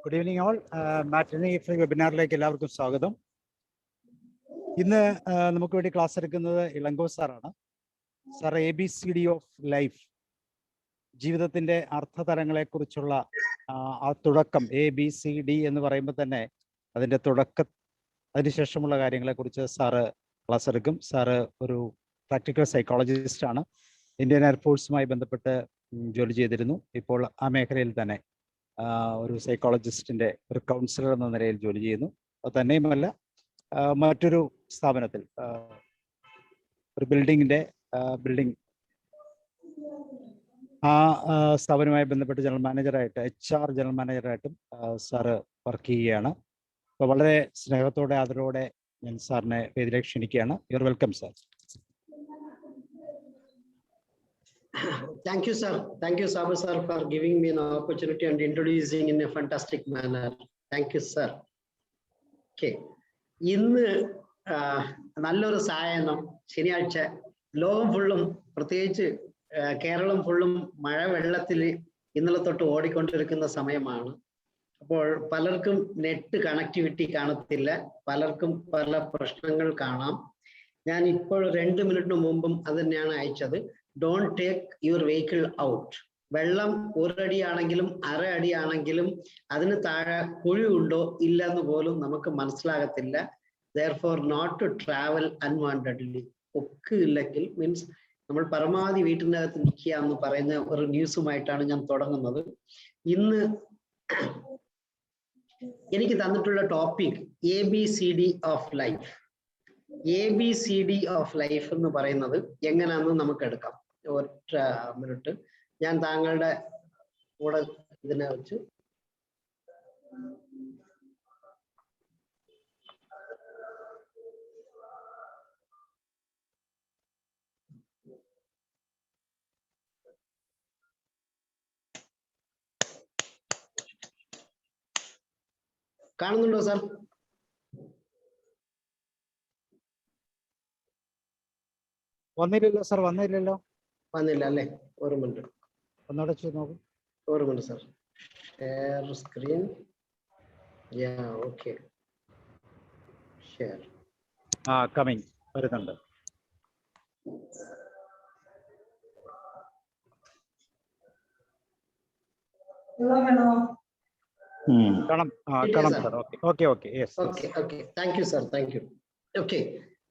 Good evening all. Matinee free വെബിനാറിലേക്ക് എല്ലാവർക്കും സ്വാഗതം. ഇന്ന് നമുക്ക് വേണ്ടി ക്ലാസ് എടുക്കുന്നത് ഇളങ്കോ സാറാണ്. സാർ ABCD ഓഫ് ലൈഫ്, ജീവിതത്തിന്റെ അർത്ഥതലങ്ങളെക്കുറിച്ചുള്ള ആ തുടക്കം ABCD എന്ന് പറയുമ്പോൾ തന്നെ അതിന്റെ അതിനുശേഷമുള്ള കാര്യങ്ങളെക്കുറിച്ച് സാറ് ക്ലാസ് എടുക്കും. സാറ് ഒരു പ്രാക്ടിക്കൽ സൈക്കോളജിസ്റ്റ് ആണ്. ഇന്ത്യൻ എയർഫോഴ്സുമായി ബന്ധപ്പെട്ട് ജോലി ചെയ്തിരുന്നു. ഇപ്പോൾ ആ മേഖലയിൽ തന്നെ ഒരു സൈക്കോളജിസ്റ്റിന്റെ ഒരു കൗൺസിലർ എന്ന നിലയിൽ ജോലി ചെയ്യുന്നു. അത് തന്നെയുമല്ല, മറ്റൊരു സ്ഥാപനത്തിൽ ഒരു ബിൽഡിംഗ് ആ സ്ഥാപനവുമായി ബന്ധപ്പെട്ട് ജനറൽ മാനേജറായിട്ട് HR ജനറൽ മാനേജറായിട്ടും സാറ് വർക്ക് ചെയ്യുകയാണ്. അപ്പോൾ വളരെ സ്നേഹത്തോടെ ആദരവോടെ ഞാൻ സാറിനെ വേദിയിലേക്ക് ക്ഷണിക്കുകയാണ്. You are welcome sir. Thank you, sir. Thank you, Sabu sir, for giving me an opportunity and introducing in a fantastic manner. Thank you, sir. Okay. ഇന്ന് നല്ലൊരു സായാഹ്നം, ശനിയാഴ്ച, ലോകം ഫുള്ളും പ്രത്യേകിച്ച് കേരളം ഫുള്ളും മഴ വെള്ളത്തിൽ ഇന്നലെ തൊട്ട് ഓടിക്കൊണ്ടിരിക്കുന്ന സമയമാണ്. അപ്പോൾ പലർക്കും നെറ്റ് കണക്ടിവിറ്റി കാണത്തില്ല, പലർക്കും പല പ്രശ്നങ്ങൾ കാണാം. ഞാൻ ഇപ്പോൾ 2 മിനിറ്റിന് മുമ്പും അത് തന്നെയാണ് അയച്ചത്. Don't take your vehicle out. വെള്ളം 1 അടിയാണെങ്കിലും 1/2 അടിയാണെങ്കിലും അതിന് താഴെ കുഴിയുണ്ടോ ഇല്ലെന്ന് പോലും നമുക്ക് മനസ്സിലാകത്തില്ല. therefore not to travel unwantedly. ഒക്കില്ലെങ്കിൽ മീൻസ് നമ്മൾ പരമാവധി വീട്ടിനകത്ത് നിൽക്കുക എന്ന് പറയുന്ന ഒരു ന്യൂസുമായിട്ടാണ് ഞാൻ തുടങ്ങുന്നത്. ഇന്ന് എനിക്ക് തന്നിട്ടുള്ള topic ABCD of life. ABCD of life എന്ന് പറയുന്നത് എങ്ങനെയാണെന്ന് നമുക്ക് എടുക്കാം. ഒറ്റ മിനിറ്റ് ഞാൻ താങ്കളുടെ കൂടെ ഇതിനെ വെച്ച് കാണുന്നുണ്ടോ സാർ? വന്നില്ലല്ലോ സാർ, വന്നില്ലല്ലോ. വന്നില്ല അല്ലേ? ഒരു മിനിറ്റ് ഒന്നുകൂടെ ചെയ്ത് നോക്കും. ഒരു minute sir. Share screen. Okay, share coming വരുന്നുണ്ട്. കാണാം sir. Okay. Thank you sir, thank you. Okay,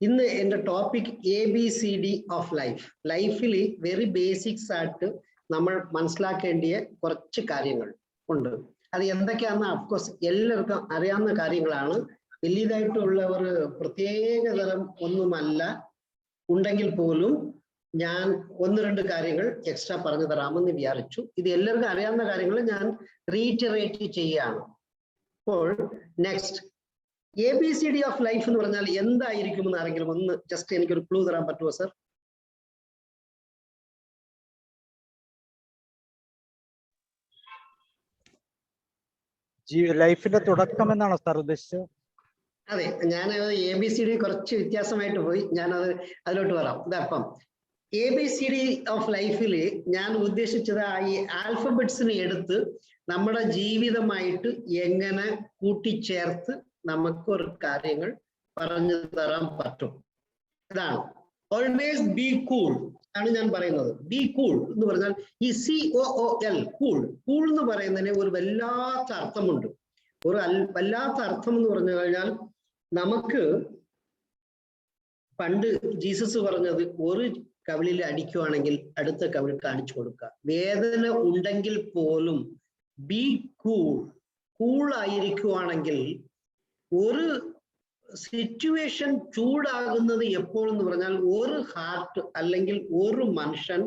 ഇന്ന് എൻ്റെ ടോപ്പിക് ABCD ഓഫ് ലൈഫ്. ലൈഫിൽ വെരി ബേസിക്സ് ആയിട്ട് നമ്മൾ മനസ്സിലാക്കേണ്ടിയ കുറച്ച് കാര്യങ്ങൾ ഉണ്ട്. അത് എന്തൊക്കെയാണെന്ന് അഫ്കോഴ്സ് എല്ലാവർക്കും അറിയാവുന്ന കാര്യങ്ങളാണ്. വലിയതായിട്ടുള്ള ഒരു പ്രത്യേകതരം ഒന്നുമല്ല. ഉണ്ടെങ്കിൽ പോലും ഞാൻ 1-2 കാര്യങ്ങൾ എക്സ്ട്രാ പറഞ്ഞു തരാമെന്ന് വിചാരിച്ചു. ഇത് എല്ലാവർക്കും അറിയാവുന്ന കാര്യങ്ങൾ ഞാൻ റീറ്ററേറ്റ് ചെയ്യുകയാണ്. അപ്പോൾ നെക്സ്റ്റ് ABCD ഓഫ് ലൈഫ് എന്ന് പറഞ്ഞാൽ എന്തായിരിക്കും എന്ന് ആരെങ്കിലും ഒന്ന് ജസ്റ്റ് എനിക്കൊരു ക്ലൂ തരാൻ പറ്റുമോ സർ? ലൈഫിന്റെ തുടക്കം എന്നാണോ സാർ ഉദ്ദേശിച്ചത്? അതെ, ഞാൻ ABCD കുറച്ച് വ്യത്യാസമായിട്ട് പോയി. ഞാനത് അതിലോട്ട് വരാം. ഇതപ്പം ABCD ഓഫ് ലൈഫിൽ ഞാൻ ഉദ്ദേശിച്ചത് ഈ ആൽഫബറ്റ്സിനെ എടുത്ത് നമ്മുടെ ജീവിതമായിട്ട് എങ്ങനെ കൂട്ടിച്ചേർത്ത് നമുക്കൊരു കാര്യങ്ങൾ പറഞ്ഞു തരാൻ പറ്റും. ഇതാണ് ഓൾവേസ് ബി കൂൾ ആണ് ഞാൻ പറയുന്നത്. ബി കൂൾ എന്ന് പറഞ്ഞാൽ ഈ COOL കൂൾ എന്ന് പറയുന്നതിന് ഒരു വല്ലാത്ത അർത്ഥമുണ്ട്. ഒരു വല്ലാത്ത അർത്ഥം എന്ന് പറഞ്ഞു കഴിഞ്ഞാൽ, നമുക്ക് പണ്ട് ജീസസ് പറഞ്ഞത് ഒരു കവിളിൽ അടിക്കുവാണെങ്കിൽ അടുത്ത കവിളിൽ കാണിച്ചു കൊടുക്കുക. വേദന ഉണ്ടെങ്കിൽ പോലും ബി കൂളായിരിക്കുവാണെങ്കിൽ, ഒരു സിറ്റുവേഷൻ ചൂടാകുന്നത് എപ്പോഴെന്ന് പറഞ്ഞാൽ ഒരു ഹാർട്ട് അല്ലെങ്കിൽ ഒരു മനുഷ്യൻ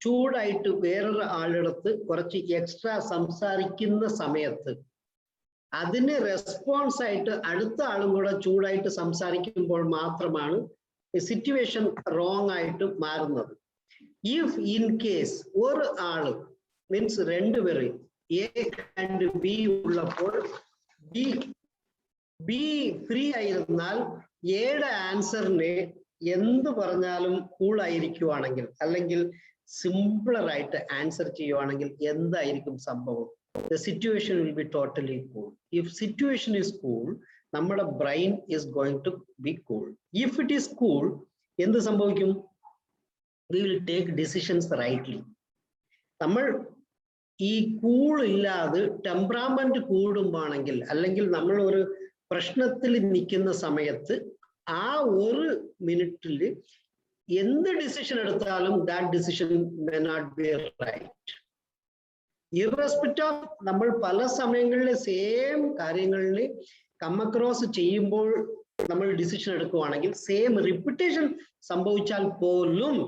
ചൂടായിട്ട് വേറൊരു ആളെടുത്ത് കുറച്ച് എക്സ്ട്രാ സംസാരിക്കുന്ന സമയത്ത് അതിന് റെസ്പോൺസ് ആയിട്ട് അടുത്ത ആളും കൂടെ ചൂടായിട്ട് സംസാരിക്കുമ്പോൾ മാത്രമാണ് സിറ്റുവേഷൻ റോങ് ആയിട്ട് മാറുന്നത്. ഇഫ് ഇൻ കേസ് ഒരു ആള് മീൻസ് 2 പേര് A and B ഉള്ളപ്പോൾ ബി ഫ്രീ ആയിരുന്നാൽ Aയുടെ ആൻസറിനെ എന്ത് പറഞ്ഞാലും കൂളായിരിക്കുവാണെങ്കിൽ അല്ലെങ്കിൽ സിംപിളർ ആയിട്ട് ആൻസർ ചെയ്യുവാണെങ്കിൽ എന്തായിരിക്കും സംഭവം? the situation will be totally cool. If situation is cool, നമ്മുടെ brain is going to be cool. If it is cool, എന്ത് സംഭവിക്കും? We will take decisions rightly. നമ്മൾ ഈ കൂൾ ഇല്ലാതെ ടെമ്പറാമെന്റ് കൂടുമ്പോഴാണെങ്കിൽ, അല്ലെങ്കിൽ നമ്മൾ ഒരു പ്രശ്നത്തിൽ നിൽക്കുന്ന സമയത്ത് ആ ഒരു മിനിറ്റിൽ എന്ത് ഡിസിഷൻ എടുത്താലും that decision may not be right. Irrespective of നമ്മൾ പല സമയങ്ങളിൽ സെയിം കാര്യങ്ങളിൽ കം അക്രോസ് ചെയ്യുമ്പോൾ നമ്മൾ ഡിസിഷൻ എടുക്കുകയാണെങ്കിൽ സെയിം റിപ്പീറ്റേഷൻ സംഭവിച്ചാൽ പോലും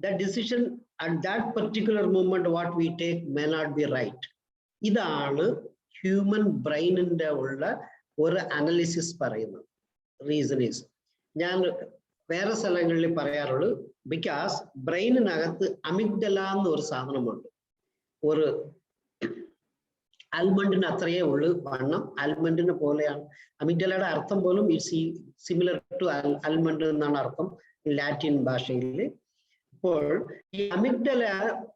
the decision at that particular moment what we take may not be right. ഇതാണ് ഹ്യൂമൻ ബ്രെയിനിന്റെ ഉള്ള ഒരു അനാലിസിസ് പറയുന്നത്. റീസൺ ഈസ്, ഞാൻ വേറെ സ്ഥലങ്ങളിൽ പറയാറുള്ളൂ, ബിക്കോസ് ബ്രെയിനിനകത്ത് അമിഗ്ഡല എന്നൊരു സാധനമുണ്ട്. ഒരു ആൽമണ്ടിന് അത്രയേ ഉള്ളൂ വണ്ണം, ആൽമണ്ടിനെ പോലെയാണ്. അമിഗ്ഡലയുടെ അർത്ഥം പോലും ഇറ്റ്സ് സിമിലർ ടു ആൽമണ്ട് എന്നാണ് അർത്ഥം ലാറ്റിൻ ഭാഷയിൽ. അപ്പോൾ ഈ അമിഗ്ഡല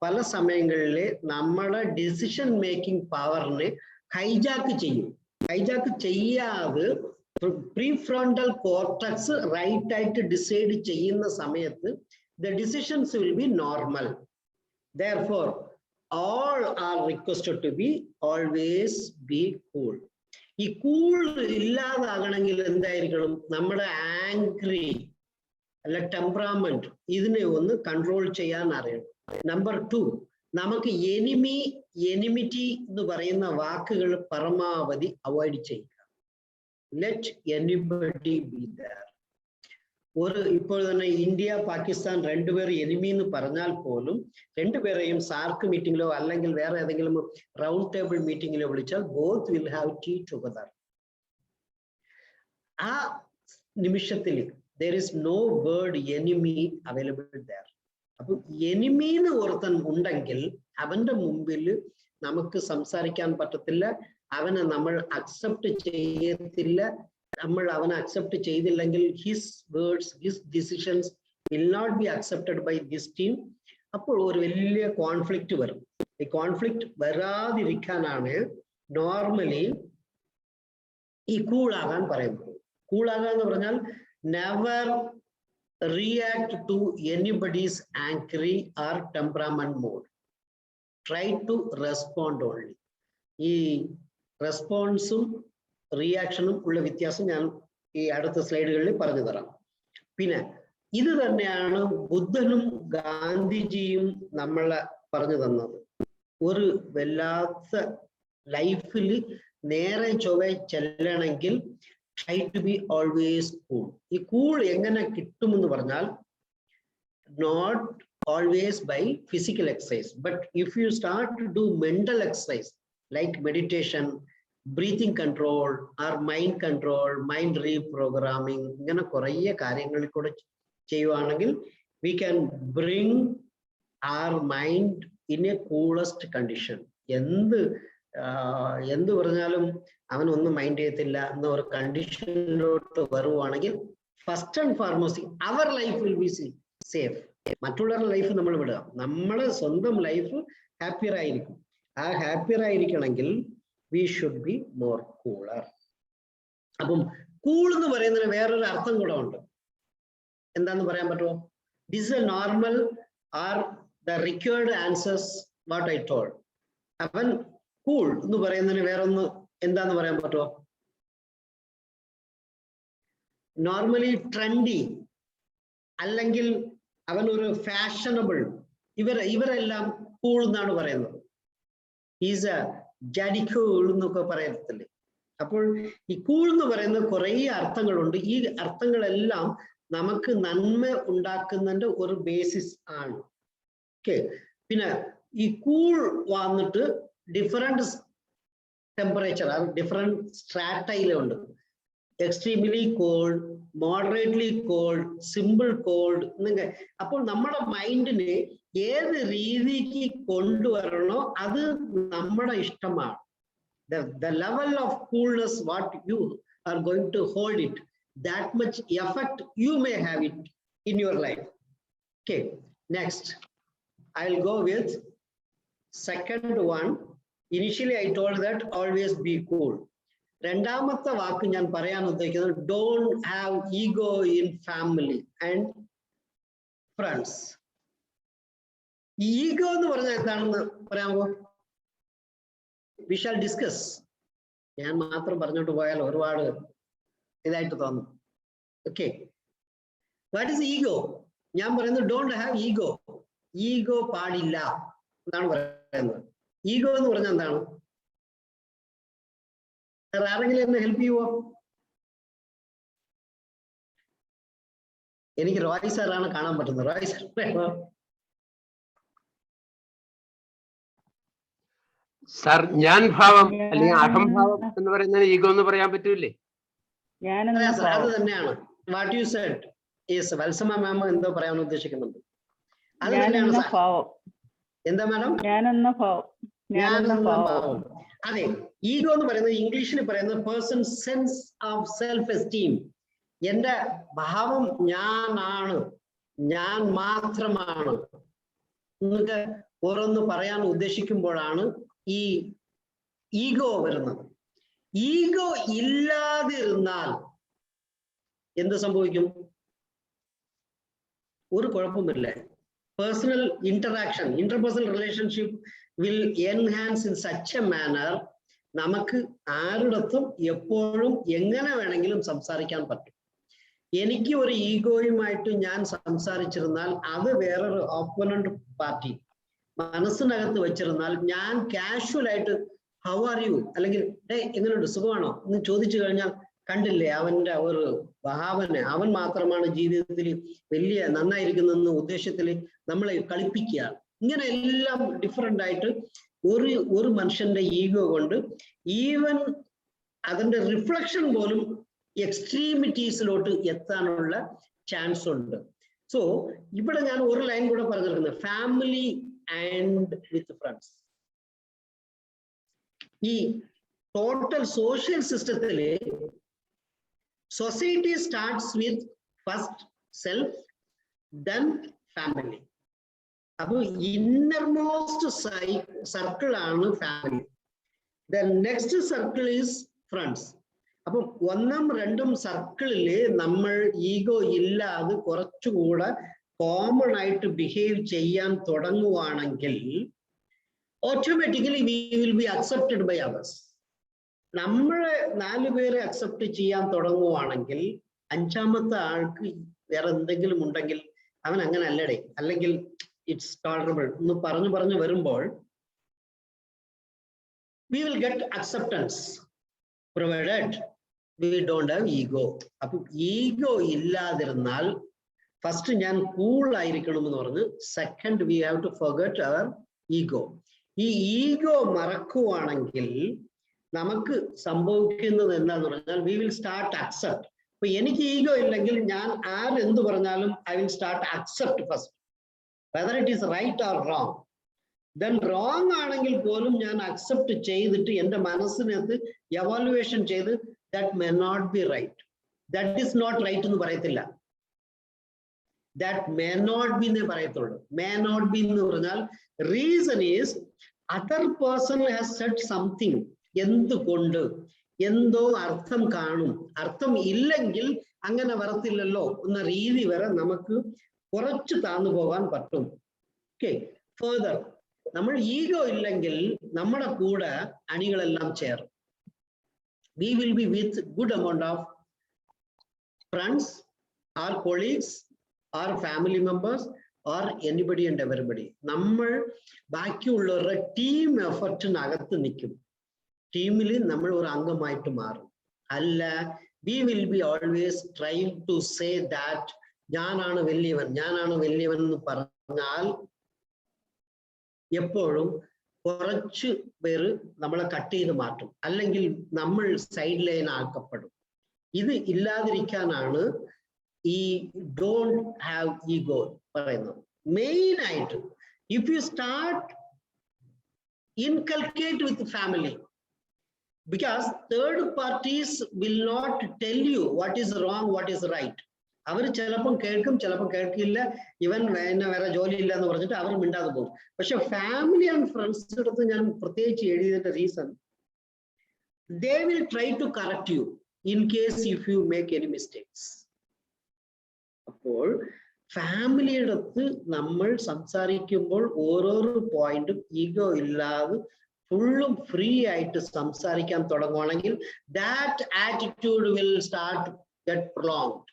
പല സമയങ്ങളിൽ നമ്മുടെ ഡിസിഷൻ മേക്കിംഗ് പവറിനെ ഹൈജാക്ക് ചെയ്യും. ഹൈജാക്ക് ചെയ്യാതെ പ്രീഫ്രോണ്ടൽ കോർട്ടക്സ് റൈറ്റ് ആയിട്ട് ഡിസൈഡ് ചെയ്യുന്ന സമയത്ത് the decisions will be normal. Therefore, all are requested to be always be cool. ഈ കൂൾ ഇല്ലാതാകണമെങ്കിൽ എന്തായിരിക്കണം? നമ്മുടെ ആംഗ്രി അല്ല ടെമ്പറാമെന്റ് ഇതിനെ ഒന്ന് കൺട്രോൾ ചെയ്യാൻ അറിയണം. നമ്പർ 2, നമുക്ക് എനിമിറ്റി എന്ന് പറയുന്ന വാക്കുകൾ പരമാവധി അവോയ്ഡ് ചെയ്യുക. Let anybody be there. ഇപ്പോൾ തന്നെ ഇന്ത്യ പാകിസ്ഥാൻ രണ്ടുപേർ എനിമി എന്ന് പറഞ്ഞാൽ പോലും രണ്ടുപേരെയും സാർക്ക് മീറ്റിംഗിലോ അല്ലെങ്കിൽ വേറെ ഏതെങ്കിലും റൗണ്ട് ടേബിൾ മീറ്റിംഗിലോ വിളിച്ചാൽ both will have tea together. ആ നിമിഷത്തിൽ there is no word enemy available there. അപ്പൊ എനിമീന്ന് ഒരുത്തൻ ഉണ്ടെങ്കിൽ അവന്റെ മുമ്പിൽ നമുക്ക് സംസാരിക്കാൻ പറ്റത്തില്ല, അവനെ നമ്മൾ അക്സെപ്റ്റ് ചെയ്യത്തില്ല. നമ്മൾ അവനെ അക്സെപ്റ്റ് ചെയ്തില്ലെങ്കിൽ his words his decisions will not be accepted by this team. അപ്പോൾ ഒരു വലിയ കോൺഫ്ലിക്റ്റ് വരും. ഈ കോൺഫ്ലിക്റ്റ് വരാതിരിക്കാനാണ് നോർമലി ഈ കൂളാകാൻ പറയുന്നത്. കൂളാകാന്ന് പറഞ്ഞാൽ never react to anybody's angry or temperament mode. Try to respond only. ഈ റെസ്പോൺസും റിയാക്ഷനും ഉള്ള വ്യത്യാസം ഞാൻ ഈ അടുത്ത സ്ലൈഡുകളിൽ പറഞ്ഞു തരാം. പിന്നെ ഇത് തന്നെയാണ് ബുദ്ധനും ഗാന്ധിജിയും നമ്മളെ പറഞ്ഞു തന്നത്. ഒരു വല്ലാത്ത ലൈഫിൽ നേരെ ചൊവ്വെ ചെല്ലണമെങ്കിൽ try to be always cool. ഈ കൂൾ എങ്ങനെ കിട്ടുമെന്ന് പറഞ്ഞാൽ not always by physical exercise, but if you start to do mental exercise like meditation, breathing control or mind control, mind reprogramming, ഇങ്ങനെ കുറേ കാര്യങ്ങളിൽ കൂടെ ചെയ്യുവാണെങ്കിൽ we can bring our mind in a coolest condition. എന്ത് പറഞ്ഞാലും അവനൊന്നും mind ചെയ്യത്തില്ല എന്ന ഒരു കണ്ടീഷനിലോട്ട് വരുവാണെങ്കിൽ first and foremost our life will be safe. മറ്റുള്ളവരുടെ ലൈഫ് നമ്മൾ വിടുക, നമ്മുടെ സ്വന്തം ലൈഫ് ഹാപ്പിയർ ആയിരിക്കും. ആ ഹാപ്പിയർ ആയിരിക്കണമെങ്കിൽ we should be more cooler. അപ്പം കൂൾ എന്ന് പറയുന്നതിന് വേറൊരു അർത്ഥം കൂടെ ഉണ്ട്. എന്താന്ന് പറയാൻ പറ്റുമോ? This a normal are the required answers what I told. അവൻ കൂൾ എന്ന് പറയുന്നതിന് വേറൊന്ന് എന്താന്ന് പറയാൻ പറ്റുമോ? നോർമലി ട്രെൻഡി അല്ലെങ്കിൽ അവനൊരു ഫാഷനബിൾ, ഇവരെല്ലാം കൂൾ എന്നാണ് പറയുന്നത്. ഈസ് എ ജാഡി കൂൾ എന്നൊക്കെ പറയത്തില്ലേ. അപ്പോൾ ഈ കൂൾ എന്ന് പറയുന്ന കുറേ അർത്ഥങ്ങളുണ്ട്. ഈ അർത്ഥങ്ങളെല്ലാം നമുക്ക് നന്മ ഉണ്ടാക്കുന്നതിന്റെ ഒരു ബേസിസ് ആണ്. ഓക്കെ. പിന്നെ ഈ കൂൾ വന്നിട്ട് ഡിഫറെന്റ് ടെമ്പറേച്ചർ, അത് ഡിഫറെന്റ് സ്ട്രാറ്റയിലുണ്ട്. Extremely cold, moderately cold, simple cold എന്നൊക്കെ. അപ്പോൾ നമ്മുടെ മൈൻഡിനെ ഏത് രീതിക്ക് കൊണ്ടുവരണോ അത് നമ്മുടെ ഇഷ്ടമാണ്. The level of coolness what you are going to hold it, that much effect you may have it in your life. Okay, next I'll go with second one Initially, I told that always be cool. രണ്ടാമത്തെ വാക്ക് ഞാൻ പറയാൻ ഉദ്ദേശിക്കുന്നത് don't have ego in family and friends. Ego എന്ന് പറഞ്ഞാൽ എന്താണെന്ന് പറയാമോ? We shall discuss. ഞാൻ മാത്രം പറഞ്ഞോട്ട് പോയാൽ ഒരുപാട് ഇതായിട്ട് തോന്നും. Okay. What is ego? ഞാൻ പറയുന്നത് don't have ego. ഈഗോ പാടില്ല എന്നാണ് പറയുന്നത്. ഈഗോ എന്ന് പറഞ്ഞാൽ എന്താണ്? ആരെങ്കിലും എന്നെ ഹെൽപ്പ് ചെയ്യുവോ? എനിക്ക് റോയ് സാറാണ് കാണാൻ പറ്റുന്നത്. റോയ് സാർ സാർ ഞാൻ ഭാവം അല്ലെങ്കിൽ അഹംഭാവം എന്ന് പറയുന്നത് ഈഗോ എന്ന് പറയാൻ പറ്റൂലേ? അത് തന്നെയാണ്. What you said is Valsamma ma'am എന്തോ പറയാൻ ഉദ്ദേശിക്കുന്നുണ്ട്. അത് തന്നെയാണ്. എന്താ മാഡം? അതെ, ഈഗോ എന്ന് പറയുന്നത് ഇംഗ്ലീഷിൽ പറയുന്നത് person sense of self esteem. എന്റെ ഭാവം ഞാനാണ്, ഞാൻ മാത്രമാണ് എന്നൊക്കെ ഓരോന്ന് പറയാൻ ഉദ്ദേശിക്കുമ്പോഴാണ് ഈ ഈഗോ വരുന്നത്. ഈഗോ ഇല്ലാതിരുന്നാൽ എന്ത് സംഭവിക്കും? ഒരു കുഴപ്പമില്ല. Personal interaction, interpersonal relationship will enhance in such a manner. നമുക്ക് ആരുടത്തും എപ്പോഴും എങ്ങനെ വേണമെങ്കിലും സംസാരിക്കാൻ പറ്റും. എനിക്ക് ഒരു ഈഗോയുമായിട്ട് ഞാൻ സംസാരിച്ചിരുന്നാൽ അത് വേറൊരു ഓപ്പണന്റ് പാർട്ടി മനസ്സിനകത്ത് വെച്ചിരുന്നാൽ ഞാൻ കാഷ്വൽ ആയിട്ട് ഹൗ ആർ യു അല്ലെങ്കിൽ എങ്ങനെയുണ്ട് സുഖമാണോ എന്ന് ചോദിച്ചു കഴിഞ്ഞാൽ കണ്ടില്ലേ അവന്റെ ഒരു ഭാവന, അവൻ മാത്രമാണ് ജീവിതത്തിൽ വലിയ നന്നായിരിക്കുന്നെന്ന ഉദ്ദേശത്തിൽ നമ്മളെ കളിപ്പിക്കുകയാണ്. ഇങ്ങനെ എല്ലാം ഡിഫറെന്റ് ആയിട്ട് ഒരു മനുഷ്യന്റെ ഈഗോ കൊണ്ട് ഈവൻ അതിന്റെ റിഫ്ലക്ഷൻ പോലും എക്സ്ട്രീമിറ്റീസിലോട്ട് എത്താനുള്ള ചാൻസ് ഉണ്ട്. സോ ഇവിടെ ഞാൻ ഒരു ലൈൻ കൂടെ പറഞ്ഞിരിക്കുന്നത് ഫാമിലി ആൻഡ് വിത്ത് ഫ്രണ്ട്സ്. ഈ ടോട്ടൽ സോഷ്യൽ സിസ്റ്റത്തില് society starts with first self, then family. അപ്പൊ ഇന്നർമോസ്റ്റ് സർക്കിൾ ആണ് family. Then next circle is friends. അപ്പൊ ഒന്നും രണ്ടും സർക്കിളില് നമ്മൾ ഈഗോ ഇല്ലാതെ കുറച്ചുകൂടെ കോമൺ ആയിട്ട് ബിഹേവ് ചെയ്യാൻ തുടങ്ങുവാണെങ്കിൽ automatically we will be accepted by others. നമ്മളെ 4 പേരെ അക്സെപ്റ്റ് ചെയ്യാൻ തുടങ്ങുവാണെങ്കിൽ അഞ്ചാമത്തെ ആൾക്ക് വേറെ എന്തെങ്കിലും ഉണ്ടെങ്കിൽ അവൻ അങ്ങനെ അല്ലടേ, അല്ലെങ്കിൽ ഇറ്റ്സ് ടോളറബിൾ എന്ന് പറഞ്ഞു വരുമ്പോൾ we will get acceptance provided we don't have ego. അപ്പൊ ഈഗോ ഇല്ലാതിരുന്നാൽ ഫസ്റ്റ് ഞാൻ കൂൾ ആയിരിക്കണം എന്ന് പറഞ്ഞ് second we have to forget our ego. ഈ ഈഗോ മറക്കുവാണെങ്കിൽ നമുക്ക് സംഭവിക്കുന്നത് എന്താന്ന് പറഞ്ഞാൽ we will start accept. അപ്പൊ എനിക്ക് ഈഗോ ഇല്ലെങ്കിൽ ഞാൻ ആരെന്ത് പറഞ്ഞാലും I will start accept first whether it is right or wrong. Then wrong ആണെങ്കിൽ പോലും ഞാൻ അക്സെപ്റ്റ് ചെയ്തിട്ട് എൻ്റെ മനസ്സിനകത്ത് എവാലുവേഷൻ ചെയ്ത് that may not be right, that is not right എന്ന് പറയത്തില്ല, that may not be എന്നേ പറയത്തുള്ളൂ. may not be എന്ന് പറഞ്ഞാൽ reason is other person has said something. എന്തുകൊണ്ട് എന്തോ അർത്ഥം കാണും, അർത്ഥം ഇല്ലെങ്കിൽ അങ്ങനെ വരത്തില്ലല്ലോ എന്ന രീതി വരെ നമുക്ക് കുറച്ച് താന്നു പോകാൻ പറ്റും. ഓക്കെ, ഫർദർ നമ്മൾ ഈഗോ ഇല്ലെങ്കിൽ നമ്മുടെ കൂടെ അണികളെല്ലാം ചേരും. we will be with good amount of friends or colleagues or family members or anybody and everybody. നമ്മൾ ബാക്കിയുള്ളവരുടെ ടീം എഫർട്ടിനകത്ത് നിൽക്കും. ടീമിൽ നമ്മൾ ഒരു അംഗമായിട്ട് മാറും. അല്ല we will be always trying to say that ഞാനാണ് വലിയവൻ എന്ന് പറഞ്ഞാൽ എപ്പോഴും കുറച്ച് പേര് നമ്മളെ കട്ട് ചെയ്ത് മാറ്റും, അല്ലെങ്കിൽ നമ്മൾ സൈഡ് ലൈൻ ആക്കപ്പെടും. ഇത് ഇല്ലാതിരിക്കാനാണ് ഈ ഡോണ്ട് ഹാവ് ഈഗോ പറയുന്നത്. മെയിൻ ആയിട്ട് if you start inculcate with family, because third parties will not tell you what is wrong, what is right. അവർ ചിലപ്പം കേൾക്കും, ചിലപ്പം കേൾക്കില്ല, ഇവൻ എന്നെ വേറെ ജോലി ഇല്ല എന്ന് പറഞ്ഞിട്ട് അവർ മിണ്ടാതെ പോകും. പക്ഷെ ഫാമിലി ആൻഡ് ഫ്രണ്ട്സിന്റെ അടുത്ത് ഞാൻ പ്രത്യേകിച്ച് എഴുതിയതിന്റെ reason, they will try to correct you in case if you make any mistakes. അപ്പോൾ ഫാമിലിയുടെ അടുത്ത് നമ്മൾ സംസാരിക്കുമ്പോൾ ഓരോരോ പോയിന്റും ഈഗോ ഇല്ലാതെ ഫുള്ളും ഫ്രീ ആയിട്ട് സംസാരിക്കാൻ തുടങ്ങുവാണെങ്കിൽ that attitude will start get prolonged.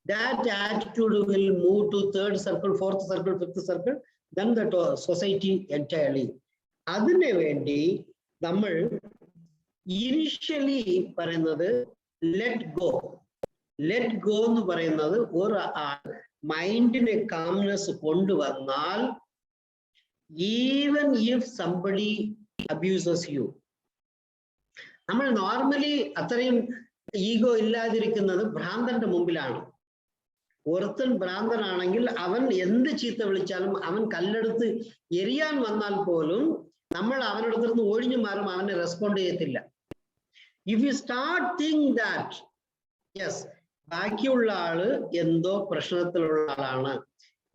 That attitude will move to third circle, fourth circle, fifth circle, then the society entirely. അതിനു വേണ്ടി നമ്മൾ ഇനിഷ്യലി പറയുന്നത് ലെറ്റ് ഗോ. ലെറ്റ് ഗോ എന്ന് പറയുന്നത് ഒരു മൈൻഡിനെ കാംനെസ് കൊണ്ടുവന്നാൽ even if somebody abuses you, നമ്മൾ നോർമലി അത്രയും ഈഗോ ഇല്ലാതിരിക്കുന്നത് ഭ്രാന്തന്റെ മുമ്പിലാണ്. ഒരുത്തൻ ഭ്രാന്തനാണെങ്കിൽ അവൻ എന്ത് ചീത്ത വിളിച്ചാലും, അവൻ കല്ലെടുത്ത് എറിയാൻ വന്നാൽ പോലും നമ്മൾ അവനടുത്ത് നിന്ന് ഒഴിഞ്ഞു മാറും, അവനെ റെസ്പോണ്ട് ചെയ്യത്തില്ല. If you start think that yes ബാക്കിയുള്ള ആള് എന്തോ പ്രശ്നത്തിലുള്ള ആളാണ്,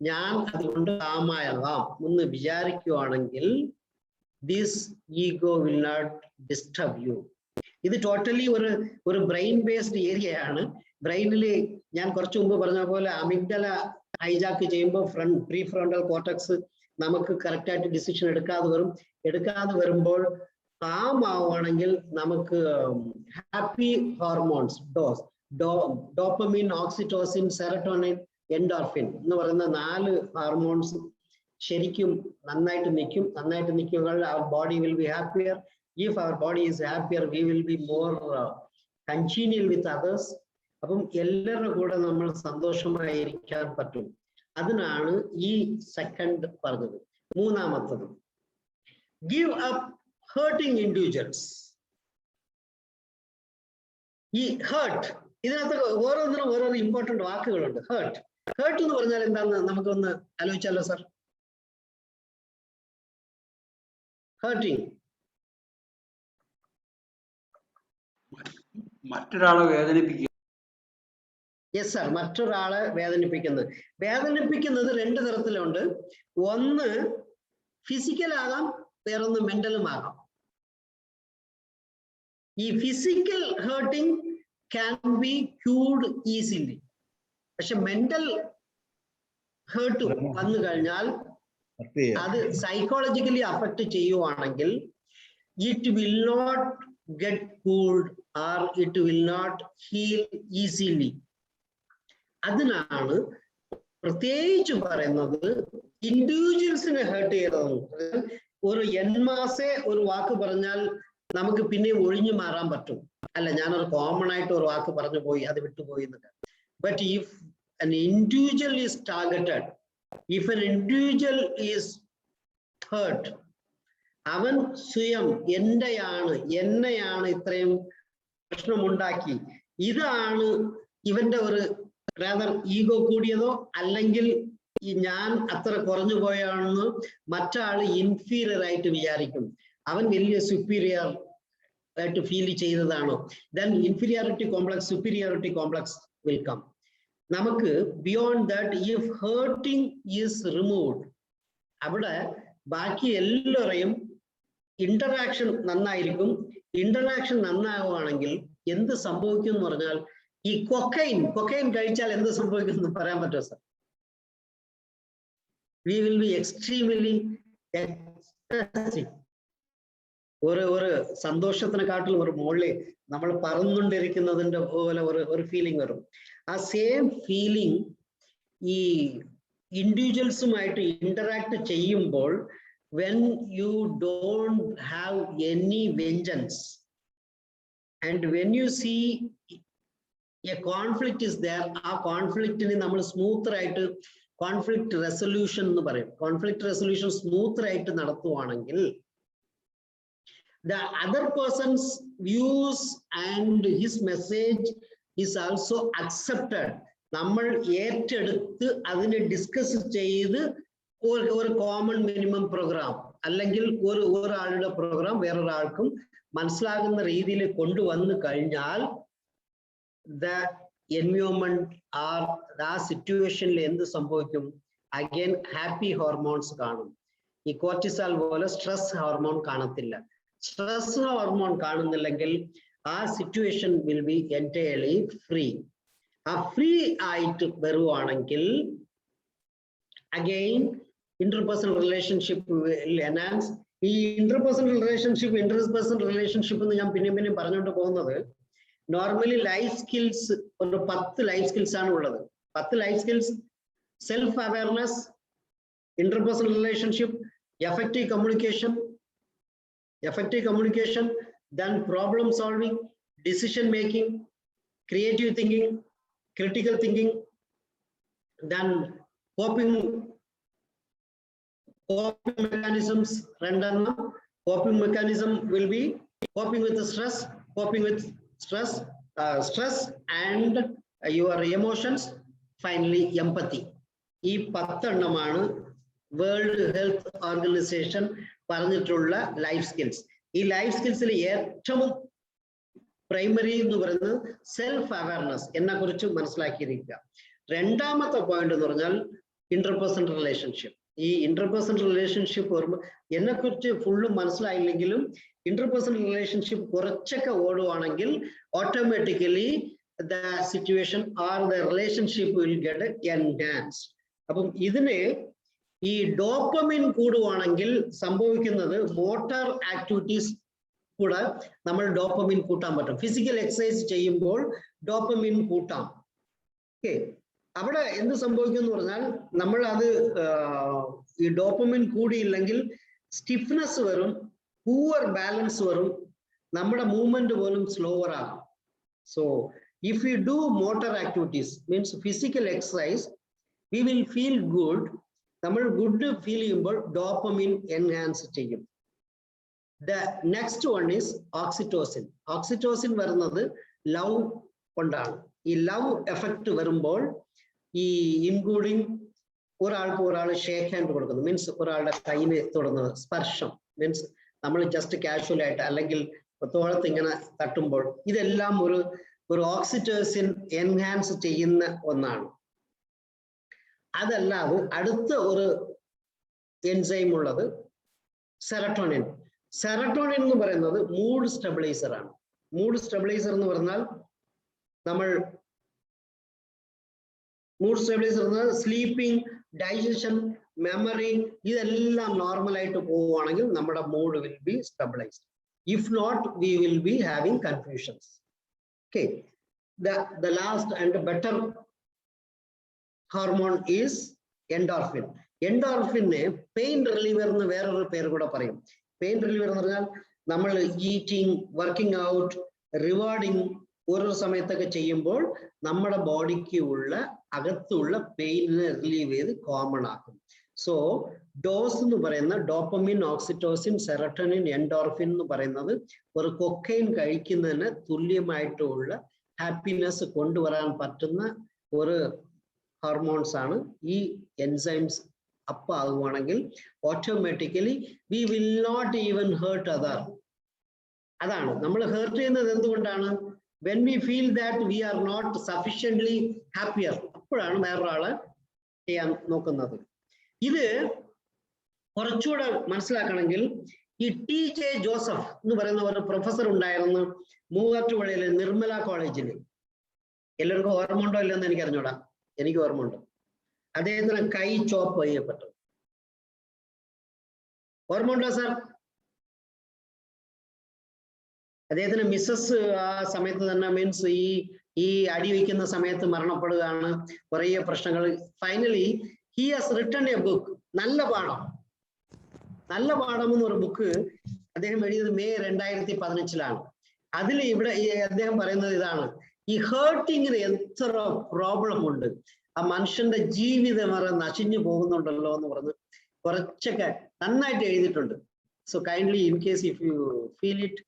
ഞാൻ അതുകൊണ്ട് കാമായാകാം എന്ന് വിചാരിക്കുവാണെങ്കിൽ this ego will not disturb you. ഇത് ടോട്ടലി ഒരു ബ്രെയിൻ ബേസ്ഡ് ഏരിയയാണ്. ബ്രെയിനിൽ ഞാൻ കുറച്ചു മുമ്പ് പറഞ്ഞ പോലെ അമിഗ്ഡല ഹൈജാക്ക് ചെയ്യുമ്പോൾ പ്രീ ഫ്രോണ്ടൽ കോർട്ടക്സ് നമുക്ക് കറക്റ്റ് ആയിട്ട് ഡിസിഷൻ എടുക്കാതെ വരുമ്പോൾ കാം ആവുകയാണെങ്കിൽ നമുക്ക് happy hormones dopamine, oxytocin, serotonin, endorphin എന്ന് പറയുന്ന 4 ഹോർമോൺസ് ശരിക്കും നന്നായിട്ട് നിൽക്കുമ്പോൾ our body will be happier. If our body is happier, we will be more congenial with others. അപ്പം എല്ലാവരുടെ കൂടെ നമ്മൾ സന്തോഷമായിരിക്കാൻ പറ്റും. അതിനാണ് ഈ സെക്കൻഡ് പറഞ്ഞത്. മൂന്നാമത്തത് ഗിവ് അപ്പ് ഹേർട്ടിങ് ഇൻഡിവിജ്വൽസ്. ഈ ഹേർട്ട്, ഇതിനകത്ത് ഓരോന്നിനും ഓരോരോ ഇമ്പോർട്ടന്റ് വാക്കുകളുണ്ട്. ഹേർട്ട് എന്ന് പറഞ്ഞാൽ എന്താന്ന് നമുക്കൊന്ന് ആലോചിച്ചാലോ സർ? ഹേർട്ടിങ്, മറ്റൊരാളെ വേദനിപ്പിക്കുക. യെസ് സർ, മറ്റൊരാളെ വേദനിപ്പിക്കുന്നത്. വേദനിപ്പിക്കുന്നത് 2 തരത്തിലുണ്ട്. ഒന്ന് ഫിസിക്കൽ ആകാം, വേറൊന്ന് മെന്റലും ആകാം. ഈ physical hurting can be cured easily. പക്ഷെ മെന്റൽ ഹേർട്ട് വന്നു കഴിഞ്ഞാൽ അത് സൈക്കോളജിക്കലി അഫക്ട് ചെയ്യുവാണെങ്കിൽ it will not get cooled or it will not heal easily. അതിനാണ് പ്രത്യേകിച്ച് പറയുന്നത് ഇൻഡിവിജ്വൽസിനെ ഹേർട്ട് ചെയ്തത്. ഒരു എൻമാസെ ഒരു വാക്ക് പറഞ്ഞാൽ നമുക്ക് പിന്നെ ഒഴിഞ്ഞു മാറാൻ പറ്റും. അല്ല, ഞാനൊരു കോമൺ ആയിട്ട് ഒരു വാക്ക് പറഞ്ഞു പോയി, അത് വിട്ടുപോയി എന്നൊക്കെ. But if an individual is targeted, if an individual is hurt, അവൻ സ്വയം എന്നെയാണ് ഇത്രയും പ്രശ്നമുണ്ടാക്കി, ഇതാണ് ഇവന്റെ ഒരു rather ഈഗോ കൂടിയതോ അല്ലെങ്കിൽ ഞാൻ അത്ര കുറഞ്ഞു പോയാണെന്ന് മറ്റാള് ഇൻഫീരിയർ ആയിട്ട് വിചാരിക്കും. അവൻ വലിയ സുപ്പീരിയർ ആയിട്ട് ഫീൽ ചെയ്തതാണോ, then inferiority complex, superiority complex will come. നമുക്ക് beyond that, if hurting is removed, അവിടെ ബാക്കി എല്ലാവരെയും ഇന്ററാക്ഷൻ നന്നായിരിക്കും. ഇന്ററാക്ഷൻ നന്നാവുകയാണെങ്കിൽ എന്ത് സംഭവിക്കും എന്ന് പറഞ്ഞാൽ, ഈ കൊക്കൈൻ കഴിച്ചാൽ എന്ത് സംഭവിക്കും എന്ന് പറയാൻ പറ്റുമോ sir? V will B extremely ഒരു സന്തോഷത്തിനെക്കാട്ടിലും ഒരു മുകളിൽ നമ്മൾ പറന്നുകൊണ്ടിരിക്കുന്നതിന്റെ പോലെ ഒരു ഫീലിംഗ് വരും. ആ സെയിം ഫീലിംഗ് ഈ ഇൻഡിവിജ്വൽസുമായിട്ട് ഇന്ററാക്ട് ചെയ്യുമ്പോൾ, when you don't have any vengeance and when you see a conflict is there, ആ കോൺഫ്ലിക്റ്റിന് നമ്മൾ സ്മൂത്ത് ആയിട്ട് കോൺഫ്ലിക്റ്റ് റെസൊല്യൂഷൻ എന്ന് പറയും. കോൺഫ്ലിക്റ്റ് റെസൊല്യൂഷൻ സ്മൂത്ത് ആയിട്ട് നടത്തുവാണെങ്കിൽ the other person's views and his message is also accepted. നമ്മൾ ഏറ്റെടുത്ത് അതിനെ ഡിസ്കസ് ചെയ്ത് ഒരു കോമൺ മിനിമം പ്രോഗ്രാം അല്ലെങ്കിൽ ഒരാളുടെ പ്രോഗ്രാം വേറൊരാൾക്കും മനസ്സിലാകുന്ന രീതിയിൽ കൊണ്ടുവന്നു കഴിഞ്ഞാൽ the environment ആ സിറ്റുവേഷനിൽ എന്ത് സംഭവിക്കും? അഗൈൻ ഹാപ്പി ഹോർമോൺസ് കാണും. ഈ കോർട്ടിസോൾ പോലെ സ്ട്രെസ് ഹോർമോൺ കാണത്തില്ല. സ്ട്രെസ് ഹോർമോൺ കാണുന്നില്ലെങ്കിൽ ആ situation will be entirely free. ആ ഫ്രീ ആയിട്ട് വരുവാണെങ്കിൽ again interpersonal relationship will enhance. ഈ ഇന്റർപേഴ്സണൽ റിലേഷൻഷിപ്പ് എന്ന് ഞാൻ പിന്നെയും പറഞ്ഞുകൊണ്ട് പോകുന്നത്, നോർമലി ലൈഫ് സ്കിൽസ് ഒരു 10 ലൈഫ് സ്കിൽസ് ആണ് ഉള്ളത്. 10 life skills: self awareness, interpersonal relationship, effective communication, then problem solving, decision making, creative thinking, critical thinking, then coping mechanisms. Coping mechanism will be coping with the stress and your emotions. Finally, empathy. ഈ 10 എണ്ണമാണ് world health organisation പറഞ്ഞിട്ടുള്ള life skills. ഈ life സ്കിൽസിൽ ഏറ്റവും primary എന്ന് പറയുന്നത് self awareness എന്നെ കുറിച്ച് മനസ്സിലാക്കിയിരിക്കുക. രണ്ടാമത്തെ പോയിന്റ് എന്ന് പറഞ്ഞാൽ ഇന്റർപേഴ്സണൽ റിലേഷൻഷിപ്പ്. ഈ ഇന്റർപേഴ്സണൽ റിലേഷൻഷിപ്പ് വരുമ്പോൾ എന്നെ കുറിച്ച് ഫുള്ള് മനസ്സിലായില്ലെങ്കിലും ഇന്റർപേഴ്സണൽ റിലേഷൻഷിപ്പ് കുറച്ചൊക്കെ ഓടുവാണെങ്കിൽ automatically the situation or the relationship will get enhanced. അപ്പം ഇതിന് ഈ ഡോപ്പമിൻ കൂടുവാണെങ്കിൽ സംഭവിക്കുന്നത് മോട്ടോർ ആക്ടിവിറ്റീസ് കൂടെ നമ്മൾ ഡോപ്പമിൻ കൂട്ടാൻ പറ്റും. ഫിസിക്കൽ എക്സസൈസ് ചെയ്യുമ്പോൾ ഡോപ്പമിൻ കൂട്ടാം. ഓക്കെ, അവിടെ എന്ത് സംഭവിക്കും എന്ന് പറഞ്ഞാൽ നമ്മൾ അത് ഈ ഡോപ്പമിൻ കൂടിയില്ലെങ്കിൽ സ്റ്റിഫ്നെസ് വരും, പൂവർ ബാലൻസ് വരും, നമ്മുടെ മൂവ്മെന്റ് പോലും സ്ലോവർ ആകും. So if you do motor activities means physical exercise, we will feel good. നമ്മൾ ഗുഡ് ഫീൽ ചെയ്യുമ്പോൾ ഡോപ്പമിൻ എൻഹാൻസ് ചെയ്യും. The next one is oxytocin. Oxytocin വരുന്നത് ലവ് കൊണ്ടാണ്. ഈ ലവ് എഫക്റ്റ് വരുമ്പോൾ ഈ ഇൻക്ലൂഡിങ് ഒരാൾക്ക് ഒരാൾ ഷേക്ക് ഹാൻഡ് കൊടുക്കുന്നത്, മീൻസ് ഒരാളുടെ കയ്യിൽ തൊടുന്നത്, സ്പർശം മീൻസ് നമ്മൾ ജസ്റ്റ് കാഷ്വൽ ആയിട്ട് അല്ലെങ്കിൽ തോളത്ത് ഇങ്ങനെ തട്ടുമ്പോൾ, ഇതെല്ലാം ഒരു ഓക്സിറ്റോസിൻ എൻഹാൻസ് ചെയ്യുന്ന ഒന്നാണ്. അതല്ലാതെ അടുത്ത ഒരു എൻസൈം ഉള്ളത് സെറട്ടോണിൻ. സെറട്ടോണിൻ എന്ന് പറയുന്നത് മൂഡ് സ്റ്റെബിലൈസർ ആണ്. മൂഡ് സ്റ്റെബിലൈസർ എന്ന് പറഞ്ഞാൽ സ്ലീപ്പിംഗ്, ഡൈജഷൻ, മെമ്മറി ഇതെല്ലാം നോർമൽ ആയിട്ട് പോവുകയാണെങ്കിൽ നമ്മുടെ mood will be stabilised. If not we will be having confusions. Okay, the last and better hormone is endorphin. എൻഡോർഫിനെ പെയിൻ റിലീവർ എന്ന് വേറൊരു പേര് കൂടെ പറയും. പെയിൻ റിലീവർ എന്ന് പറഞ്ഞാൽ നമ്മൾ ഈറ്റിംഗ്, വർക്കിംഗ് ഔട്ട്, റിവാർഡിങ് ഓരോ സമയത്തൊക്കെ ചെയ്യുമ്പോൾ നമ്മുടെ ബോഡിക്ക് അകത്തുള്ള പെയിനെ റിലീവ് ചെയ്ത് കോമൺ ആക്കും. സോ ഡോസ് എന്ന് പറയുന്ന ഡോപ്പമിൻ, ഓക്സിറ്റോസിൻ, സെറട്ടോണിൻ, എൻഡോർഫിൻ എന്ന് പറയുന്നത് ഒരു കൊക്കൈൻ കഴിക്കുന്നതിന് തുല്യമായിട്ടുള്ള ഹാപ്പിനെസ് കൊണ്ടുവരാൻ പറ്റുന്ന ഒരു ഹോർമോൺസ് ആണ്. ഈ എൻസൈംസ് അപ്പ് ആകുവാണെങ്കിൽ automatically we will not even hurt other. അതാണ് നമ്മൾ ഹേർട്ട് ചെയ്യുന്നത് എന്തുകൊണ്ടാണ്? When we feel that we are not sufficiently happier, അപ്പോഴാണ് വേറൊരാളെ ചെയ്യാൻ നോക്കുന്നത്. ഇത് കുറച്ചുകൂടെ മനസ്സിലാക്കണമെങ്കിൽ ഈ TJ ജോസഫ് എന്ന് പറയുന്ന ഒരു പ്രൊഫസർ ഉണ്ടായിരുന്നു മൂവാറ്റുപുഴയിലെ നിർമ്മല കോളേജിൽ. എല്ലാവർക്കും ഓർമ്മ ഉണ്ടോ ഇല്ലെന്ന് എനിക്ക് അറിഞ്ഞൂടാ, എനിക്ക് ഓർമ്മ ഉണ്ട്. അദ്ദേഹത്തിന് കൈ ചോപ്പ് ചെയ്യപ്പെട്ടു. ഓർമ്മ ഉണ്ടോ സാർ? അദ്ദേഹത്തിന് മിസ്സസ് ആ സമയത്ത് തന്നെ മീൻസ് ഈ അടി വയ്ക്കുന്ന സമയത്ത് മരണപ്പെടുകയാണ്. കുറേ പ്രശ്നങ്ങൾ. Finally he has written A book. നല്ല പാഠം എന്നൊരു ബുക്ക് അദ്ദേഹം എഴുതിയത് മെയ് 2015 അതിൽ അദ്ദേഹം പറയുന്നത് ഇതാണ്: ഈ ഹേർട്ടിങ്ങിന് എത്ര പ്രോബ്ലം ഉണ്ട്, ആ മനുഷ്യന്റെ ജീവിതം നശിഞ്ഞു പോകുന്നുണ്ടല്ലോ എന്ന് പറഞ്ഞ് കുറച്ചൊക്കെ നന്നായിട്ട് എഴുതിയിട്ടുണ്ട്. So kindly in case if you feel it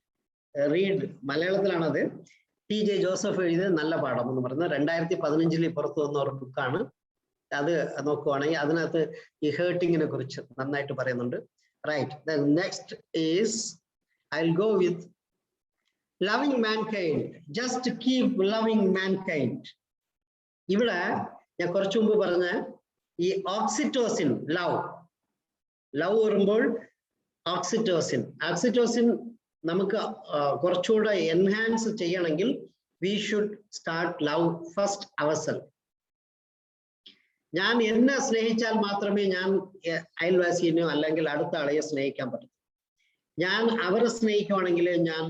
read. മലയാളത്തിലാണത്. TJ ജോസഫ് എഴുതിയത് നല്ല പാഠം എന്ന് പറയുന്നത് 2015 പുറത്തു വന്ന ഒരു ബുക്കാണ്. അത് നോക്കുവാണെങ്കിൽ അതിനകത്ത് ഈ ഹേർട്ടിങ്ങിനെ കുറിച്ച് നന്നായിട്ട് പറയുന്നുണ്ട്. Right, next is I will go with loving mankind. Just keep loving mankind. ഇവിടെ ഞാൻ കുറച്ചു മുമ്പ് പറഞ്ഞ ഈ ഓക്സിറ്റോസിൻ ലവ് വരുമ്പോൾ ഓക്സിറ്റോസിൻ നമുക്ക് കുറച്ചുകൂടെ എൻഹാൻസ് ചെയ്യണമെങ്കിൽ we should start love first ourself. ഞാൻ എന്നെ സ്നേഹിച്ചാൽ മാത്രമേ ഞാൻ അയൽവാസിനെയോ അല്ലെങ്കിൽ അടുത്ത ആളെയോ സ്നേഹിക്കാൻ പറ്റൂ. ഞാൻ അവരെ സ്നേഹിക്കുവാണെങ്കിൽ ഞാൻ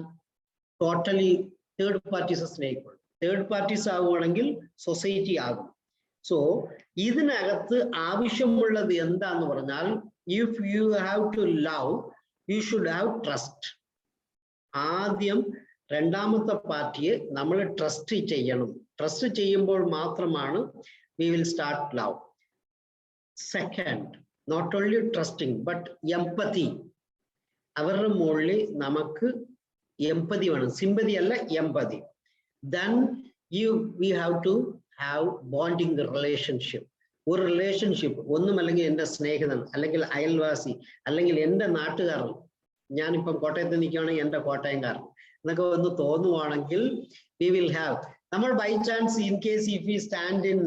ടോട്ടലി തേർഡ് പാർട്ടീസ് സ്നേഹിക്കുള്ളൂ. തേർഡ് പാർട്ടീസ് ആവുകയാണെങ്കിൽ സൊസൈറ്റി ആകും. സോ ഇതിനകത്ത് ആവശ്യമുള്ളത് എന്താന്ന് പറഞ്ഞാൽ, if you have to love you should have trust. ആദ്യം രണ്ടാമത്തെ പാർട്ടിയെ നമ്മൾ ട്രസ്റ്റ് ചെയ്യണം. ട്രസ്റ്റ് ചെയ്യുമ്പോൾ മാത്രമാണ് we will start love. Second, not only trusting but empathy. അവരുടെ മുകളിൽ നമുക്ക് എംപതി വേണം, സിമ്പതി അല്ല empathy. Then we have to have bonding relationship. ഒരു റിലേഷൻഷിപ്പ് ഒന്നുമല്ലെങ്കിൽ എൻ്റെ സ്നേഹിതൻ അല്ലെങ്കിൽ അയൽവാസി അല്ലെങ്കിൽ എൻ്റെ നാട്ടുകാരൻ, ഞാനിപ്പം കോട്ടയത്ത് നിൽക്കുകയാണെങ്കിൽ എൻ്റെ കോട്ടയംകാരൻ എന്നൊക്കെ ഒന്ന് തോന്നുവാണെങ്കിൽ we will have. നമ്മൾ by chance in case if we stand in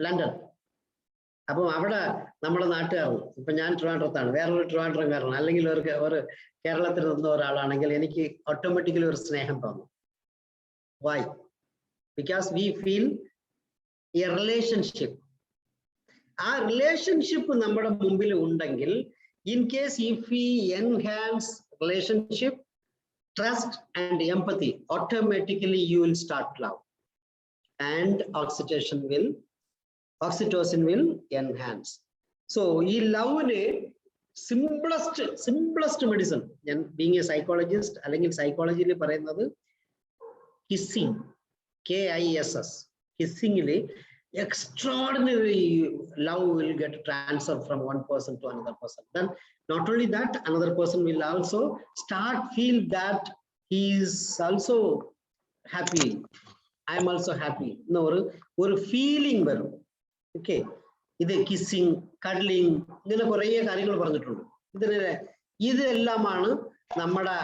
London, അപ്പം അവിടെ നമ്മുടെ നാട്ടുകാരൻ, ഇപ്പൊ ഞാൻ ട്രിവാൻഡ്രത്താണ്, വേറൊരു ട്രിവാൻഡ്രംകാരൻ അല്ലെങ്കിൽ ഒരു കേരളത്തിൽ നിന്ന ഒരാളാണെങ്കിൽ എനിക്ക് ഓട്ടോമാറ്റിക്കലി ഒരു സ്നേഹം തോന്നും. Why? Because we feel a relationship. ആ റിലേഷൻഷിപ്പ് നമ്മുടെ മുമ്പിൽ ഉണ്ടെങ്കിൽ, in case if we enhance relationship, trust and empathy, automatically you will start love and oxytocin will enhance. So ee love ne simplest medicine, being a psychologist allengil psychology il parayunnathu kissing, KISS, kissing il extraordinary love will get transferred from one person to another person. Then not only that, another person will also start feel that he is also happy, I am also happy. No, or feeling varum. Okay, ഇത് kissing, കഡ്ലിങ്, ഇങ്ങനെ കുറേ കാര്യങ്ങൾ പറഞ്ഞിട്ടുണ്ട്. ഇതെല്ലാമാണ് നമ്മുടെ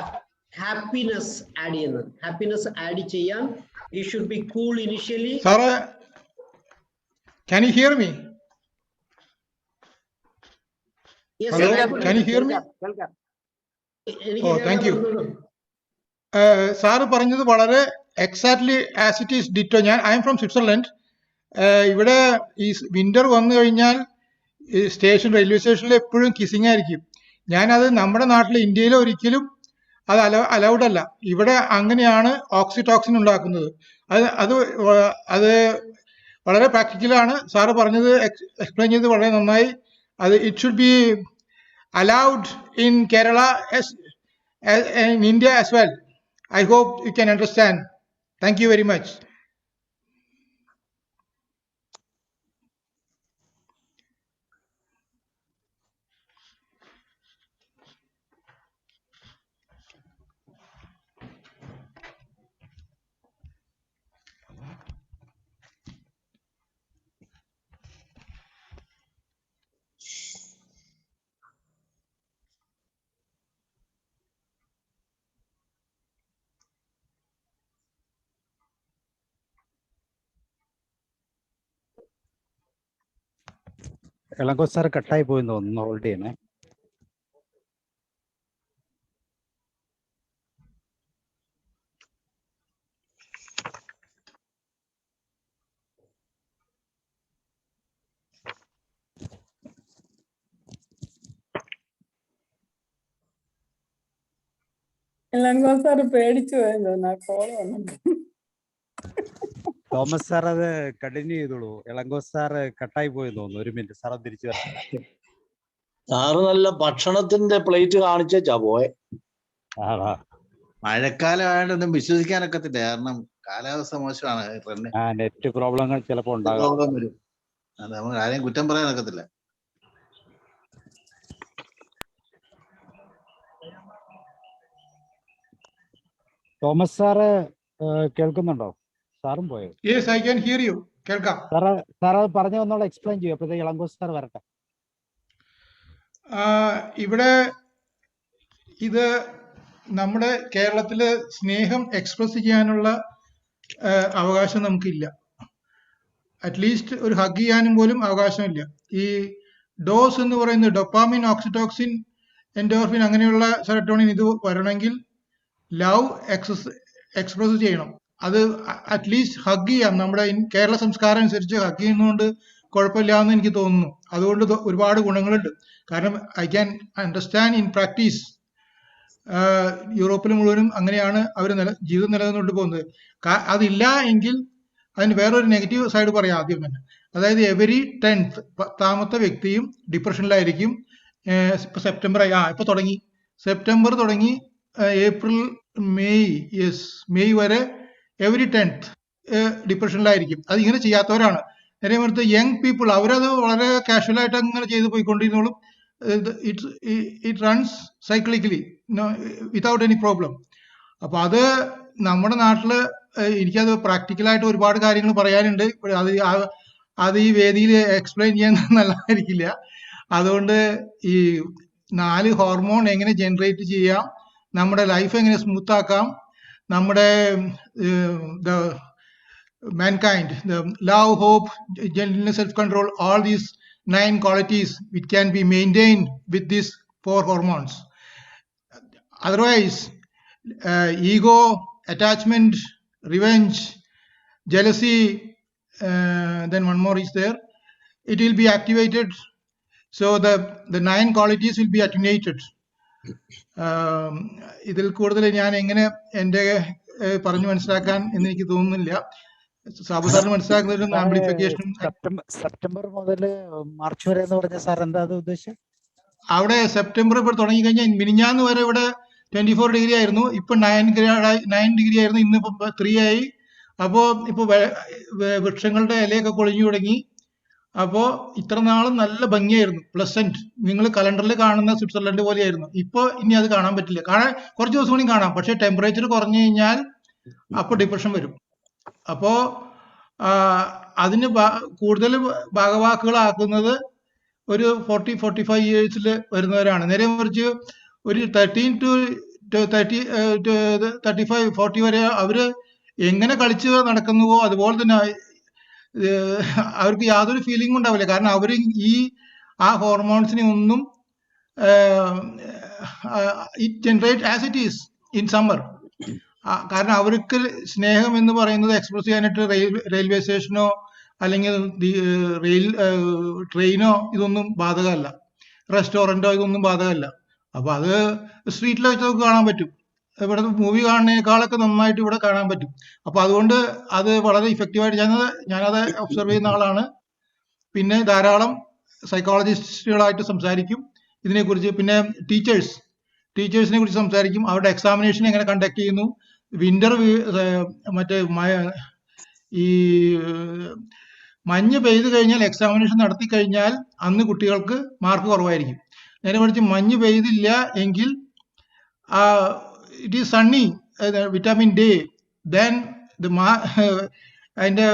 happiness add ചെയ്യുന്നത്. Happiness add ചെയ്യാൻ you should be cool initially. Sara, can you hear me? Yes, Hello, sir, can you hear me? Oh, thank you. Sir പറഞ്ഞത് വളരെ exactly as it is ditto. I am from Switzerland. ഇവിടെ ഈ winter വന്നു കഴിഞ്ഞാൽ railway സ്റ്റേഷനിൽ എപ്പോഴും kissing ആയിരിക്കും. ഞാനത് നമ്മുടെ നാട്ടിൽ ഇന്ത്യയിൽ ഒരിക്കലും അത് അലൗഡ് അല്ല. ഇവിടെ അങ്ങനെയാണ് ഓക്സിറ്റോക്സിൻ ഉണ്ടാക്കുന്നത്. അത് വളരെ പ്രാക്ടിക്കലാണ്. സാറ് പറഞ്ഞത് എക്സ്പ്ലെയിൻ ചെയ്ത് വളരെ നന്നായി. അത് it should be allowed in Kerala in India as well. I hope you can understand. Thank you very much. Ilango sir കട്ടായി പോയെന്ന് തോന്നുന്നു. ഹോൾഡ് ചെയ്യണേ. ഇളങ്കോ സാർ പേടിച്ചു പോയതോ കോൾ വന്നു. തോമസ് സാർ അത് കണ്ടിന്യൂ ചെയ്തോളൂ. ഇളങ്കോ സാർ കട്ടായി പോയെന്ന് തോന്നുന്നു. ഒരു മിനിറ്റ് സാർ തിരിച്ചു വരാം. സാറ് നല്ല ഭക്ഷണത്തിന്റെ പ്ലേറ്റ് കാണിച്ചാ പോയെ. മഴക്കാലമായിട്ടൊന്നും വിശ്വസിക്കാനൊക്കത്തില്ല. കാരണം കാലാവസ്ഥ മോശമാണ്. നെറ്റ് പ്രോബ്ലങ്ങൾ ചിലപ്പോൾ ഉണ്ടാകും. പ്രോബ്ലം വരും. അത് നമുക്ക് ആരെയും കുറ്റം പറയാനൊക്കത്തില്ല. തോമസ് സാറ് കേൾക്കുന്നുണ്ടോ? സാറും പോയോ? Yes, I can hear you. കേൾക്കാം. സാർ അത് പറഞ്ഞു വന്നോളൂ, എക്സ്പ്ലെയിൻ ചെയ്യും. അപ്പോഴത്തേക്ക് ഇളങ്കോ സാർ വരട്ടെ. ഇവിടെ ഇത് നമ്മുടെ കേരളത്തില് സ്നേഹം എക്സ്പ്രസ് ചെയ്യാനുള്ള അവകാശം നമുക്കില്ല. അറ്റ്ലീസ്റ്റ് ഒരു ഹഗ് ചെയ്യാനും പോലും അവകാശമില്ല. ഈ ഡോസ് എന്ന് പറയുന്നത് ഡൊപ്പാമിൻ, ഓക്സിറ്റോക്സിൻ, എൻഡോർഫിൻ അങ്ങനെയുള്ള സെറട്ടോണിൻ ഇത് വരണമെങ്കിൽ ലവ് എക്സ്പ്രസ് ചെയ്യണം. അത് അറ്റ്ലീസ്റ്റ് ഹഗ് ചെയ്യാം. നമ്മുടെ കേരള സംസ്കാരം അനുസരിച്ച് ഹഗ് ചെയ്യുന്നതുകൊണ്ട് കുഴപ്പമില്ല എന്ന് എനിക്ക് തോന്നുന്നു. അതുകൊണ്ട് ഒരുപാട് ഗുണങ്ങളുണ്ട്. കാരണം I can understand in practice. യൂറോപ്പിൽ മുഴുവനും അങ്ങനെയാണ് അവർ ജീവിതം നിലനിന്നുകൊണ്ട് പോകുന്നത്. അതില്ല എങ്കിൽ അതിന് വേറൊരു നെഗറ്റീവ് സൈഡ് പറയാം ആദ്യം തന്നെ. അതായത് എവരി 10th 10ാമത്തെ വ്യക്തിയും ഡിപ്രഷനിലായിരിക്കും. ഇപ്പൊ സെപ്റ്റംബർ ഇപ്പൊ തുടങ്ങി, സെപ്റ്റംബർ തുടങ്ങി ഏപ്രിൽ മെയ് വരെ എവരി 10th ഡിപ്രഷനിലായിരിക്കും. അത് ഇങ്ങനെ ചെയ്യാത്തവരാണ്. നേരെ മറിച്ച് യങ് പീപ്പിൾ അവരത് വളരെ കാഷ്വൽ ആയിട്ട് അങ്ങനെ ചെയ്ത് പോയിക്കൊണ്ടിരുന്നോളും. It runs cyclically without any problem. അപ്പൊ അത് നമ്മുടെ നാട്ടില് എനിക്കത് പ്രാക്ടിക്കലായിട്ട് ഒരുപാട് കാര്യങ്ങൾ പറയാനുണ്ട്. അത് ഈ വേദിയിൽ എക്സ്പ്ലെയിൻ ചെയ്യാൻ നല്ലതായിരിക്കില്ല. അതുകൊണ്ട് ഈ 4 ഹോർമോൺ എങ്ങനെ ജനറേറ്റ് ചെയ്യാം, നമ്മുടെ ലൈഫ് എങ്ങനെ സ്മൂത്ത് ആക്കാം, നമ്മുടെ mankind, the love, hope, gentleness, self-control, all these 9 qualities which can be maintained with these 4 hormones. Otherwise, ego, attachment, revenge, jealousy, then one more is there. It will be activated. So the 9 qualities will be attenuated. ഇതിൽ കൂടുതൽ ഞാൻ എങ്ങനെ എൻ്റെ പറഞ്ഞു മനസ്സിലാക്കാൻ എന്ന് എനിക്ക് തോന്നുന്നില്ല. സാബു സാറിന് മനസ്സിലാക്കുന്നതിലും ആംപ്ലിഫിക്കേഷൻ. സെപ്റ്റംബർ മുതൽ മാർച്ച് വരെ എന്ന് പറഞ്ഞ സാർ എന്താ അത് ഉദ്ദേശം? അവിടെ സെപ്റ്റംബർ ഇപ്പോൾ തുടങ്ങിക്കഴിഞ്ഞാൽ മിനിഞ്ഞാന്ന് വരെ ഇവിടെ 24 ഡിഗ്രി ആയിരുന്നു. ഇപ്പൊ 9 ഡിഗ്രി ആയിരുന്നു. ഇന്നിപ്പോ 3 ആയി. അപ്പോ ഇപ്പൊ വൃക്ഷങ്ങളുടെ ഇലയൊക്കെ കൊഴിഞ്ഞു തുടങ്ങി. അപ്പോ ഇത്ര നാളും നല്ല ഭംഗിയായിരുന്നു, പ്ലസന്റ്. നിങ്ങൾ കലണ്ടറിൽ കാണുന്ന സ്വിറ്റ്സർലൻഡ് പോലെയായിരുന്നു. ഇപ്പൊ ഇനി അത് കാണാൻ പറ്റില്ല. കുറച്ച് ദിവസം കൂടി കാണാം. പക്ഷെ ടെമ്പറേച്ചർ കുറഞ്ഞു കഴിഞ്ഞാൽ അപ്പൊ ഡിപ്രഷൻ വരും. അപ്പോ അതിന് കൂടുതൽ ഭാഗവാക്കുകളാക്കുന്നത് ഒരു 40-45 ഇയേഴ്സിൽ വരുന്നവരാണ്. നേരെ മറിച്ച് ഒരു 13 to 35-40 വരെ അവര് എങ്ങനെ കളിച്ച് നടക്കുന്നുവോ അതുപോലെ തന്നെ അവർക്ക് യാതൊരു ഫീലിംഗും ഉണ്ടാവില്ല. കാരണം അവർ ആ ഹോർമോൺസിനെ ഒന്നും it generate as it is in summer. കാരണം അവർക്ക് സ്നേഹം എന്ന് പറയുന്നത് എക്സ്പ്രസ് ചെയ്യാനായിട്ട് റെയിൽവേ സ്റ്റേഷനോ അല്ലെങ്കിൽ ട്രെയിനോ ഇതൊന്നും ബാധകമല്ല, റെസ്റ്റോറൻറ്റോ ഇതൊന്നും ബാധകമല്ല. അപ്പൊ അത് സ്ട്രീറ്റിൽ വെച്ചൊക്കെ കാണാൻ പറ്റും. ഇവിടെ മൂവി കാണുന്നതിനേക്കാളൊക്കെ നന്നായിട്ട് ഇവിടെ കാണാൻ പറ്റും. അപ്പൊ അതുകൊണ്ട് അത് വളരെ ഇഫക്റ്റീവായിട്ട് ഞാനത് ഒബ്സർവ് ചെയ്യുന്ന ആളാണ്. പിന്നെ ധാരാളം സൈക്കോളജിസ്റ്റുകളായിട്ട് സംസാരിക്കും ഇതിനെക്കുറിച്ച്. പിന്നെ ടീച്ചേഴ്സിനെ കുറിച്ച് സംസാരിക്കും. അവരുടെ എക്സാമിനേഷൻ എങ്ങനെ കണ്ടക്ട് ചെയ്യുന്നു, വിന്റർ മറ്റേ ഈ മഞ്ഞ് പെയ്തു കഴിഞ്ഞാൽ എക്സാമിനേഷൻ നടത്തി കഴിഞ്ഞാൽ അന്ന് കുട്ടികൾക്ക് മാർക്ക് കുറവായിരിക്കും. നേരെ മറിച്ച് മഞ്ഞ് പെയ്തില്ല എങ്കിൽ it is Sunny, vitamin day, then അതിന്റെ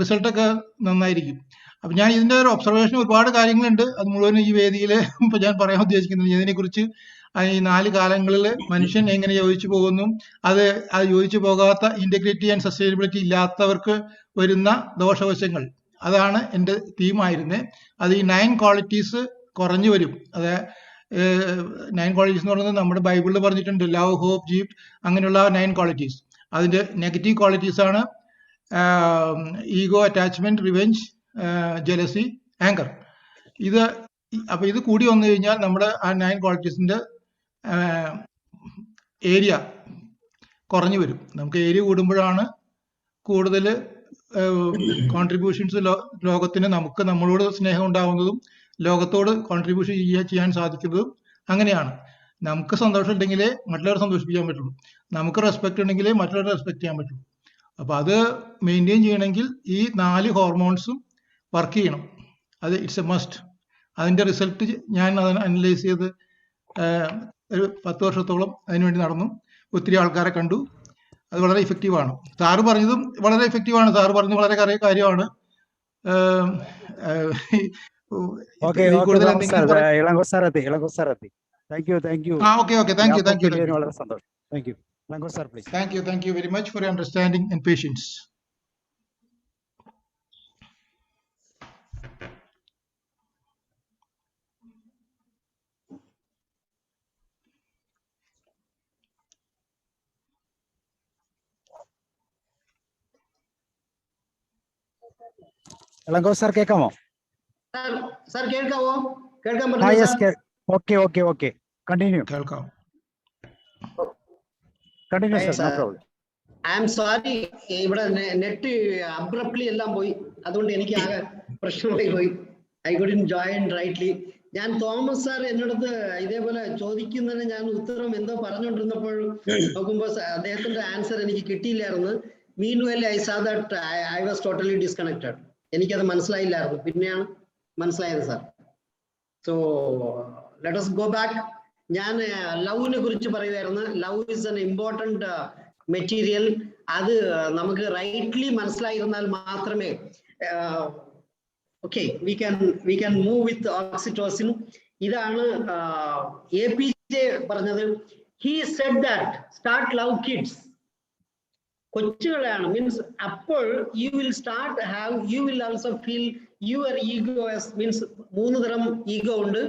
റിസൾട്ടൊക്കെ നന്നായിരിക്കും. അപ്പൊ ഞാൻ ഇതിന്റെ ഒരു ഒബ്സർവേഷൻ ഒരുപാട് കാര്യങ്ങളുണ്ട്. അത് മുഴുവൻ ഈ വേദിയിൽ ഇപ്പൊ ഞാൻ പറയാൻ ഉദ്ദേശിക്കുന്നില്ല. ഇതിനെക്കുറിച്ച് ഈ 4 കാലങ്ങളിൽ മനുഷ്യൻ എങ്ങനെ യോജിച്ചു പോകുന്നു, അത് യോജിച്ചു പോകാത്ത ഇന്റഗ്രിറ്റി ആൻഡ് സസ്റ്റൈനബിലിറ്റി ഇല്ലാത്തവർക്ക് വരുന്ന ദോഷവശങ്ങൾ, അതാണ് എൻ്റെ തീമായിരുന്നത്. അത് ഈ 9 ക്വാളിറ്റീസ് കുറഞ്ഞു വരും. അത് 9 ക്വാളിറ്റീസ് എന്ന് പറയുന്നത് നമ്മുടെ ബൈബിളിൽ പറഞ്ഞിട്ടുണ്ട്, ലവ്, ഹോപ്പ്, ജീപ്പ്, അങ്ങനെയുള്ള 9 ക്വാളിറ്റീസ്. അതിന്റെ നെഗറ്റീവ് ക്വാളിറ്റീസ് ആണ് ego, attachment, revenge, jealousy, anchor. അപ്പൊ ഇത് കൂടി വന്നു കഴിഞ്ഞാൽ നമ്മുടെ ആ 9 ക്വാളിറ്റീസിന്റെ ഏരിയ കുറഞ്ഞു വരും. നമുക്ക് ഏരിയ കൂടുമ്പോഴാണ് കൂടുതൽ കോൺട്രിബ്യൂഷൻസ് ലോകത്തിന് നമുക്ക് നമ്മളോട് സ്നേഹം ഉണ്ടാവുന്നതും ലോകത്തോട് കോൺട്രിബ്യൂഷൻ ചെയ്യാൻ സാധിക്കുന്നതും. അങ്ങനെയാണ് നമുക്ക് സന്തോഷം ഉണ്ടെങ്കിലേ മറ്റുള്ളവരെ സന്തോഷിപ്പിക്കാൻ പറ്റുള്ളൂ, നമുക്ക് റെസ്പെക്ട് ഉണ്ടെങ്കിലേ മറ്റുള്ളവരെ റെസ്പെക്ട് ചെയ്യാൻ പറ്റുള്ളൂ. അപ്പൊ അത് മെയിൻറ്റെയിൻ ചെയ്യണമെങ്കിൽ ഈ 4 ഹോർമോൺസും വർക്ക് ചെയ്യണം. അത് ഇറ്റ്സ് എ മസ്റ്റ്. അതിന്റെ റിസൾട്ട് ഞാൻ അനലൈസ് ചെയ്ത് ഒരു 10 വർഷത്തോളം അതിനുവേണ്ടി നടന്നു. ഒത്തിരി ആൾക്കാരെ കണ്ടു. അത് വളരെ ഇഫക്റ്റീവാണ്. സാറ് പറഞ്ഞതും വളരെ ഇഫക്റ്റീവാണ്. സാറ് പറഞ്ഞത് വളരെ കാര്യമാണ്. വളരെ സന്തോഷം. Thank you. Sir, please. Thank you very much for your understanding and patience. Ilango sir കേൾക്കാമോ? സാർ കേൾക്കാവോ? കേൾക്കാൻ ആ പറ്റുന്നു യെസ്, സാർ? ഓക്കെ കണ്ടിന്യൂ കേൾക്കാം. Continue sir, no Sir. Problem. I am sorry, ഇവിടെ നെറ്റ് അബ്രപ്റ്റ്ലി എല്ലാം പോയി, അതുകൊണ്ട് എനിക്ക് ആകെ പ്രശ്നമായി പോയി. I couldn't join rightly. ഞാൻ തോമസ് സാർ എന്നോടത്ത് ഇതേപോലെ ചോദിക്കുന്നതിന് ഞാൻ ഉത്തരം എന്തോ പറഞ്ഞുകൊണ്ടിരുന്നപ്പോൾ നോക്കുമ്പോൾ അദ്ദേഹത്തിന്റെ ആൻസർ എനിക്ക് കിട്ടിയില്ലായിരുന്നു. Mean well I saw that I was totally disconnected. എനിക്കത് മനസ്സിലായില്ലായിരുന്നു, പിന്നെയാണ് മനസ്സിലായത് sir. So let us go back. ഞാൻ ലവിനെ കുറിച്ച് പറയുമായിരുന്നു. Love is an important material. അത് നമുക്ക് റൈറ്റ്ലി മനസ്സിലായിരുന്നാൽ മാത്രമേ okay we can move with oxytocin. ഇതാണ് APJ പറഞ്ഞത്. He said that start love kids. കൊച്ചുകളെയാണ് മീൻസ് അപ്പോൾ you will start have you will also feel your ego means 3 തരം ego ഉണ്ട്.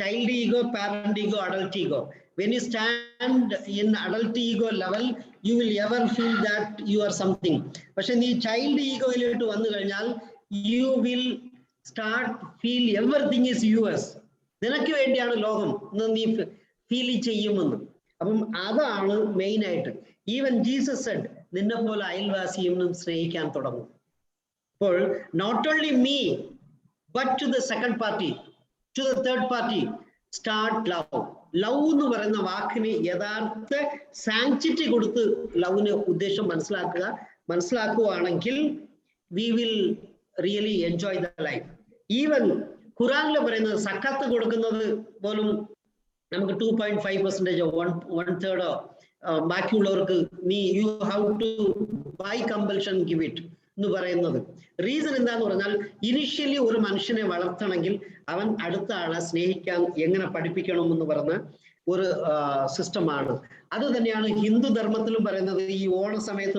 Child ego, parent ego, adult ego. When you stand in adult ego level, you will ever feel that you are something. പക്ഷെ നീ child ഈഗോയിലോട്ട് വന്നു കഴിഞ്ഞാൽ you will start feel everything is yours. നിനക്ക് വേണ്ടിയാണ് ലോകം എന്ന് നീ ഫീൽ ചെയ്യുമെന്ന്. അപ്പം അതാണ് മെയിൻ ആയിട്ട്. ഈവൻ ജീസസ് സെഡ്, നിന്നെ പോലെ അയൽവാസിയും സ്നേഹിക്കാൻ തുടങ്ങും. അപ്പോൾ not only me but to the second party, to the third party, start love. Love എന്ന് പറയുന്ന വാക്കിന് യഥാർത്ഥ സാങ്ക്ടിറ്റി കൊടുത്ത് ലവിന് ഉദ്ദേശം മനസ്സിലാക്കുകയാണെങ്കിൽ we will really enjoy the life. Even ഖുറാനിൽ പറയുന്നത് സക്കാത്ത് കൊടുക്കുന്നത് പോലും നമുക്ക് 2.5% 1/3 ബാക്കിയുള്ളവർക്ക് നീ you have to by compulsion give it എന്ന് പറയുന്നത്. റീസൺ എന്താന്ന് പറഞ്ഞാൽ ഇനിഷ്യലി ഒരു മനുഷ്യനെ വളർത്തണമെങ്കിൽ അവൻ അടുത്ത ആളെ സ്നേഹിക്കാൻ എങ്ങനെ പഠിപ്പിക്കണം എന്ന് പറഞ്ഞ ഒരു സിസ്റ്റമാണ്. അത് തന്നെയാണ് ഹിന്ദു ധർമ്മത്തിലും പറയുന്നത്. ഈ ഓണ സമയത്ത്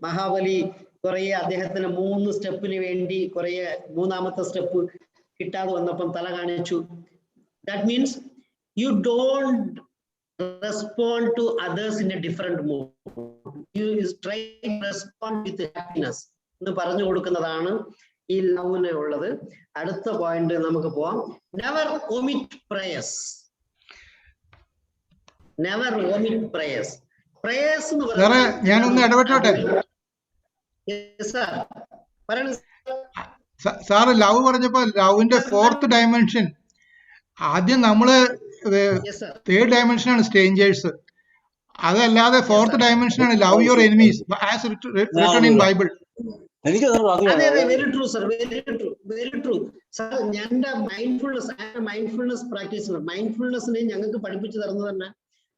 മഹാബലി കുറെ അദ്ദേഹത്തിന് 3 സ്റ്റെപ്പിന് വേണ്ടി കുറെ 3ാമത്തെ സ്റ്റെപ്പ് കിട്ടാതെ വന്നപ്പം തല കാണിച്ചു. That means you don't respond to others in a different mood. You try to respond with happiness എന്ന് പറഞ്ഞു കൊടുക്കുന്നതാണ് ഈ ലവിന് ഉള്ളത്. അടുത്ത പോയിന്റ് നമുക്ക് പോവാം. Never omit prayers. Never omit prayers. prayers എന്ന് പറയുന്നത് ഞാനൊന്ന് ഇടപെട്ടോട്ടെ സാറ്. ലവ് പറഞ്ഞപ്പോ ലവിന്റെ 4th ഡയമെൻഷൻ ആദ്യം നമ്മള് 3rd ഡയമെൻഷനാണ് സ്ട്രേഞ്ചേഴ്സ്. അതല്ലാതെ 4th ഡയമെൻഷനാണ് love your enemies as written in Bible. Very true sir, very true sir. ഞങ്ങളുടെ മൈൻഡ്ഫുൾനെസ് പ്രാക്ടീസ്, മൈൻഡ്ഫുൾനെസ്സിനെ ഞങ്ങൾക്ക് പഠിപ്പിച്ചു തരുന്നത് തന്നെ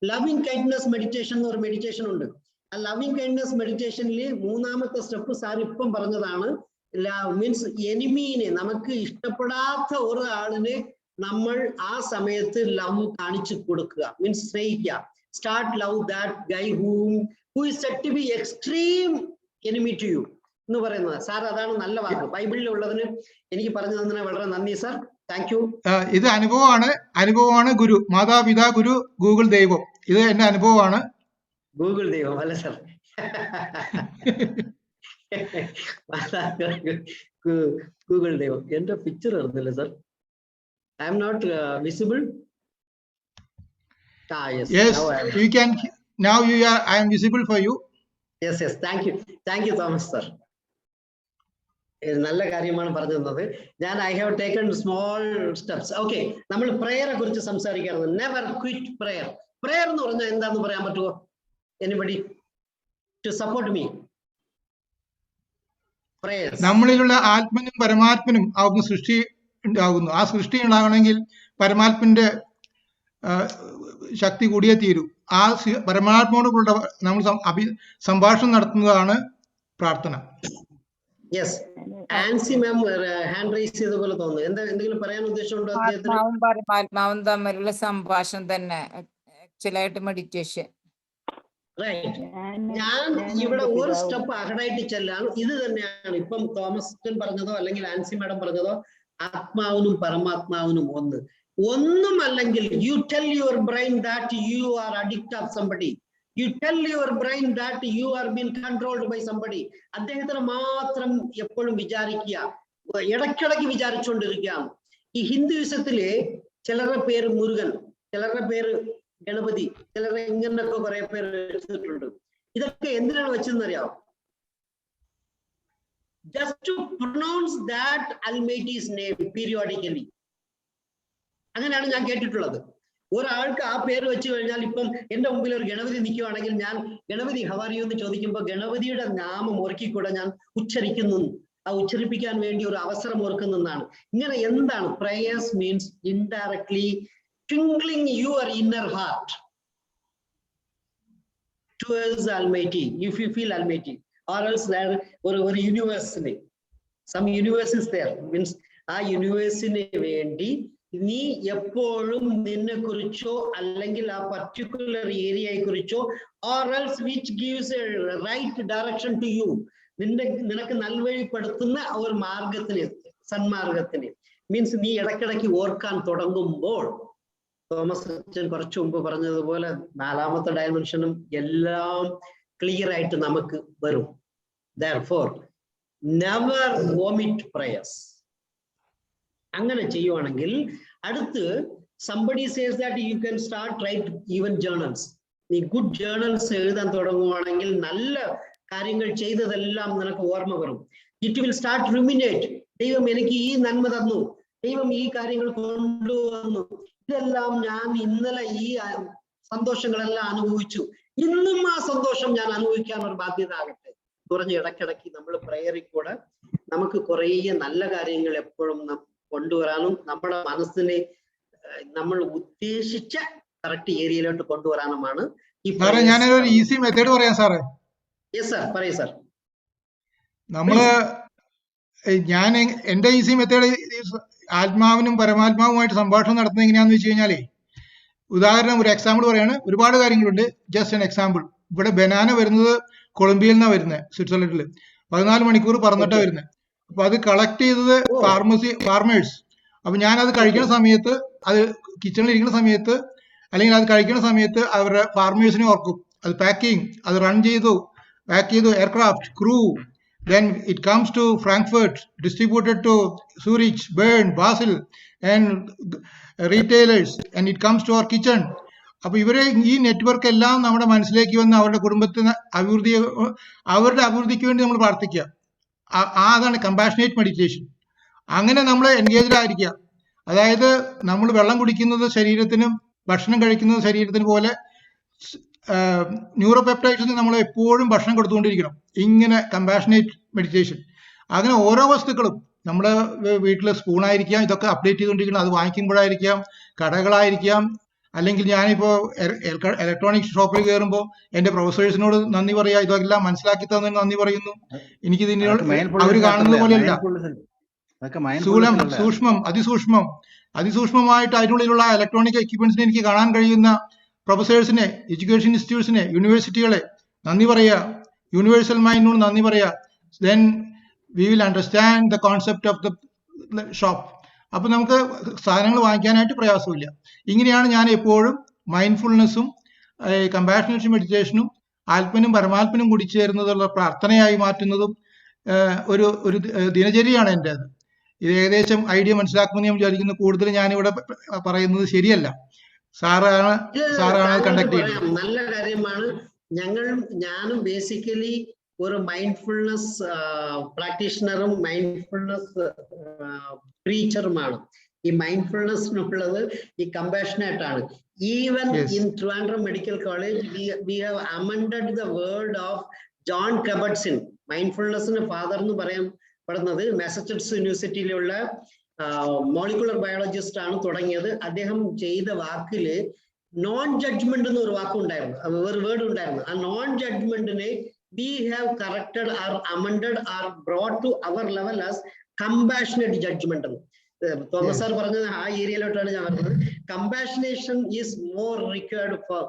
ലവിങ് കൈൻഡ്നെസ് മെഡിറ്റേഷൻ എന്ന് ഒരു മെഡിറ്റേഷൻ ഉണ്ട്. ആ ലവിങ് കൈൻഡ്നെസ് മെഡിറ്റേഷനിൽ 3ാമത്തെ സ്റ്റെപ്പ് സാർ ഇപ്പം പറഞ്ഞതാണ്. മീൻസ് എനിമീനെ, നമുക്ക് ഇഷ്ടപ്പെടാത്ത ഒരാളിനെ നമ്മൾ ആ സമയത്ത് ലവ് കാണിച്ചു കൊടുക്കുക, മീൻസ് സ്നേഹിക്കുക. Start love that guy who is said to be extreme enemy to you എന്ന് പറയുന്നത്. സാർ അതാണ് നല്ല വാക്ക് ബൈബിളിൽ ഉള്ളതിന് എനിക്ക് പറഞ്ഞു തന്നതിന് വളരെ നന്ദി സാർ. Thank you. ഇത് അനുഭവമാണ് ഗുരു. മാതാപിതാ ഗുരു ഗൂഗിൾ ദൈവം. ഇത് എന്റെ അനുഭവമാണ്. ഗൂഗിൾ ദൈവം അല്ല സാർ, ഗൂഗിൾ ദൈവം. എന്റെ പിക്ചർ വരുന്നില്ല sir. I am not visible. Yes. You can now. I am visible for you. Yes. Thank you Thomas sir. നല്ല കാര്യമാണ് പറഞ്ഞു തന്നത്. ഞാൻ I have taken small steps. Okay, നമ്മൾ പ്രയറെ കുറിച്ച് സംസാരിക്കാറുണ്ട്. Never quit prayer. Prayer എന്ന് പറഞ്ഞാൽ എന്താന്ന് പറയാൻ പറ്റുമോ? Anybody to support me? Prayers. നമ്മളിലുള്ള ആത്മനും പരമാത്മനും ആവുന്ന സൃഷ്ടി ഉണ്ടാകുന്നു. ആ സൃഷ്ടി ഉണ്ടാകണമെങ്കിൽ പരമാത്മന്റെ ശക്തി കൂടിയേ തീരൂ. ആ പരമാത്മാവോടുകൂടെ നമ്മൾ സംഭാഷണം നടത്തുന്നതാണ് പ്രാർത്ഥന. യെസ്, ആൻസി മാം ഹാൻഡ് റൈസ് ചെയ്ത പോലെ തോന്നുന്നു. എന്തെങ്കിലും പറയാൻ ഉദ്ദേശമുണ്ടോ? ആത്മാവും പരമാത്മാവും തമ്മിലുള്ള സംഭാഷണം തന്നെ ആക്ച്വലായിട്ട് മെഡിറ്റേഷൻ. റൈറ്റ്. ഞാൻ ഇവിടെ ഒരു സ്റ്റെപ്പ് അകടായിട്ട് ചെല്ലാണ്. ഇത് തന്നെയാണ് ഇപ്പം തോമസ് പറഞ്ഞതോ അല്ലെങ്കിൽ ആൻസി മാഡം പറഞ്ഞതോ, ആത്മാവിനും പരമാത്മാവിനും ഒന്നും അല്ലെങ്കിൽ you tell your brain that you are addict of somebody. You tell your brain that you are being controlled by somebody. അദ്ദേഹത്തിന് മാത്രം എപ്പോഴും വിചാരിക്കുക, ഇടയ്ക്കിടയ്ക്ക് വിചാരിച്ചുകൊണ്ടിരിക്കുകയാണ്. ഈ ഹിന്ദുയിസത്തിലെ ചിലരുടെ പേര് മുരുകൻ, ചിലരുടെ പേര് ഗണപതി, ചിലരുടെ ഇങ്ങനൊക്കെ കുറെ പേര് വെച്ചിട്ടുണ്ട്. ഇതൊക്കെ എന്തിനാണ് വെച്ചതെന്നറിയാം? Just to pronounce that Almighty's name periodically. അങ്ങനെയാണ് ഞാൻ കേട്ടിട്ടുള്ളത്. ഒരാൾക്ക് ആ പേര് വെച്ച് കഴിഞ്ഞാൽ, ഇപ്പം എന്റെ മുമ്പിൽ ഒരു ഗണപതി നിൽക്കുകയാണെങ്കിൽ ഞാൻ ഗണപതി ഹവാരിയോ എന്ന് ചോദിക്കുമ്പോൾ ഗണപതിയുടെ നാമം ഓർക്കിക്കൂടെ ഞാൻ ഉച്ചരിക്കുന്നു, ആ ഉച്ചരിപ്പിക്കാൻ വേണ്ടി ഒരു അവസരം ഓർക്കുന്നതാണ്. ഇങ്ങനെ എന്താണ്? Prayers means indirectly twinkling your inner heart towards Almighty, if you feel Almighty, or else there or universe, some universe is there, means ആ യൂണിവേഴ്സിന് വേണ്ടി നീ എപ്പോഴും നിന്നെ കുറിച്ചോ അല്ലെങ്കിൽ ആ പർട്ടിക്കുലർ ഏരിയയെ കുറിച്ചോ, or else which gives a right direction to you, നിനക്ക് നൽവഴിപ്പെടുത്തുന്ന ഒരു മാർഗത്തിന്, സന്മാർഗത്തിന്, മീൻസ് നീ ഇടയ്ക്കിടയ്ക്ക് ഓർക്കാൻ തുടങ്ങുമ്പോൾ, തോമസ് അച്ഛൻ കുറച്ചു മുമ്പ് പറഞ്ഞതുപോലെ 4ാമത്തെ ഡയമെൻഷനും എല്ലാം ക്ലിയർ ആയിട്ട് നമുക്ക് വരും. Therefore, never omit prayers. അങ്ങനെ ചെയ്യുവാണെങ്കിൽ അടുത്ത് somebody says that you can start write even journals. നീ ഗുഡ് ജേർണൽസ് എഴുതാൻ തുടങ്ങുവാണെങ്കിൽ നല്ല കാര്യങ്ങൾ ചെയ്തതെല്ലാം നിനക്ക് ഓർമ്മ വരും. It will start ruminate. ദൈവം എനിക്ക് ഈ നന്മ തന്നു, ദൈവം ഈ കാര്യങ്ങൾ കൊണ്ടുവന്നു, ഇതെല്ലാം ഞാൻ ഇന്നലെ ഈ സന്തോഷങ്ങളെല്ലാം അനുഭവിച്ചു, ഇന്നും ആ സന്തോഷം ഞാൻ അനുഭവിക്കാൻ ഒരു ബാധ്യത ആകട്ടെ. കുറഞ്ഞ് ഇടയ്ക്കിടയ്ക്ക് നമ്മൾ പ്രയറിൽ കൂടെ നമുക്ക് കുറേ നല്ല കാര്യങ്ങൾ എപ്പോഴും കൊണ്ടുവരാനും നമ്മുടെ മനസ്സിനെ നമ്മൾ ഉദ്ദേശിച്ച കറക്റ്റ് ഏരിയയിലോട്ട് കൊണ്ടുവരാനുമാണ് ഈ. ഞാനൊരു ഈസി മെത്തേഡ് പറയാം സാറേ. യെസ് സാർ, പറയൂ സാർ. ഞാൻ എന്റെ ഈസി മെത്തേഡ് ആത്മാവിനും പരമാത്മാവുമായിട്ട് സംഭാഷണം നടത്തുന്നത് എങ്ങനെയാന്ന് വെച്ച് കഴിഞ്ഞാലേ, ഉദാഹരണം ഒരു എക്സാമ്പിൾ പറയാണ്, ഒരുപാട് കാര്യങ്ങളുണ്ട്. Just an example. ഇവിടെ ബനാന വരുന്നത് കൊളംബിയയിൽ നിന്നാണ് വരുന്നത്, സ്വിറ്റ്സർലൻഡിൽ 14 മണിക്കൂർ പറന്നിട്ടാണ് വരുന്നത്. അപ്പൊ അത് കളക്ട് ചെയ്തത് ഫാർമേഴ്സ്. അപ്പൊ ഞാൻ അത് കഴിക്കുന്ന സമയത്ത്, അത് കിച്ചണിൽ ഇരിക്കുന്ന സമയത്ത് അല്ലെങ്കിൽ അത് കഴിക്കുന്ന സമയത്ത് അവരുടെ ഫാർമേഴ്സിനെ ഓർക്കും. അത് പാക്കിംഗ്, അത് റൺ ചെയ്തു, പാക്ക് ചെയ്തു, aircraft, crew, then it comes to Frankfurt, distributed to Zurich, Bern, Basel and retailers, and it comes to our kitchen. അപ്പൊ ഇവരെ ഈ നെറ്റ്വർക്ക് എല്ലാം നമ്മുടെ മനസ്സിലേക്ക് വന്ന് അവരുടെ കുടുംബത്തിന് അവരുടെ അഭിവൃദ്ധിക്ക് വേണ്ടി നമ്മൾ പ്രാർത്ഥിക്കുക. അതാണ് കമ്പാഷനേറ്റ് മെഡിറ്റേഷൻ. അങ്ങനെ നമ്മൾ എൻഗേജ്ഡ് ആയിരിക്കുക. അതായത് നമ്മൾ വെള്ളം കുടിക്കുന്നത് ശരീരത്തിനും ഭക്ഷണം കഴിക്കുന്നത് ശരീരത്തിന് പോലെ ന്യൂറോപെപ്റ്റൈഡ്സിന് നമ്മൾ എപ്പോഴും ഭക്ഷണം കൊടുത്തുകൊണ്ടിരിക്കണം. ഇങ്ങനെ കമ്പാഷനേറ്റ് മെഡിറ്റേഷൻ. അങ്ങനെ ഓരോ വസ്തുക്കളും, നമ്മുടെ വീട്ടിലെ സ്പൂണായിരിക്കാം, ഇതൊക്കെ അപ്ഡേറ്റ് ചെയ്തുകൊണ്ടിരിക്കണം. അത് വാങ്ങിക്കുമ്പോഴായിരിക്കാം, കടകളായിരിക്കാം, അല്ലെങ്കിൽ ഞാനിപ്പോ ഇലക്ട്രോണിക് ഷോപ്പിൽ കയറുമ്പോൾ എന്റെ പ്രൊഫസേഴ്സിനോട് നന്ദി പറയാ, ഇതെല്ലാം മനസ്സിലാക്കി തന്നതിന് നന്ദി പറയുന്നു. എനിക്ക് ഇതിനോട് അവർ കാണുന്നത് പോലെയല്ല, സ്ഥൂലം, സൂക്ഷ്മം, അതിസൂക്ഷ്മമായിട്ട് അതിനുള്ളിലുള്ള ഇലക്ട്രോണിക് എക്യുപ്മെന്റ്സിനെ എനിക്ക് കാണാൻ കഴിയുന്ന പ്രൊഫസേഴ്സിനെ, എഡ്യൂക്കേഷൻ ഇൻസ്റ്റിറ്റ്യൂട്ട്സിനെ, യൂണിവേഴ്സിറ്റികളെ നന്ദി പറയാ, യൂണിവേഴ്സൽ മൈൻഡിനോട് നന്ദി പറയാ. Then we will understand the concept of the shop. അപ്പൊ നമുക്ക് സാധനങ്ങൾ വാങ്ങിക്കാനായിട്ട് പ്രയാസമില്ല. ഇങ്ങനെയാണ് ഞാൻ എപ്പോഴും മൈൻഡ്ഫുൾനെസ്സും കമ്പാഷനേറ്റ് മെഡിറ്റേഷനും ആത്മനും പരമാത്മനും കൂടി ചേർന്നതുള്ള പ്രാർത്ഥനയായി മാറ്റുന്നതും ഒരു ദിനചര്യയാണ് എൻ്റെത്. ഇത് ഏകദേശം ഐഡിയ മനസ്സിലാക്കുമെന്ന് ഞാൻ വിചാരിക്കുന്നു. കൂടുതൽ ഞാനിവിടെ പറയുന്നത് ശരിയല്ല. സാറാണ് കണ്ടക്ട് ചെയ്യുന്നത്. നല്ല കാര്യമാണ്. ഞാനും ബേസിക്കലി ഒരു മൈൻഡ്ഫുൾനെസ് പ്രാക്ടീഷണറും മൈൻഡ്ഫുൾനെസ് പ്രീച്ചറുമാണ്. ഈ മൈൻഡ്ഫുൾനെസ്സിനുള്ളത് ഈ കമ്പാഷനേറ്റ് ആണ്. Even in Trivandrum medical college we have amended the word of John Kabat Zinn. മൈൻഡ്ഫുൾനെസ്സിന് ഫാദർ എന്ന് പറയപ്പെടുന്നത് മാസച്യൂസെറ്റ്സ് യൂണിവേഴ്സിറ്റിയിലുള്ള മോളിക്കുലർ ബയോളജിസ്റ്റ് ആണ് തുടങ്ങിയത്. അദ്ദേഹം ചെയ്ത വാക്കില് നോൺ ജഡ്ജ്മെന്റ് എന്നൊരു വാക്കുണ്ടായിരുന്നു, ഒരു വേർഡ് ഉണ്ടായിരുന്നു. ആ non ജഡ്ജ്മെന്റിനെ we have corrected or amended or brought to our level as compassionate judgment. Thomas sir പറഞ്ഞത് ആ ഏരിയയിലോട്ടാണ് ഞാൻ പറഞ്ഞത്. Compassion is more required for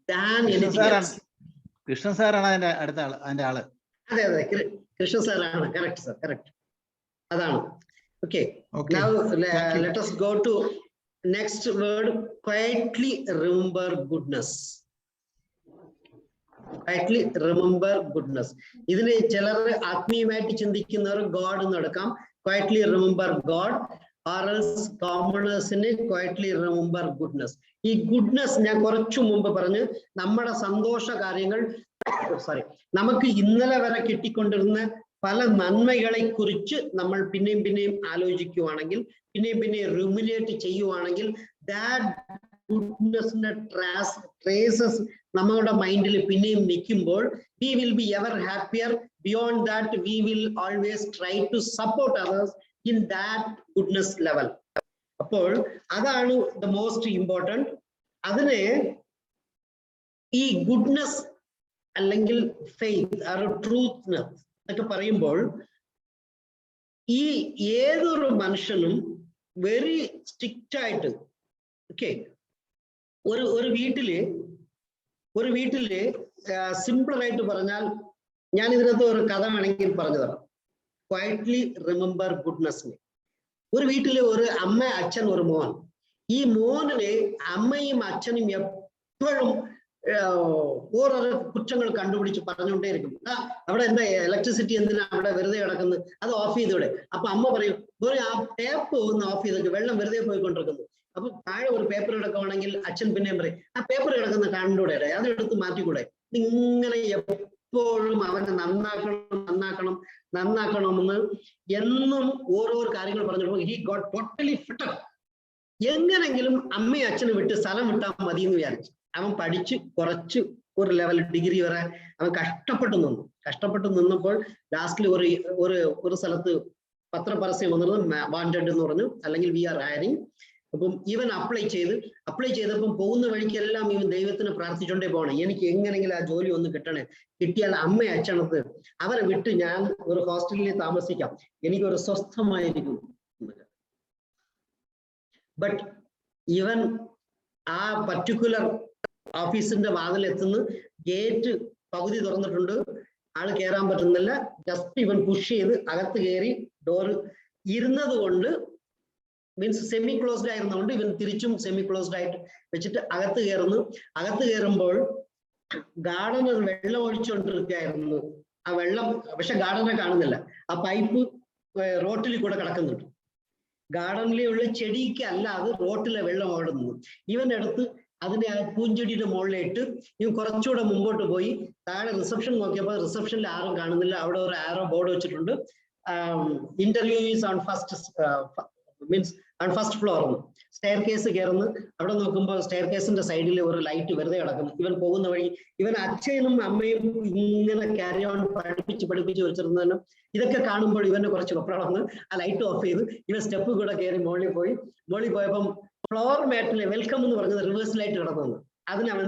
than anything else. Krishnan സാറാണ് അതിന്റെ ആള്. അതെ, കൃഷ്ണൻ സാറാണ്. Correct sir, correct. അതാണ്. Okay. Now let us go to next word. Quietly remember goodness. Quietly remember goodness. ഇതിന് ചിലർ ആത്മീയമായിട്ട് ചിന്തിക്കുന്നവർ ഗോഡ് എന്ന് എടുക്കാം. Quietly remember God, or else commoners-നെ quietly remember goodness. ഈ ഗുഡ്നസ് ഞാൻ കുറച്ചു മുമ്പ് പറഞ്ഞു, നമ്മുടെ സന്തോഷ കാര്യങ്ങൾ നമുക്ക് ഇന്നലെ വരെ കിട്ടിക്കൊണ്ടിരുന്ന പല നന്മകളെ കുറിച്ച് നമ്മൾ പിന്നെയും പിന്നെയും ആലോചിക്കുവാണെങ്കിൽ, പിന്നെയും റൂമിനേറ്റ് ചെയ്യുവാണെങ്കിൽ, ദാറ്റ് ഗുഡ്നസിന്റെ ട്രേസസ് നമ്മുടെ മൈൻഡിൽ പിന്നെയും നിൽക്കുമ്പോൾ we will be ever happier. Beyond that, we will always try to support others in that goodness level. അപ്പോൾ അതാണ് the most important. അതിനെ ഈ ഗുഡ്നസ് അല്ലെങ്കിൽ ഫെയ്ത്ത് or ട്രൂത്ത്നെസ് എന്നൊക്കെ പറയുമ്പോൾ ഈ ഏതൊരു മനുഷ്യനും വെരി സ്ട്രിക്റ്റ് ആയിട്ട് ഒരു വീട്ടില് സിമ്പിൾ ആയിട്ട് പറഞ്ഞാൽ, ഞാൻ ഇതിനകത്ത് ഒരു കഥ വേണമെങ്കിൽ പറഞ്ഞു തരാം. ക്വയറ്റ്ലി റിമെമ്പർ ഗുഡ്നസ്സിനെ. ഒരു വീട്ടില് ഒരു അമ്മ, അച്ഛൻ, ഒരു മോൻ. ഈ മോനിനെ അമ്മയും അച്ഛനും എപ്പോഴും ഓരോരോ കുറ്റങ്ങൾ കണ്ടുപിടിച്ച് പറഞ്ഞുകൊണ്ടേയിരിക്കും. അവിടെ എന്താ ഇലക്ട്രിസിറ്റി എന്തിനാ അവിടെ വെറുതെ കിടക്കുന്നത്, അത് ഓഫ് ചെയ്തൂടെ. അപ്പൊ അമ്മ പറയും, ആ ടാപ്പ് ഒന്ന് ഓഫ് ചെയ്തിട്ട് വെള്ളം വെറുതെ പോയിക്കൊണ്ടിരിക്കുന്നു. അപ്പൊ താഴെ ഒരു പേപ്പർ കിടക്കുവാണെങ്കിൽ അച്ഛൻ പിന്നെയും പറയും, ആ പേപ്പർ കിടക്കുന്ന കണ്ടൂടെ, അതെടുത്ത് മാറ്റിക്കൂടെ. ഇങ്ങനെ എപ്പോഴും അവനെ നന്നാക്കണമെന്ന് എന്നും ഓരോ കാര്യങ്ങൾ പറഞ്ഞപ്പോൾ ഹി ഗോട്ട് ടോട്ടലി ഫിറ്റർ. എങ്ങനെങ്കിലും അമ്മയും അച്ഛനും വിട്ട് സ്ഥലം വിട്ടാൽ മതി എന്ന് വിചാരിച്ചു. അവൻ പഠിച്ച് കുറച്ച് ഒരു ലെവൽ ഡിഗ്രി വരെ അവൻ കഷ്ടപ്പെട്ടു നിന്നപ്പോൾ ലാസ്റ്റിൽ ഒരു സ്ഥലത്ത് പത്രപരസ്യം വന്നിരുന്നു, വാണ്ടഡ് എന്ന് പറഞ്ഞു, അല്ലെങ്കിൽ വി ആർ ഹയറിങ്. അപ്പം ഇവൻ അപ്ലൈ ചെയ്തപ്പം പോകുന്ന വഴിക്കെല്ലാം ഇവൻ ദൈവത്തിന് പ്രാർത്ഥിച്ചോണ്ടേ പോകണം, എനിക്ക് എങ്ങനെങ്കിലും ആ ജോലി ഒന്ന് കിട്ടണേ, കിട്ടിയാൽ അമ്മ അച്ഛനത്ത് അവരെ വിട്ട് ഞാൻ ഒരു ഹോസ്റ്റലിൽ താമസിക്കാം, എനിക്കൊരു സ്വസ്ഥമായിരിക്കും. ബട്ട് ഇവൻ ആ പർട്ടിക്കുലർ ഓഫീസിന്റെ വാതിലെത്തുന്നു, ഗേറ്റ് പകുതി തുറന്നിട്ടുണ്ട്, ആള് കയറാൻ പറ്റുന്നില്ല. ജസ്റ്റ് ഇവൻ പുഷ് ചെയ്ത് അകത്ത് കയറി ഡോറ് ഇരുന്നത് കൊണ്ട്, മീൻസ് സെമി ക്ലോസ്ഡ് ആയിരുന്നതുകൊണ്ട് ഇവൻ തിരിച്ചും സെമി ക്ലോസ്ഡ് ആയിട്ട് വെച്ചിട്ട് അകത്ത് കയറുമ്പോൾ ഗാർഡനർ വെള്ളം ഒഴിച്ചുകൊണ്ടിരിക്കുകയായിരുന്നു. ആ വെള്ളം പക്ഷെ ഗാർഡനെ കാണുന്നില്ല, ആ പൈപ്പ് റോട്ടിൽ കൂടെ കിടക്കുന്നുണ്ട്. ഗാർഡനിലുള്ള ചെടിക്ക് അല്ലാതെ റോട്ടിലെ വെള്ളം ഓടുന്നു. ഇവന്റെ അടുത്ത് അതിനെ ആ പൂഞ്ചെടിയുടെ മുകളിലിട്ട് ഇവൻ കുറച്ചുകൂടെ മുമ്പോട്ട് പോയി താഴെ റിസപ്ഷൻ നോക്കിയപ്പോൾ റിസപ്ഷനിൽ ആരും കാണുന്നില്ല. അവിടെ ഒരു ആരോ ബോർഡ് വെച്ചിട്ടുണ്ട്, interview is on first floor. Stair case കയറുന്നു. അവിടെ നോക്കുമ്പോൾ സ്റ്റെയർ കേസിന്റെ സൈഡിൽ ഒരു ലൈറ്റ് വെറുതെ കിടക്കുന്നു. ഇവൻ പോകുന്ന വഴി ഇവൻ അച്ഛനും അമ്മയും ഇങ്ങനെ ക്യാരി ഓൺ പഠിപ്പിച്ച് വെച്ചിരുന്നതിനും ഇതൊക്കെ കാണുമ്പോൾ ഇവന് കുറച്ച് വെപ്രാളം വന്ന് ആ ലൈറ്റ് ഓഫ് ചെയ്ത് ഇവൻ സ്റ്റെപ്പ് കൂടെ കയറി മോളിൽ പോയപ്പം ഫ്ലോർ മാറ്റിലെ വെൽക്കം എന്ന് പറഞ്ഞത് റിവേഴ്സ് ലൈറ്റ് കിടന്നു. അതിനെ അവൻ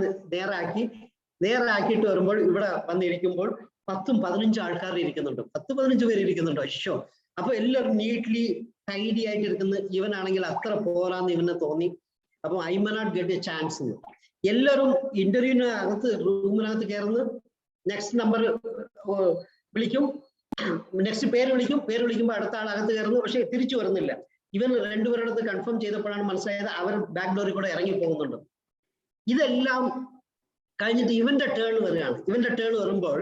നേരാക്കിയിട്ട് വരുമ്പോൾ ഇവിടെ വന്നിരിക്കുമ്പോൾ 10-15 ആൾക്കാർ ഇരിക്കുന്നുണ്ട്, 10-15 പേര് ഇരിക്കുന്നുണ്ടോ ഇഷോ. അപ്പൊ എല്ലാവരും നീറ്റ്ലി ടൈഡി ആയിട്ട് ഇരിക്കുന്നത്. ഇവനാണെങ്കിൽ അത്ര പോരാന്ന് ഇവനെ തോന്നി. അപ്പൊ I may not get a chance. എല്ലാവരും ഇന്റർവ്യൂവിന് റൂമിനകത്ത് കയറുന്നു. നെക്സ്റ്റ് നമ്പർ വിളിക്കും, നെക്സ്റ്റ് പേര് വിളിക്കുമ്പോൾ അടുത്ത ആൾ അകത്ത് കയറുന്നു. പക്ഷെ തിരിച്ചു വരുന്നില്ല. ഇവൻ രണ്ടുപേരുടെ കൺഫേം ചെയ്തപ്പോഴാണ് മനസ്സിലായത് അവർ ബാക്ക് ഡോറിൽ കൂടെ ഇറങ്ങി പോകുന്നുണ്ട്. ഇതെല്ലാം കഴിഞ്ഞിട്ട് ഇവന്റെ ടേൺ വരികയാണ്. ഇവന്റെ ടേൺ വരുമ്പോൾ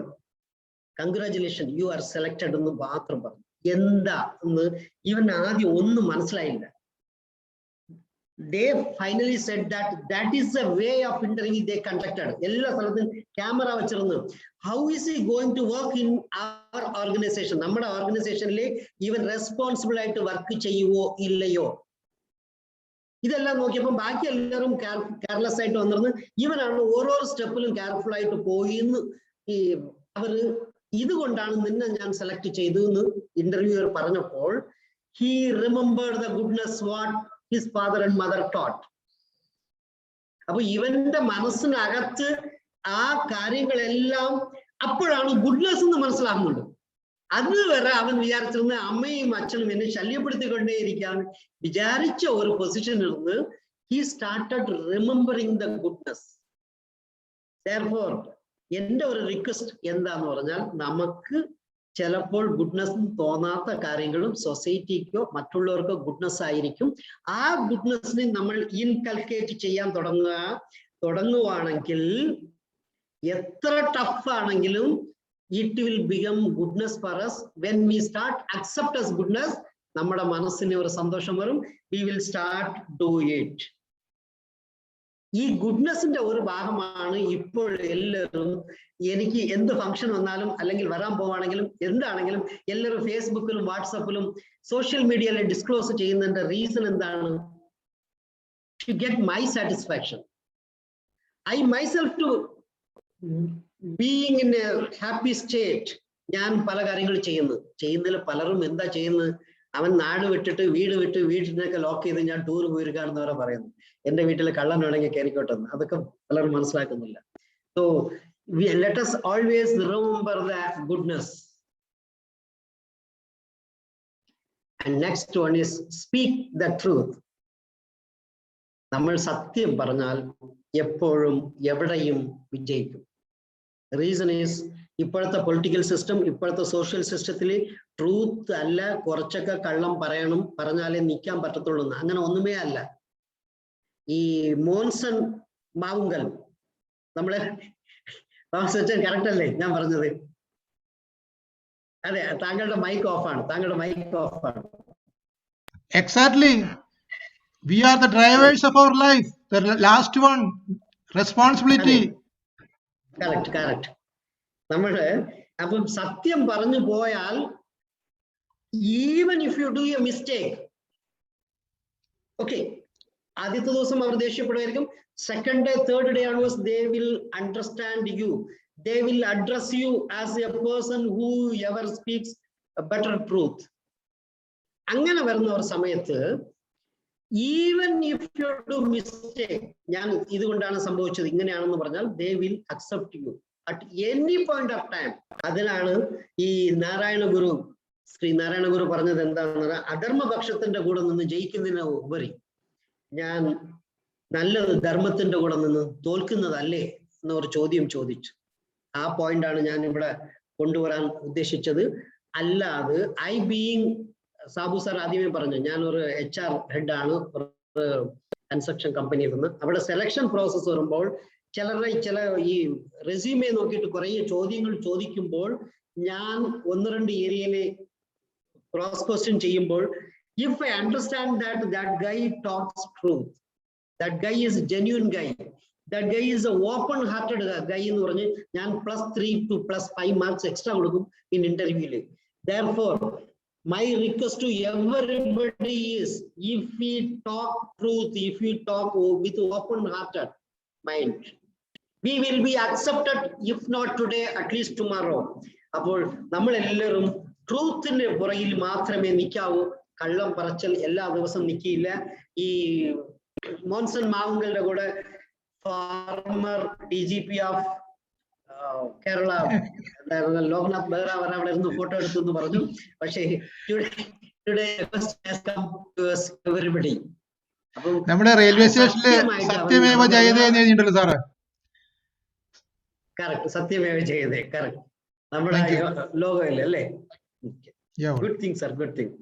കൺഗ്രാജുലേഷൻ, യു ആർ സെലക്ടഡ് എന്ന് മാത്രം പറഞ്ഞു. എന്താ എന്ന് ഇവൻ ആദ്യം ഒന്നും മനസ്സിലായില്ല. They finally said that is the way of interview they conducted. എല്ലാ സ്ഥലത്തും ക്യാമറ വെച്ചിരുന്നു. How is he going to work in our organization? നമ്മുടെ ഓർഗനൈസേഷനിൽ ഇവൻ റെസ്പോൺസിബിൾ ആയിട്ട് വർക്ക് ചെയ്യുവോ ഇല്ലയോ, ഇതെല്ലാം നോക്കിയപ്പോൾ ബാക്കി എല്ലാവരും കെയർലെസ് ആയിട്ട് വന്നിരുന്നു. ഇവനാണ് ഓരോ സ്റ്റെപ്പിലും കെയർഫുൾ ആയിട്ട് പോയിന്ന് അവര് ഇതുകൊണ്ടാണ് നിന്നെ ഞാൻ സെലക്ട് ചെയ്തു എന്ന് ഇന്റർവ്യൂവർ പറഞ്ഞപ്പോൾ he remembered the goodness what his father and mother taught. അപ്പൊ ഇവന്റെ മനസ്സിനകത്ത് ആ കാര്യങ്ങളെല്ലാം അപ്പോഴാണ് ഗുഡ്നസ് എന്ന് മനസ്സിലാകുന്നുണ്ട്. അതുവരെ അവൻ വിചാരിച്ചിരുന്ന അമ്മയും അച്ഛനും എന്നെ ശല്യപ്പെടുത്തിക്കൊണ്ടേയിരിക്കാൻ വിചാരിച്ച ഒരു പൊസിഷനിൽ നിന്ന് he started remembering the goodness. Therefore എന്റെ ഒരു റിക്വസ്റ്റ് എന്താന്ന് പറഞ്ഞാൽ, നമുക്ക് ചിലപ്പോൾ ഗുഡ്നസ് തോന്നാത്ത കാര്യങ്ങളും സൊസൈറ്റിക്കോ മറ്റുള്ളവർക്കോ ഗുഡ്നസ് ആയിരിക്കും. ആ ഗുഡ്നസിനെ നമ്മൾ ഇൻകൾക്കേറ്റ് ചെയ്യാൻ തുടങ്ങുവാണെങ്കിൽ എത്ര ടഫ് ആണെങ്കിലും it will become goodness for us when we start accept as goodness. നമ്മുടെ മനസ്സിന് ഒരു സന്തോഷം വരും. we will start do it. ഈ ഗുഡ്നെസിന്റെ ഒരു ഭാഗമാണ് ഇപ്പോൾ എല്ലാവരും എനിക്ക് എന്ത് ഫംഗ്ഷൻ വന്നാലും അല്ലെങ്കിൽ വരാൻ പോവാണെങ്കിലും എന്താണെങ്കിലും എല്ലാവരും ഫേസ്ബുക്കിലും വാട്സപ്പിലും സോഷ്യൽ മീഡിയയിലും ഡിസ്ക്ലോസ് ചെയ്യുന്നതിന്റെ റീസൺ എന്താണ്? to get my satisfaction. I myself to being in a happy state. ഞാൻ പല കാര്യങ്ങൾ ചെയ്യുന്നതിൽ പലരും എന്താ ചെയ്യുന്നത്? അവൻ നാട് വിട്ടിട്ട് വീട് വിട്ട് വീട്ടിനൊക്കെ ലോക്ക് ചെയ്ത് ഞാൻ ടൂർ പോയിരിക്കാണെന്ന് വരെ പറയുന്നു. എന്റെ വീട്ടിൽ കള്ളൻ വേണമെങ്കിൽ കയറിക്കോട്ടെന്ന്. അതൊക്കെ പലരും മനസ്സിലാക്കുന്നില്ല. So let us always remember the goodness. And next one is speak the truth. നമ്മൾ സത്യം പറഞ്ഞാൽ എപ്പോഴും എവിടെയും വിജയിക്കും. റീസൺ ഈസ് ഇപ്പോഴത്തെ പൊളിറ്റിക്കൽ സിസ്റ്റം, ഇപ്പോഴത്തെ സോഷ്യൽ സിസ്റ്റത്തിൽ ട്രൂത്ത് അല്ല, കുറച്ചൊക്കെ കള്ളം പറഞ്ഞാലേ നിൽക്കാൻ പറ്റത്തുള്ളൂ. അങ്ങനെ ഒന്നുമേ അല്ല. ഈ മോൻസൺ മാവുങ്കൽ നമ്മളെ കറക്റ്റ് അല്ലേ ഞാൻ പറഞ്ഞത്? അതെ, താങ്കളുടെ മൈക്ക് ഓഫാണ്. Exactly. We are the drivers of our life. The last one, responsibility. Correct. നമ്മള് അപ്പം സത്യം പറഞ്ഞു പോയാൽ even if you do a mistake, okay, ആദ്യത്തെ ദിവസം അവർ ദേഷ്യപ്പെടുമായിരിക്കും. Second day, third day onwards they will understand you. They will address you as a person who ever speaks a better truth. അങ്ങനെ വരുന്ന ഒരു സമയത്ത് even if you do mistake, ഞാൻ ഇതുകൊണ്ടാണ് സംഭവിച്ചത് ഇങ്ങനെയാണെന്ന് പറഞ്ഞാൽ they will accept you at any point of time. അതിനാണ് ഈ ശ്രീ നാരായണ ഗുരു പറഞ്ഞത് എന്താണെന്ന് പറഞ്ഞാൽ, അധർമ്മപക്ഷത്തിന്റെ കൂടെ നിന്ന് ജയിക്കുന്നതിന് ഉപരി ഞാൻ നല്ലത് ധർമ്മത്തിന്റെ കൂടെ നിന്ന് തോൽക്കുന്നതല്ലേ എന്നൊരു ചോദ്യം ചോദിച്ചു. ആ പോയിന്റാണ് ഞാൻ ഇവിടെ കൊണ്ടുവരാൻ ഉദ്ദേശിച്ചത്. അല്ലാതെ സാബു സാർ ആദ്യമേ പറഞ്ഞു, ഞാൻ ഒരു HR ഹെഡാണ് ഒരു കൺസ്ട്രക്ഷൻ കമ്പനിയിൽ നിന്ന്. അവിടെ സെലക്ഷൻ പ്രോസസ് വരുമ്പോൾ ചില ഈ റെസ്യൂമെ നോക്കിയിട്ട് കുറെ ചോദ്യങ്ങൾ ചോദിക്കുമ്പോൾ ഞാൻ 1-2 ഏരിയയിലെ ക്രോസ് ക്വസ്റ്റ്യൻ ചെയ്യുമ്പോൾ, if I understand that guy talks truth, that guy is a genuine guy, that guy is a open hearted guy എന്ന് പറഞ്ഞ് ഞാൻ +3 to +5 മാർക്സ് എക്സ്ട്രാ കൊടുക്കും in ഇന്റർവ്യൂല്. Therefore my request to everybody is, if we talk truth, if we talk with open hearted mind, we will be accepted, if not today, at least tomorrow. അപ്പോൾ നമ്മൾ എല്ലാവരും ട്രൂത്തിന്റെ പുറകിൽ മാത്രമേ നിൽക്കാവൂ. കള്ളം പറച്ചൽ എല്ലാ ദിവസവും നിൽക്കില്ല. ഈ മോൻസൺ മാവുങ്കലിന്റെ കൂടെ former DGP of Kerala Loknath Behera അവിടെ ഇരുന്ന് ഫോട്ടോ എടുത്തു എന്ന് പറഞ്ഞു. പക്ഷേ എവരിബഡി നമ്മുടെ റെയിൽവേ സ്റ്റേഷനില് സത്യമേവ ജയതേ എന്ന് എഴുതിയിട്ടുണ്ടല്ലോ സാറ്. കറക്റ്റ്, സത്യമേവ ജയതേ, കറക്റ്റ്. നമ്മുടെ ലോഗോയില് അല്ലേ? Good thing sir, good thing.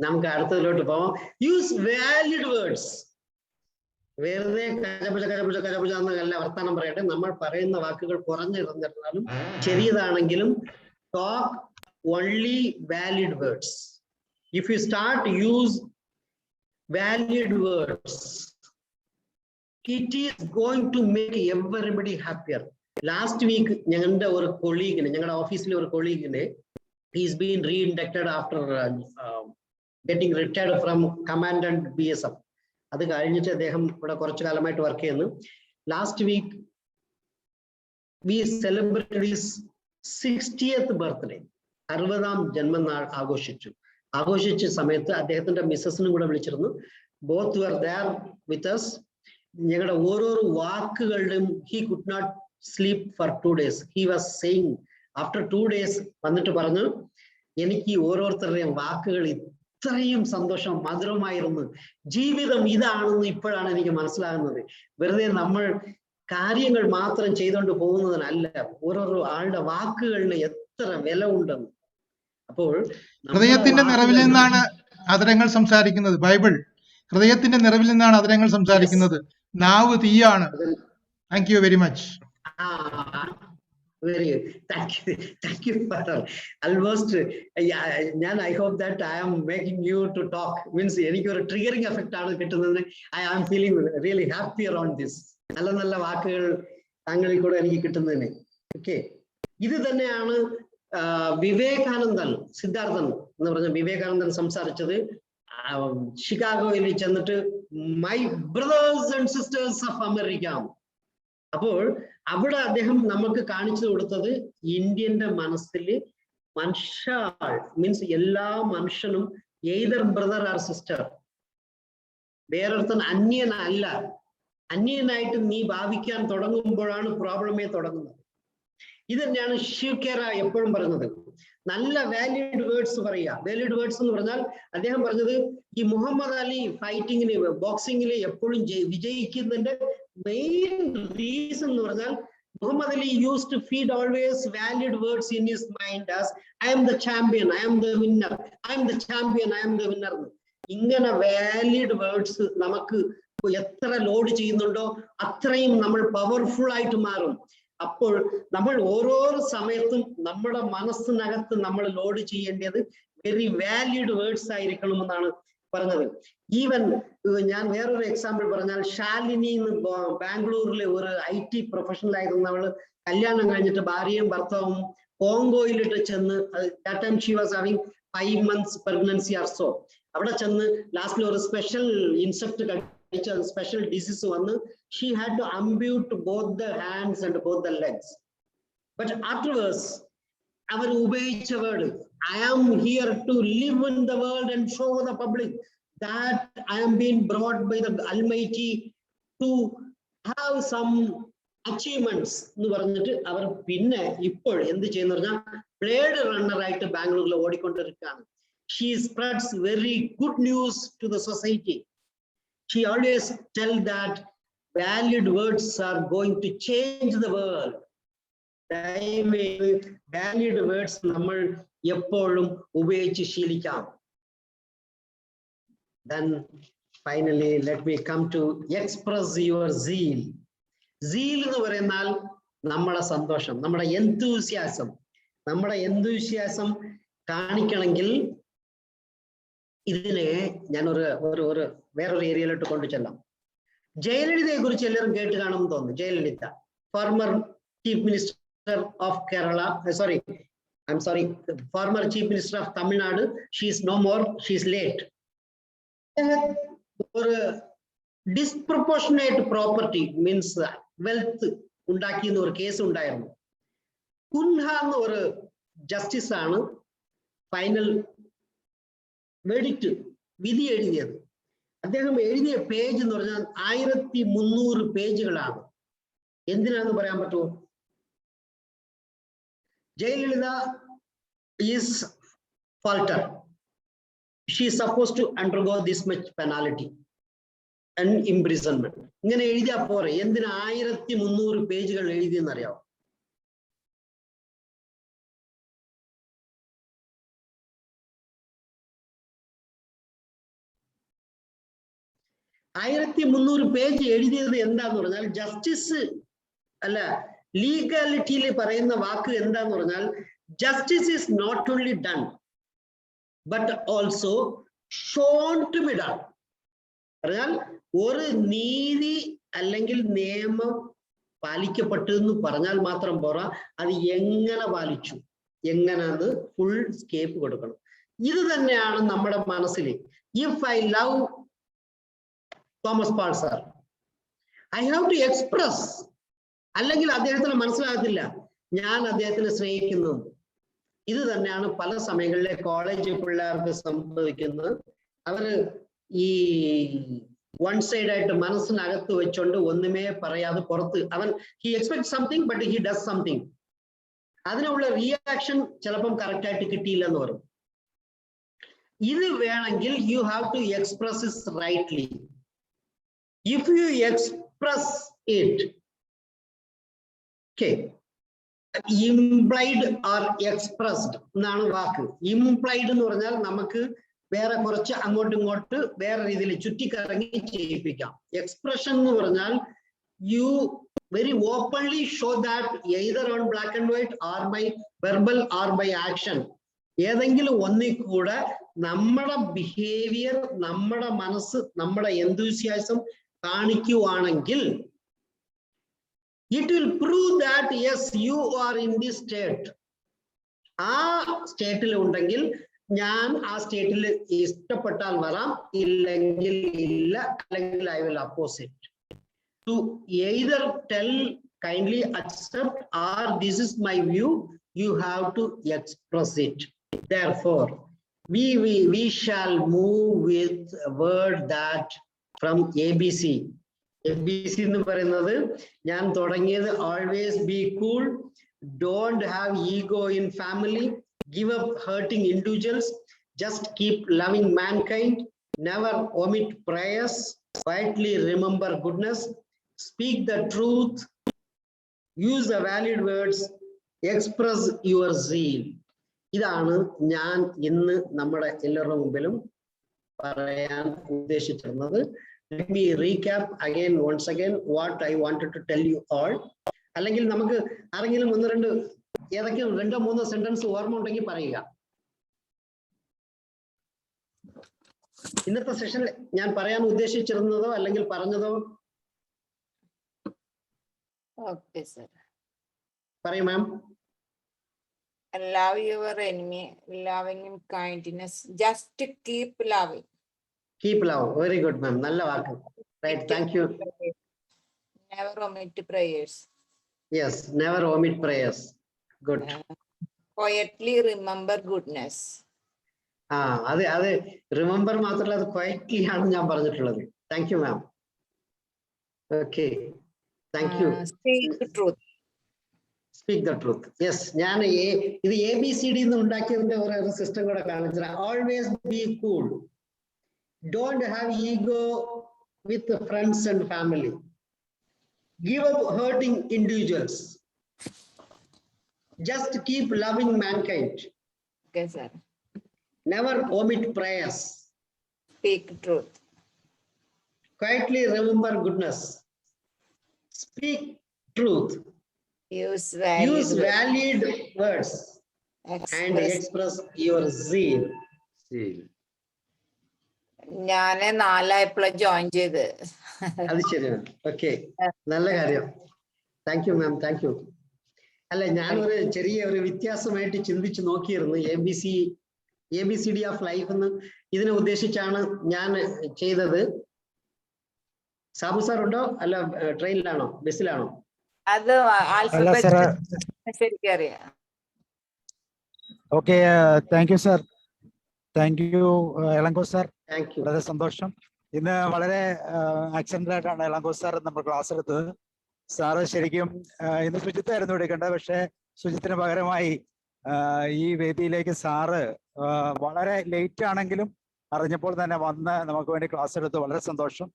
നമുക്ക് അടുത്തതിലോട്ട് പോവാം. Use valid words. വെറുതെ കജപുജ എന്നല്ല വർത്താനം പറയട്ടെ. നമ്മൾ പറയുന്ന വാക്കുകൾ കുറഞ്ഞിരുന്നിരുന്നാലും ചെറിയതാണെങ്കിലും talk only valid words. If you start use valid words, it is going to make everybody happier. Last week ഞങ്ങളുടെ ഒരു കൊളീഗിന്, ഞങ്ങളുടെ ഓഫീസിലെ ഒരു കൊളീഗിന്, he's been reinducted after getting retired from commandant BSF. അത് കഴിഞ്ഞിട്ട് അദ്ദേഹം ഇവിടെ കുറച്ചു കാലമായിട്ട് വർക്ക് ചെയ്യുന്നു. Last week we celebrated his 60th birthday, 60ാം ജന്മനാൾ ആഘോഷിച്ച സമയത്ത് അദ്ദേഹത്തിന്റെ മിസ്സസിനും കൂടെ വിളിച്ചിരുന്നു. Both were there with us. ഞങ്ങളുടെ ഓരോ വാക്കുകളിലും he could not sleep for 2 days. He was saying after 2 days വന്നിട്ട് പറഞ്ഞു, എനിക്ക് ഓരോരുത്തരുടെയും വാക്കുകൾ ഇത്രയും സന്തോഷം മധുരമായിരുന്നു, ജീവിതം ഇതാണെന്ന് ഇപ്പോഴാണ് എനിക്ക് മനസ്സിലാകുന്നത്. വെറുതെ നമ്മൾ കാര്യങ്ങൾ മാത്രം ചെയ്തുകൊണ്ട് പോകുന്നതിനല്ല, ഓരോരോ ആളുടെ വാക്കുകളിന് എത്ര വില ഉണ്ടെന്ന്. അപ്പോൾ ഹൃദയത്തിന്റെ നിറവിൽ നിന്നാണ് അതരങ്ങൾ സംസാരിക്കുന്നത്. ബൈബിൾ ഹൃദയത്തിന്റെ നിറവിൽ നിന്നാണ് അതരങ്ങൾ സംസാരിക്കുന്നത്. നാവ് തീയാണ്. Thank you very much. Very good. Thank you, Father. Almost, I hope that I am making you to talk. Means any triggering effect. I am feeling really happy around this. Okay. This is Vivekanandan, Siddharthan, Vivekanandan Samsarichadu, Chicago, my brothers and sisters of America. അപ്പോൾ അവിടെ അദ്ദേഹം നമുക്ക് കാണിച്ചു കൊടുത്തത് ഇന്ത്യന്റെ മനസ്സില് means എല്ലാ മനുഷ്യനും either brother R sister, വേറൊരുത്തൻ അന്യനല്ല. അന്യനായിട്ട് നീ ഭാവിക്കാൻ തുടങ്ങുമ്പോഴാണ് പ്രോബ്ലമേ തുടങ്ങുന്നത്. ഇത് തന്നെയാണ് ശിവകേര എപ്പോഴും പറഞ്ഞത്. നല്ല വാലിഡ് വേർഡ്സ് പറയുക. വാലിഡ് വേർഡ്സ് എന്ന് പറഞ്ഞാൽ അദ്ദേഹം പറഞ്ഞത് ഈ മുഹമ്മദ് അലി ഫൈറ്റിങ്ങിന് ബോക്സിങ്ങില് എപ്പോഴും വിജയിക്കുന്നതിന്റെ main reason Muhammad Ali used to feed always valid words in his mind as I am the champion, I am the winner, I am the champion, I am the winner. Ingana valid words namakku etra load cheyyunnundo athrayum nammal powerful aayittu maarum. അപ്പോൾ നമ്മൾ ഓരോ സമയത്തും നമ്മുടെ മനസ്സിനകത്ത് നമ്മൾ load ചെയ്യേണ്ടത് very valid words ആയിരിക്കണമെന്നാണ് പറഞ്ഞത്. Even ഞാൻ വേറൊരു എക്സാമ്പിൾ പറഞ്ഞാൽ, ശാലിനി ബാംഗ്ലൂരിലെ ഒരു IT പ്രൊഫഷണൽ ആയിരുന്നവള് കല്യാണം കഴിഞ്ഞിട്ട് ഭാര്യയും ഭർത്താവും കോങ്കോയിലിട്ട് ചെന്ന്, that time she was having 5 months pregnancy or so. അവിടെ ചെന്ന് ലാസ്റ്റിൽ ഒരു സ്പെഷ്യൽ ഇൻസെക്ട് കഴിച്ച സ്പെഷ്യൽ ഡിസീസ് വന്ന് she had to ampute both the hands and both the legs. But afterwards അവർ ഉപയോഗിച്ച word I am here to live in the world and show the public that I am being brought by the Almighty to have some achievements എന്ന് പറഞ്ഞിട്ട് അവർ പിന്നെ ഇപ്പോൾ എന്ത് ചെയ്യുന്ന പറഞ്ഞാൽ blade runner ആയിട്ട് ബാംഗ്ലൂരിൽ ഓടിക്കൊണ്ടിരിക്കുകയാണ്. She spreads very good news to the society. She always tell that valid words are going to change the world. Valid words നമ്മൾ എപ്പോഴും ഉപയോഗിച്ച് ശീലിക്കാം. Then finally let me come to express your zeal. Zeal എന്ന് പറയുന്നാൽ നമ്മുടെ സന്തോഷം, നമ്മുടെ enthusiasm. നമ്മുടെ enthusiasm കാണിക്കണമെങ്കിൽ ഇതിനെ ഞാൻ വേറൊരു ഏരിയയിലോട്ട് കൊണ്ടുചെല്ലാം. ജയലളിതയെ കുറിച്ച് എല്ലാവരും കേട്ട് കാണുമെന്ന് തോന്നുന്നു. Jayalalithaa, former chief minister of Kerala, former chief minister of Tamil Nadu. She is no more, she is late. ഒരു ഡിസ്പ്രൊപ്പോർഷനേറ്റ് പ്രോപ്പർട്ടി മീൻസ് വെൽത്ത് ഉണ്ടാക്കിയെന്ന് ഒരു കേസ് ഉണ്ടായിരുന്നു. കുൻഹ എന്ന ഒരു ജസ്റ്റിസ് ആണ് ഫൈനൽ വെഡിക്റ്റ് വിധി എഴുതിയത്. അദ്ദേഹം എഴുതിയ പേജ് എന്ന് പറഞ്ഞാൽ 1300 പേജുകളാണ്. എന്തിനാന്ന് പറയാൻ പറ്റുമോ? Jayalalitha is falter. She is supposed to undergo this much penalty and imprisonment. ഇങ്ങനെ എഴുതിയാ പോരെ, എന്തിനാ 1300 പേജുകൾ എഴുതിയെന്ന് അറിയാമോ? പേജ് എഴുതിയത് എന്താന്ന് പറഞ്ഞാൽ ജസ്റ്റിസ് അല്ല, ലീഗാലിറ്റിയിൽ പറയുന്ന വാക്ക് എന്താന്ന് പറഞ്ഞാൽ justice is not only done but also shown to be done. പറഞ്ഞാൽ ഒരു നീതി അല്ലെങ്കിൽ നിയമം പാലിക്കപ്പെട്ടു എന്ന് പറഞ്ഞാൽ മാത്രം പോരാ, അത് എങ്ങനെ പാലിച്ചു, എങ്ങനെയാന്ന് ഫുൾ സ്കേപ്പ് കൊടുക്കണം. ഇത് തന്നെയാണ് നമ്മുടെ മനസ്സിൽ. If I love Thomas Paul sir, I have to express. അല്ലെങ്കിൽ അദ്ദേഹത്തിന് മനസ്സിലാകത്തില്ല ഞാൻ അദ്ദേഹത്തിനെ സ്നേഹിക്കുന്നു. ഇത് തന്നെയാണ് പല സമയങ്ങളിലെ കോളേജ് പിള്ളേർക്ക് സംഭവിക്കുന്നത്. അവര് ഈ വൺ സൈഡ് ആയിട്ട് മനസ്സിനകത്ത് വെച്ചോണ്ട് ഒന്നുമേ പറയാതെ പുറത്ത് അവൻ he expect something but he does something. അതിനുള്ള റിയാക്ഷൻ ചിലപ്പം കറക്റ്റ് ആയിട്ട് കിട്ടിയില്ലെന്ന് പറയും. ഇത് വേണമെങ്കിൽ you have to express it rightly. If you express it, implied or expressed എന്നാണ് വാക്ക്. ഇംപ്ലൈഡ് എന്ന് പറഞ്ഞാൽ നമുക്ക് വേറെ കുറച്ച് അങ്ങോട്ടും ഇങ്ങോട്ട് വേറെ രീതിയിൽ ചുറ്റിക്കറങ്ങി ചെയ്യിപ്പിക്കാം. എക്സ്പ്രഷൻ എന്ന് പറഞ്ഞാൽ U very openly show that either on black and white or by verbal or by action. ഏതെങ്കിലും ഒന്നിൽ കൂടെ നമ്മുടെ ബിഹേവിയർ, നമ്മുടെ മനസ്സ്, നമ്മുടെ enthusiasm കാണിക്കുവാണെങ്കിൽ it will prove that yes, you are in this state. ആ സ്റ്റേറ്റിൽ ഉണ്ടെങ്കിൽ ഞാൻ ആ സ്റ്റേറ്റിൽ ഇഷ്ടപ്പെട്ടാൽ വരാം, ഇല്ലെങ്കിൽ ഇല്ല, അല്ലെങ്കിൽ I will oppose it. To either tell kindly accept or this is my view, you have to express it. Therefore, we shall move with a word that from ABC. ABC എന്ന് പറയുന്നത് ഞാൻ തുടങ്ങിയത് always be cool, don't have ego in family, give up hurting individuals, just keep loving mankind, never omit prayers, quietly remember goodness, speak the truth, use the valid words, express your zeal. ഇതാണ് ഞാൻ ഇന്ന് നമ്മുടെ എല്ലാവരുടെ മുമ്പിലും പറയാൻ ഉദ്ദേശിച്ചിരുന്നത്. Let me recap again once again what I wanted to tell you all. അല്ലെങ്കിൽ നമുക്ക് ആരെങ്കിലും ഒന്ന് രണ്ട് ഏതൊക്കെയോ 2-3 സെന്റൻസ് ഓർമ്മ ഉണ്ടെങ്കിൽ പറയുക. ഇന്നത്തെ സെഷനിൽ ഞാൻ പറയാൻ ഉദ്ദേശിച്ചിരുന്നതോ അല്ലെങ്കിൽ പറഞ്ഞതോ ഓക്കെ സർ. പറയൂ മാം. Love your enemy, loving him kindness, just keep loving. Keep love. Very good ma'am. നല്ല വാക്ക്. Right, thank you. Never omit prayers. Yes, never omit prayers. Good. Quietly remember goodness. അത് റിമെമ്പർ മാത്രമല്ല, അത് quietly ആണ് ഞാൻ പറഞ്ഞിട്ടുള്ളത്. Thank you ma'am. Okay, thank you. Speak truth. Speak the truth. Yes, ഞാൻ ഇത് ABCD ഉണ്ടാക്കിയതിന്റെ ഒരു സിസ്റ്റം കൂടെ കാണിച്ചത്. Always be cool. Don't have ego with friends and family. Give up hurting individuals. Just keep loving mankind. Okay, sir. Never omit prayers. Speak truth. Quietly remember goodness. Speak truth. Use valid words. And express your zeal. ഞാൻ 4 join ചെയ്ത്. അത് ശരിയാണ്. Okay, നല്ല കാര്യം. Thank you ma'am, thank you. അല്ല, ഞാനൊരു ചെറിയ ഒരു വ്യത്യാസമായിട്ട് ചിന്തിച്ചു നോക്കിയിരുന്നു. ABCD ഓഫ് ലൈഫ് എന്ന് ഇതിനെ ഉദ്ദേശിച്ചാണ് ഞാൻ ചെയ്തത്. സാബു സാർ ഉണ്ടോ? അല്ല, ട്രെയിനിലാണോ, ബസ്സിലാണോ? അത് ശരിക്കും അറിയാം. Okay, thank you sir. Thank you Ilango sir. Thank you. വളരെ സന്തോഷം. ഇന്ന് വളരെ ആക്സിഡന്റ് ആയിട്ടാണ് ഇളങ്കോ സാർ നമ്മൾ ക്ലാസ് എടുത്തത്. സാറ് ശരിക്കും ഇന്ന് ശുചിത്വമായിരുന്നു എടുക്കേണ്ടത്, പക്ഷേ ശുചിത്തിന് പകരമായി ഈ വേദിയിലേക്ക് സാറ് വളരെ ലേറ്റ് ആണെങ്കിലും അറിഞ്ഞപ്പോൾ തന്നെ വന്ന് നമുക്ക് വേണ്ടി ക്ലാസ് എടുത്ത് വളരെ സന്തോഷം.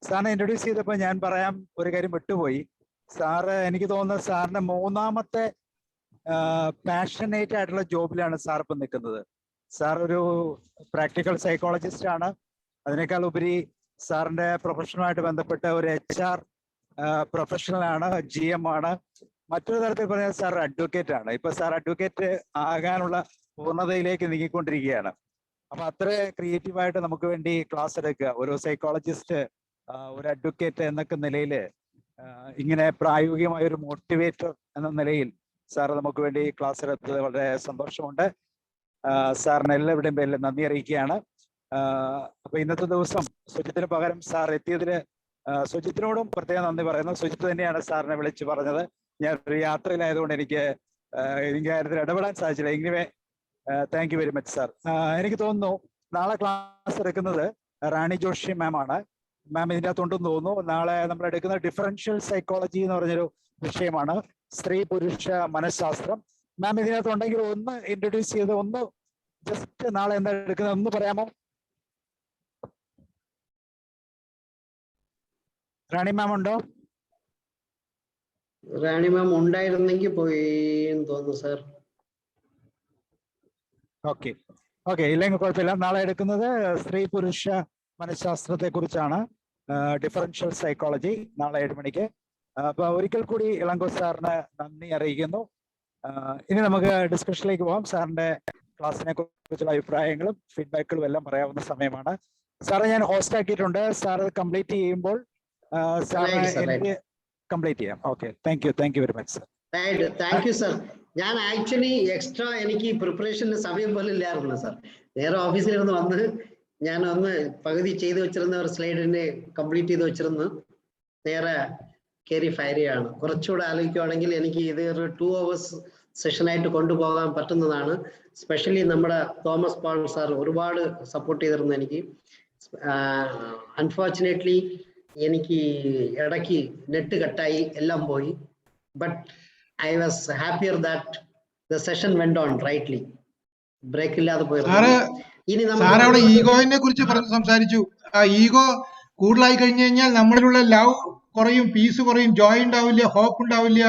സാറിനെ ഇൻട്രൊഡ്യൂസ് ചെയ്തപ്പോൾ ഞാൻ പറയാം ഒരു കാര്യം വിട്ടുപോയി. സാറ്, എനിക്ക് തോന്നുന്നത് സാറിന്റെ 3ാമത്തെ പാഷനേറ്റ് ആയിട്ടുള്ള ജോബിലാണ് സാർ ഇപ്പം നിൽക്കുന്നത്. സാർ ഒരു പ്രാക്ടിക്കൽ സൈക്കോളജിസ്റ്റ് ആണ്. അതിനേക്കാൾ ഉപരി സാറിന്റെ പ്രൊഫഷനുമായിട്ട് ബന്ധപ്പെട്ട ഒരു HR പ്രൊഫഷണൽ ആണ്, GM ആണ്. മറ്റൊരു തരത്തിൽ പറഞ്ഞാൽ സാർ അഡ്വക്കേറ്റ് ആണ്. ഇപ്പൊ സാർ അഡ്വക്കേറ്റ് ആകാനുള്ള പൂർണ്ണതയിലേക്ക് നീങ്ങിക്കൊണ്ടിരിക്കുകയാണ്. അപ്പൊ അത്ര ക്രിയേറ്റീവായിട്ട് നമുക്ക് വേണ്ടി ക്ലാസ് എടുക്കുക, ഒരു സൈക്കോളജിസ്റ്റ്, ഒരു അഡ്വക്കേറ്റ് എന്നൊക്കെ നിലയിൽ ഇങ്ങനെ പ്രായോഗികമായ ഒരു മോട്ടിവേറ്റർ എന്ന നിലയിൽ സാർ നമുക്ക് വേണ്ടി ക്ലാസ് എടുത്തത് വളരെ സന്തോഷമുണ്ട്. സാറിന് എല്ലാവരുടെയും പേരിൽ നന്ദി അറിയിക്കുകയാണ്. അപ്പൊ ഇന്നത്തെ ദിവസം സുജിത്തിന് പകരം സാർ എത്തിയതിൽ സുജിത്തിനോടും പ്രത്യേകം നന്ദി പറയുന്നു. സുജിത്ത് തന്നെയാണ് സാറിനെ വിളിച്ച് പറഞ്ഞത്. ഞാൻ ഒരു യാത്രയിലായതുകൊണ്ട് എനിക്ക് കാര്യത്തിൽ ഇടപെടാൻ സാധിച്ചില്ല. എങ്കിലും thank you very much sir. എനിക്ക് തോന്നുന്നു നാളെ ക്ലാസ് എടുക്കുന്നത് റാണി ജോഷി മാം ആണ്. മാം ഇതിൻ്റെ അകത്തുണ്ടെന്ന് തോന്നുന്നു. നാളെ നമ്മൾ എടുക്കുന്ന ഡിഫറൻഷ്യൽ സൈക്കോളജി എന്ന് പറഞ്ഞൊരു വിഷയമാണ്, സ്ത്രീ പുരുഷ മനഃശാസ്ത്രം. മാം ഇതിനകത്തുണ്ടെങ്കിൽ ഒന്ന് ഇൻട്രൊഡ്യൂസ് ചെയ്ത് ഒന്ന് ജസ്റ്റ് നാളെ എന്താ എടുക്കുന്നത് ഒന്ന് പറയാമോ? റാണി മാം ഉണ്ടോ? റാണി മാം ഉണ്ടായിരുന്നെങ്കിൽ പോയി തോന്നുന്നു സാർ. ഓക്കെ, ഇല്ലെങ്കിൽ കുഴപ്പമില്ല. നാളെ എടുക്കുന്നത് സ്ത്രീ പുരുഷ മനഃശാസ്ത്രത്തെ കുറിച്ചാണ്, ഡിഫറൻഷ്യൽ സൈക്കോളജി, നാളെ 7 മണിക്ക്. അപ്പൊ ഒരിക്കൽ കൂടി ഇളങ്കോ സാറിന് നന്ദി അറിയിക്കുന്നു. ഇനി നമുക്ക് ഡിസ്കഷനിലേക്ക് പോകാം. സാറിന്റെ ക്ലാസ്സിനെ കുറിച്ചുള്ള അഭിപ്രായങ്ങളും ഫീഡ്ബാക്കുകളും എല്ലാം പറയാവുന്ന സമയമാണ്. സാറ് ഞാൻ ഹോസ്റ്റ് ആക്കിയിട്ടുണ്ട്. സാർ കംപ്ലീറ്റ് ചെയ്യുമ്പോൾ സാറിന് എനിക്ക് കംപ്ലീറ്റ് ചെയ്യാം. Okay, thank you very much sir. Thank you sir. ഞാൻ ആക്ച്വലി എക്സ്ട്രാ എനിക്ക് പ്രിപ്പറേഷന് സമയം പോലും ഇല്ലായിരുന്നു സർ. നേരെ ഓഫീസിൽ നിന്ന് വന്ന് ഞാൻ ഒന്ന് പകുതി ചെയ്ത് വെച്ചിരുന്ന ഒരു സ്ലൈഡിനെ കംപ്ലീറ്റ് ചെയ്ത് വെച്ചിരുന്നു. നേരെ കയറി ഫയർ ചെയ്യാണ്. കുറച്ചുകൂടെ ആലോചിക്കുവാണെങ്കിൽ എനിക്ക് ഇത് ഒരു 2 hours സെഷനായിട്ട് കൊണ്ടുപോകാൻ പറ്റുന്നതാണ്. സ്പെഷ്യലി നമ്മുടെ തോമസ് പോൾ സാർ ഒരുപാട് സപ്പോർട്ട് ചെയ്തിരുന്നു എനിക്ക്. അൺഫോർച്ചുനേറ്റ്ലി എനിക്ക് ഇടയ്ക്ക് നെറ്റ് കട്ടായി, എല്ലാം പോയി. But I was happier that the session went on rightly. Break ഇല്ലാതെ പോയിരുന്നു. ഇനി സാർ അവിടെ ഈഗോയിനെ കുറിച്ച് സംസാരിച്ചു. ആ ഈഗോ കൂടുതലായി കഴിഞ്ഞു കഴിഞ്ഞാൽ നമ്മളിലുള്ള ലവ് കുറയും, പീസ് കുറയും, ജോയ് ഉണ്ടാവില്ല, ഹോപ്പ് ഉണ്ടാവില്ല,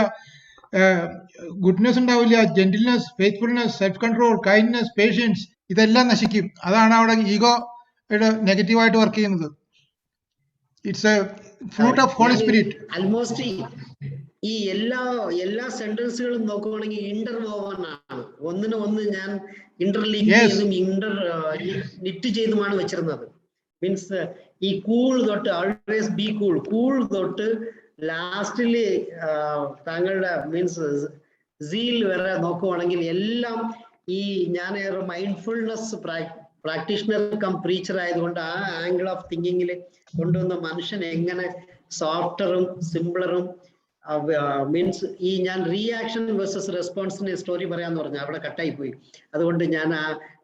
ഗുഡ്നെസ് ഉണ്ടാവില്ല, gentleness, faithfulness, self control, kindness, patience, ഇതെല്ലാം നശിക്കും. അതാണ് അവിടെ ഈഗോയുടെ നെഗറ്റീവായിട്ട് വർക്ക് ചെയ്യുന്നത്. It's a fruit of holy spirit. Almost ഈ എല്ലാ സെന്റൻസുകളും നോക്കുവാണെങ്കിൽ ഇന്റർവോവൻ ആണ്. ഒന്നിന് ഒന്ന് ഞാൻ ഇന്റർലിങ്ക് ചെയ്തും നിറ്റ് ചെയ്തുമാണ് വെച്ചിരുന്നത്. മീൻസ് ഈ കൂൾ തൊട്ട് ആൾവേസ് ബി കൂൾ തൊട്ട് ലാസ്റ്റില് താങ്കളുടെ മീൻസ് സീൽ വരെ നോക്കുവാണെങ്കിൽ എല്ലാം ഈ ഞാൻ ഒരു മൈൻഡ്ഫുൾനെസ് പ്രാക്ടീഷണർ കം പ്രീച്ചർ ആയതുകൊണ്ട് ആ ആംഗിൾ ഓഫ് തിങ്കിങ്ങിൽ കൊണ്ടുവന്ന മനുഷ്യൻ എങ്ങനെ സോഫ്റ്ററും സിംപിളറും മീൻസ് ഈ ഞാൻ റിയാക്ഷൻ വേഴ്സസ് റെസ്പോൺസിന് സ്റ്റോറി പറയാന്ന് പറഞ്ഞു, അവിടെ കട്ടായി പോയി. അതുകൊണ്ട് ഞാൻ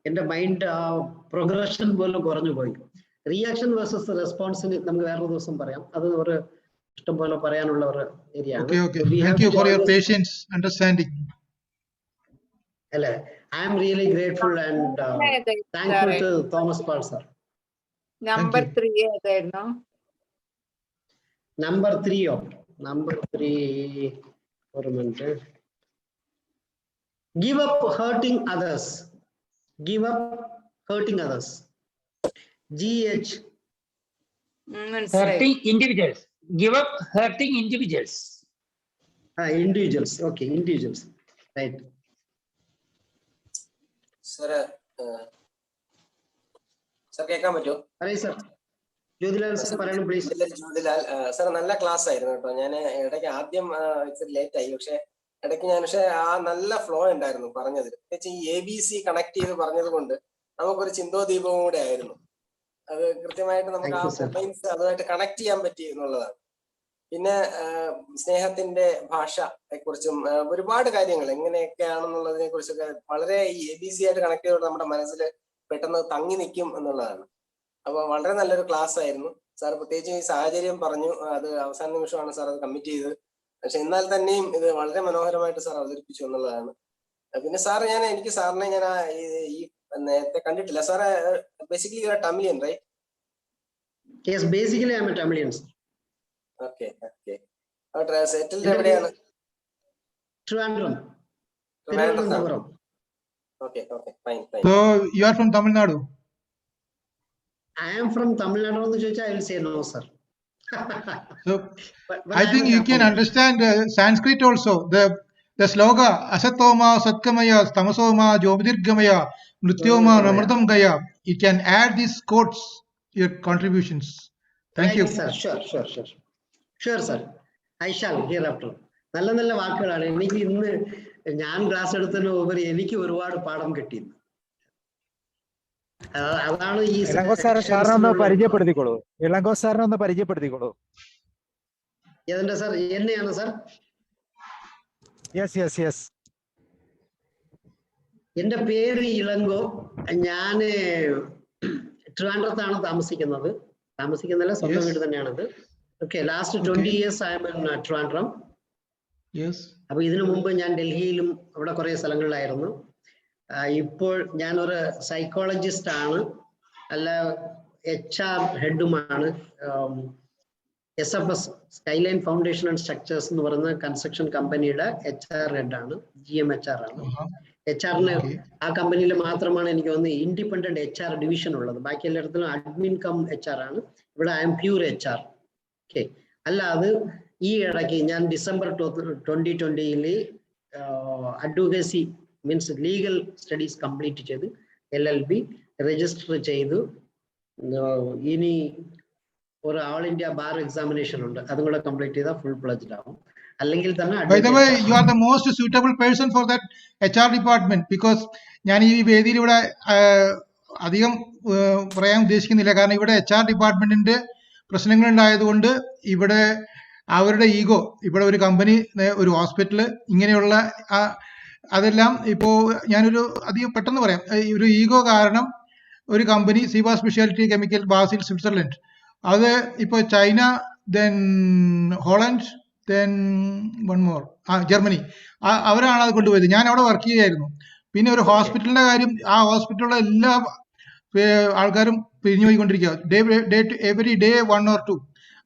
എൻ്റെ മൈൻഡ് പ്രോഗ്രഷൻ പോലും കുറഞ്ഞു പോയി. റിയാക്ഷൻ വേഴ്സസ് റെസ്പോൺസിന് നമുക്ക് വേറൊരു ദിവസം പറയാം. അത് ഒരു ഇഷ്ടം പോലെ പറയാനുള്ള ഒരു ഏരിയ ആണ്. അല്ലേ? I am really grateful and thankful to Thomas Paul sir. Number 3 ഏതായിരുന്നു? Number 3 ഒരു minute. Give up hurting others. GH. Hurting individuals. Give up hurting individuals. Individuals. Okay, individuals. Right. Sir കേൾക്കാൻ പറ്റുമോ? പറയൂ സർ. ജ്യോതിലാൽ സർ പറയണം please. Jyothilal sir, നല്ല class ആയിരുന്നു കേട്ടോ. ഞാൻ ഇടയ്ക്ക് ആദ്യം ലേറ്റ് ആയി, പക്ഷെ ഇടയ്ക്ക് ആ നല്ല ഫ്ലോ ഉണ്ടായിരുന്നു പറഞ്ഞതിൽ. പ്രത്യേകിച്ച് ഈ ABC കണക്ട് ചെയ്ത് പറഞ്ഞത് കൊണ്ട് നമുക്കൊരു ചിന്തോദീപവും കൂടെ ആയിരുന്നു. അത് കൃത്യമായിട്ട് നമുക്ക് ആ പോയിന്റ്സ് അതുമായിട്ട് കണക്ട് ചെയ്യാൻ പറ്റി എന്നുള്ളതാണ്. പിന്നെ സ്നേഹത്തിന്റെ ഭാഷയെ കുറിച്ചും ഒരുപാട് കാര്യങ്ങൾ എങ്ങനെയൊക്കെയാണെന്നുള്ളതിനെ കുറിച്ചൊക്കെ വളരെ ഈ ABC ആയിട്ട് കണക്ട് ചെയ്തോണ്ട് നമ്മുടെ മനസ്സിൽ പെട്ടെന്ന് തങ്ങി നിൽക്കും എന്നുള്ളതാണ്. അപ്പൊ വളരെ നല്ലൊരു ക്ലാസ് ആയിരുന്നു സാർ. പ്രത്യേകിച്ച് ഈ സാഹചര്യം പറഞ്ഞു, അത് അവസാന നിമിഷമാണ് സാർ അത് കമ്മിറ്റ് ചെയ്തത്. പക്ഷെ എന്നാൽ തന്നെയും ഇത് വളരെ മനോഹരമായിട്ട് സാർ അവതരിപ്പിച്ചു എന്നുള്ളതാണ്. പിന്നെ സാർ എനിക്ക് സാറിനെ ഈ നേരത്തെ കണ്ടിട്ടില്ല. Sir basically Tamilian, right? Yes, basically I am a Tamilian. Okay. Settled എവിടെയാണ്? Trivandrum. Okay, fine. So you are from Tamil Nadu? I am from Tamil Nadu എന്ന് ചോദിച്ചാൽ I will say no sir. So I think you can understand Sanskrit also. The sloga asatoma satkamaya tamasoma jyotirgamaya mrityoma namritam gaya. You can add these quotes, your contributions. Thank you sir. Sure sir. I shall hereafter. നല്ല വാക്കുകളാണ്. എനിക്ക് ഇന്ന് ഞാൻ class എടുത്തതിന് ഉപരി എനിക്ക് ഒരുപാട് പാഠം കിട്ടി. അതാണ് ഈ ഇളങ്കോ സാറിനെ ഒന്ന് പരിചയപ്പെടുത്തിക്കോളൂ. ഏതെന്റെ സാർ? എന്നെയാണ് സാർ? യെസ്. എന്റെ പേര് ഇളങ്കോ. ഞാന് ട്രിവാൻഡ്രത്താണ് താമസിക്കുന്നതല്ല, സ്വന്തം വീട് തന്നെയാണത്. Okay, last 20 years I am in Trivandrum. Yes. അപ്പൊ ഇതിനു മുമ്പ് ഞാൻ ഡൽഹിയിലും അവിടെ കുറെ സ്ഥലങ്ങളിലായിരുന്നു. ഇപ്പോൾ ഞാനൊരു സൈക്കോളജിസ്റ്റ് ആണ്, അല്ല HR ഹെഡുമാണ്. SFS skyline foundation and structures എന്ന് പറയുന്ന കൺസ്ട്രക്ഷൻ കമ്പനിയുടെ HR ഹെഡാണ്, GMHR ആണ്. HR-ന് ആ കമ്പനിയിൽ മാത്രമാണ് എനിക്ക് തോന്നുന്നത് ഇൻഡിപെൻഡന്റ് HR ഡിവിഷൻ ഉള്ളത്. ബാക്കി എല്ലായിടത്തും അഡ്മിൻ കം HR ആണ്. ഇവിടെ I am pure HR. Okay, അല്ലാതെ ഈ ഇടയ്ക്ക് ഞാൻ December 2020 advocacy means legal studies complete ചെയ്ത് LLB രജിസ്റ്റർ ചെയ്തു. ഇനി ഒരു ഓൾ ഇന്ത്യ ബാർ എക്സാമിനേഷൻ ഉണ്ട്, അതും കൂടെ കംപ്ലീറ്റ് ചെയ്താൽ ഫുൾ പ്ലജ്ഡ് ആവും. അല്ലെങ്കിൽ തന്നെ By the way, you are the most suitable person for that HR department because ഞാൻ ഈ വേദിയിൽ ഇവിടെ അധികം പറയാൻ ഉദ്ദേശിക്കുന്നില്ല. കാരണം ഇവിടെ HR ഡിപ്പാർട്ട്മെന്റിന്റെ പ്രശ്നങ്ങൾ ഉണ്ടായതുകൊണ്ട് ഇവിടെ അവരുടെ ഈഗോ, ഇവിടെ ഒരു കമ്പനി, ഒരു ഹോസ്പിറ്റല്, ഇങ്ങനെയുള്ള അതെല്ലാം ഇപ്പോ ഞാനൊരു അധികം പെട്ടെന്ന് പറയാം. ഒരു ഈഗോ കാരണം ഒരു company Seeba speciality chemical Basil Switzerland, അത് ഇപ്പോൾ China, then Holland, then one more Germany, അവരാണ് അത് കൊണ്ടുപോയത്. ഞാൻ അവിടെ വർക്ക് ചെയ്യായിരുന്നു. പിന്നെ ഒരു ഹോസ്പിറ്റലിന്റെ കാര്യം, ആ ഹോസ്പിറ്റലിലെ എല്ലാ ആൾക്കാരും പിരിഞ്ഞു പോയിക്കൊണ്ടിരിക്കുക, എവറി ഡേ 1 or 2.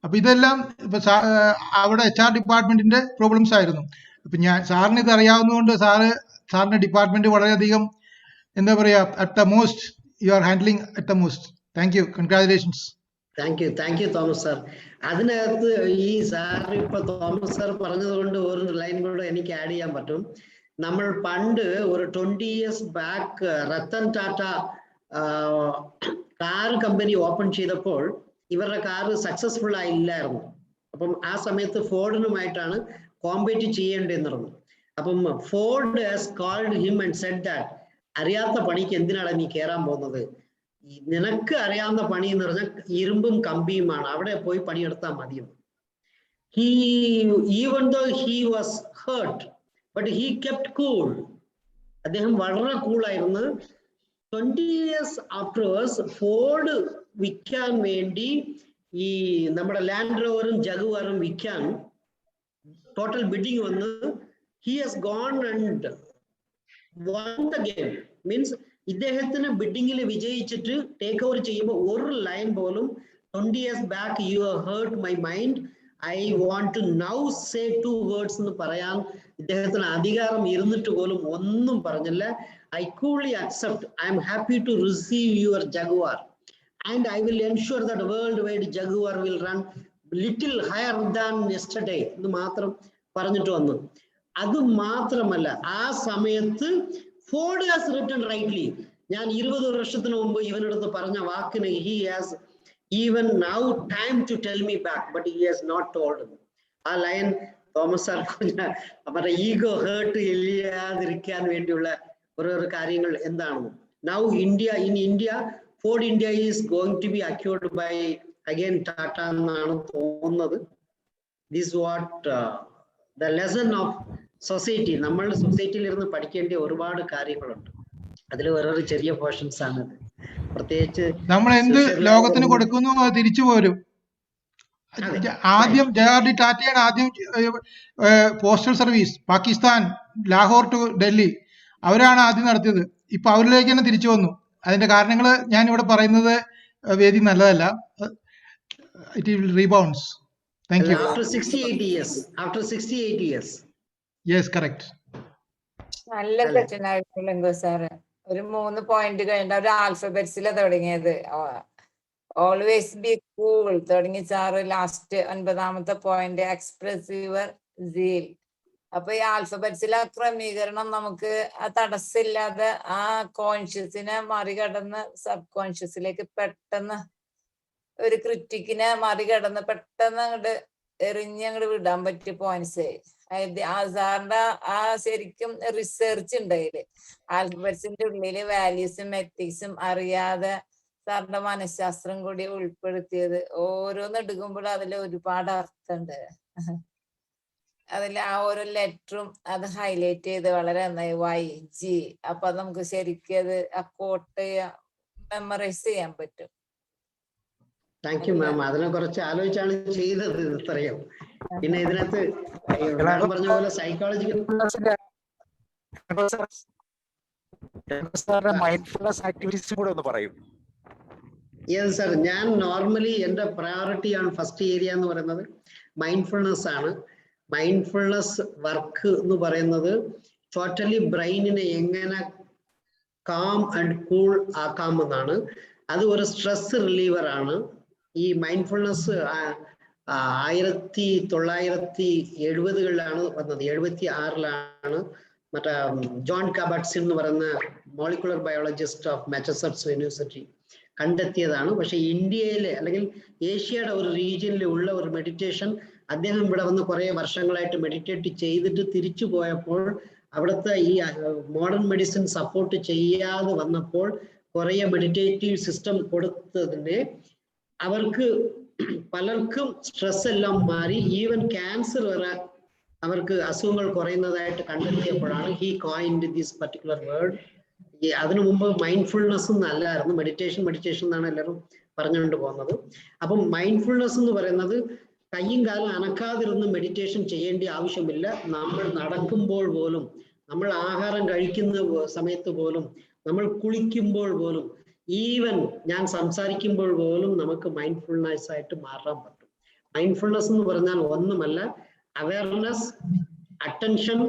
അപ്പൊ ഇതെല്ലാം ഇപ്പൊ അവിടെ HR ഡിപ്പാർട്ട്മെന്റിന്റെ പ്രോബ്ലംസ് ആയിരുന്നു. അപ്പൊ സാറിന് ഇത് അറിയാവുന്നതുകൊണ്ട് സാറിന്റെ ഡിപ്പാർട്ട്മെന്റ് വളരെയധികം എന്താ പറയാ, at the most you are handling at the most. Thank you, congratulations. Thank you Thomas sir. അതിനകത്ത് ഈ സാർ ഇപ്പൊ തോമസ് സാർ പറഞ്ഞത് കൊണ്ട് ഒരു ലൈൻ കൂടെ എനിക്ക് ആഡ് ചെയ്യാൻ പറ്റും. നമ്മൾ പണ്ട് ഒരു 20 years back Ratan Tata car company open ചെയ്തപ്പോൾ ഇവരുടെ കാർ സക്സസ്ഫുൾ ആയില്ലായിരുന്നു. അപ്പം ആ സമയത്ത് ഫോർഡിനുമായിട്ടാണ് കോമ്പീറ്റ് ചെയ്യേണ്ടിയിരുന്നത്. അപ്പം Ford has called him and said that അറിയാത്ത പണിക്ക് എന്തിനാണ് നീ കയറാൻ പോകുന്നത്, നിനക്ക് അറിയാവുന്ന പണി എന്ന് പറഞ്ഞാൽ ഇരുമ്പും കമ്പിയുമാണ്, അവിടെ പോയി പണിയെടുത്താൽ മതിയെന്ന്. Even though he was hurt but he kept cool. അദ്ദേഹം വളരെ കൂളായിരുന്നു. 20 years ആഫ്റ്റർവേഴ്സ് ഫോർഡ് വിൽക്കാൻ വേണ്ടി ഈ നമ്മുടെ ലാൻഡ് റോവറും ജഗുവാറും വിൽക്കാൻ ടോട്ടൽ ബിഡിങ് വന്ന് he has gone and won the game. Means ഇദ്ദേഹത്തിന് ബിഡിങ്ങിൽ വിജയിച്ചിട്ട് ടേക്ക് ഓവർ ചെയ്യുമ്പോൾ ഒരു ലൈൻ പോലും 20 years back you hurt my mind, I want to now say 2 words എന്ന് പറയാൻ ഇദ്ദേഹത്തിന് അധികാരം ഇരുന്നിട്ട് പോലും ഒന്നും പറഞ്ഞില്ല. I coolly accept. I am happy to receive your Jaguar, and I will ensure that worldwide Jaguar will run little higher than yesterday. എന്ന് മാത്രം പറഞ്ഞിട്ട് വന്നു. അത് മാത്രമല്ല, ആ സമയത്ത് ഫോർഡ് ഹാസ് റിട്ടൺ റൈറ്റ്ലി. ഞാൻ 20 വർഷത്തിന് മുമ്പ് ഇവനടുത്ത് പറഞ്ഞ വാക്കിന് he has even now time to tell me back, but he has not told me. ആ ലൈൻ തോമസ് സാർ അവരുടെ ഈഗോ ഹേർട്ട് ഇല്ലാതിരിക്കാൻ വേണ്ടിയുള്ള ഓരോരോ കാര്യങ്ങൾ എന്താണെന്ന്. Now India Ford India is going to be acquired by again Tata എന്നാണ് തോന്നുന്നത്. This what the lesson of society. നമ്മൾ സൊസൈറ്റിയിൽ ഇരുന്ന് പഠിക്കേണ്ട ഒരുപാട് കാര്യങ്ങളുണ്ട്. അതിൽ വേറൊരു ചെറിയ പോർഷൻസ് ആണിത്. പ്രത്യേകിച്ച് നമ്മൾ എന്ത് ലോകത്തിന് കൊടുക്കുന്നു അത് തിരിച്ചു പോരും. ആദ്യം JRD ടാറ്റയാണ് ആദ്യം postal service Pakistan, Lahore to Delhi, അവരാണ് ആദ്യം നടത്തിയത്. ഇപ്പൊ അവരിലേക്ക് തന്നെ തിരിച്ചു വന്നു. അതിന്റെ കാരണങ്ങൾ ഞാൻ ഇവിടെ പറയുന്നത് വേദി നല്ലതല്ല. It will rebounds. Thank you. After 68 years. Yes, correct. നല്ല ക്വസ്റ്റ്യൻ ആയിരുന്നു ലങ്കോ സാറ്. ഒരു 3 പോയിന്റ് കഴിഞ്ഞ ഒരു ആൽഫബറ്റ്സിലെ തുടങ്ങിയത്. ഓൾവേസ് ബി കൂൾ തുടങ്ങി സാറ്. ലാസ്റ്റ് 9ാമത്തെ പോയിന്റ് എക്സ്പ്രസ് യുവർ സീൽ. അപ്പൊ ഈ ആൽഫബറ്റ്സിലെ ക്രമീകരണം നമുക്ക് ആ തടസ്സമില്ലാതെ ആ കോൺഷ്യസിനെ മറികടന്ന് സബ് കോൺഷ്യസിലേക്ക് പെട്ടെന്ന് ഒരു ക്രിറ്റിക്കിനെ മറികടന്ന് പെട്ടെന്ന് അങ്ങോട്ട് അങ്ങോട്ട് വിടാൻ പറ്റിയ പോയിന്റ്സ്. ആ സാറിന്റെ ആ ശരിക്കും റിസർച്ച് ഉണ്ട് അതില്. ആൽഫബറ്റ്സിന്റെ ഉള്ളില് വാല്യൂസും എത്തിക്സും അറിയാതെ സാറിന്റെ മനഃശാസ്ത്രം കൂടി ഉൾപ്പെടുത്തിയത്. ഓരോന്ന് എടുക്കുമ്പോഴും അതിൽ ഒരുപാട് അർത്ഥമുണ്ട്. അതിൽ ആ ഓരോ ലെറ്ററും അത് ഹൈലൈറ്റ് ചെയ്ത് വളരെ നന്നായി YG. അപ്പൊ നമുക്ക് ശരിക്കും അത് ആ കോട്ട് മെമ്മറൈസ് ചെയ്യാൻ പറ്റും. Thank you ma'am. അതിനെ കുറിച്ച് ആലോചിച്ചാണ് ചെയ്തത് ഇത്രയും. പിന്നെ ഇതിനകത്ത് പറഞ്ഞ പോലെ സൈക്കോളജിക്കൽ മൈൻഡ്ഫുൾനെസ് ആക്ടിവിറ്റീസ് കൂടെ ഒന്ന് പറയൂ. Yes sir. ഞാൻ നോർമലി എൻ്റെ പ്രയോറിറ്റി ആണ് ഫസ്റ്റ് ഏരിയ എന്ന് പറയുന്നത് മൈൻഡ്ഫുൾനെസ് ആണ്. മൈൻഡ്ഫുൾനെസ് വർക്ക് എന്ന് പറയുന്നത് ടോട്ടലി ബ്രെയിനിനെ എങ്ങനെ കാം ആൻഡ് കൂൾ ആക്കാമെന്നാണ്. അത് ഒരു സ്ട്രെസ് റിലീവർ ആണ്. ഈ മൈൻഡ്ഫുൾനെസ് 1970-കളിലാണ് വന്നത്. 76-ലാണ് മറ്റേ ജോൺ കാബട്സിൻ എന്ന് പറയുന്ന molecular biologist of Massachusetts university കണ്ടെത്തിയതാണ്. പക്ഷെ ഇന്ത്യയിലെ അല്ലെങ്കിൽ ഏഷ്യയുടെ ഒരു റീജിയനിൽ ഉള്ള ഒരു മെഡിറ്റേഷൻ അദ്ദേഹം ഇവിടെ വന്ന് കുറെ വർഷങ്ങളായിട്ട് മെഡിറ്റേറ്റ് ചെയ്തിട്ട് തിരിച്ചു പോയപ്പോൾ അവിടുത്തെ ഈ മോഡേൺ മെഡിസിൻ സപ്പോർട്ട് ചെയ്യാതെ വന്നപ്പോൾ കുറെ മെഡിറ്റേറ്റീവ് സിസ്റ്റം കൊടുത്തതിന് അവർക്ക് പലർക്കും സ്ട്രെസ് എല്ലാം മാറി, ഈവൻ ക്യാൻസർ വരെ അവർക്ക് അസുഖങ്ങൾ കുറയുന്നതായിട്ട് കണ്ടെത്തിയപ്പോഴാണ് he coined this particular word. അതിനു മുമ്പ് മൈൻഡ്ഫുൾനെസ് എന്നല്ലായിരുന്നു, മെഡിറ്റേഷൻ എന്നാണ് എല്ലാവരും പറഞ്ഞുകൊണ്ട് പോകുന്നത്. അപ്പം മൈൻഡ്ഫുൾനെസ് എന്ന് പറയുന്നത് കയ്യും കാലം അനക്കാതിരുന്ന് മെഡിറ്റേഷൻ ചെയ്യേണ്ട ആവശ്യമില്ല. നമ്മൾ നടക്കുമ്പോൾ പോലും, നമ്മൾ ആഹാരം കഴിക്കുന്ന സമയത്ത് പോലും, നമ്മൾ കുളിക്കുമ്പോൾ പോലും, ഈവൻ ഞാൻ സംസാരിക്കുമ്പോൾ പോലും നമുക്ക് മൈൻഡ്ഫുൾനെസ് ആയിട്ട് മാറാൻ പറ്റും. മൈൻഡ്ഫുൾനെസ് എന്ന് പറഞ്ഞാൽ ഒന്നുമല്ല, awareness, attention,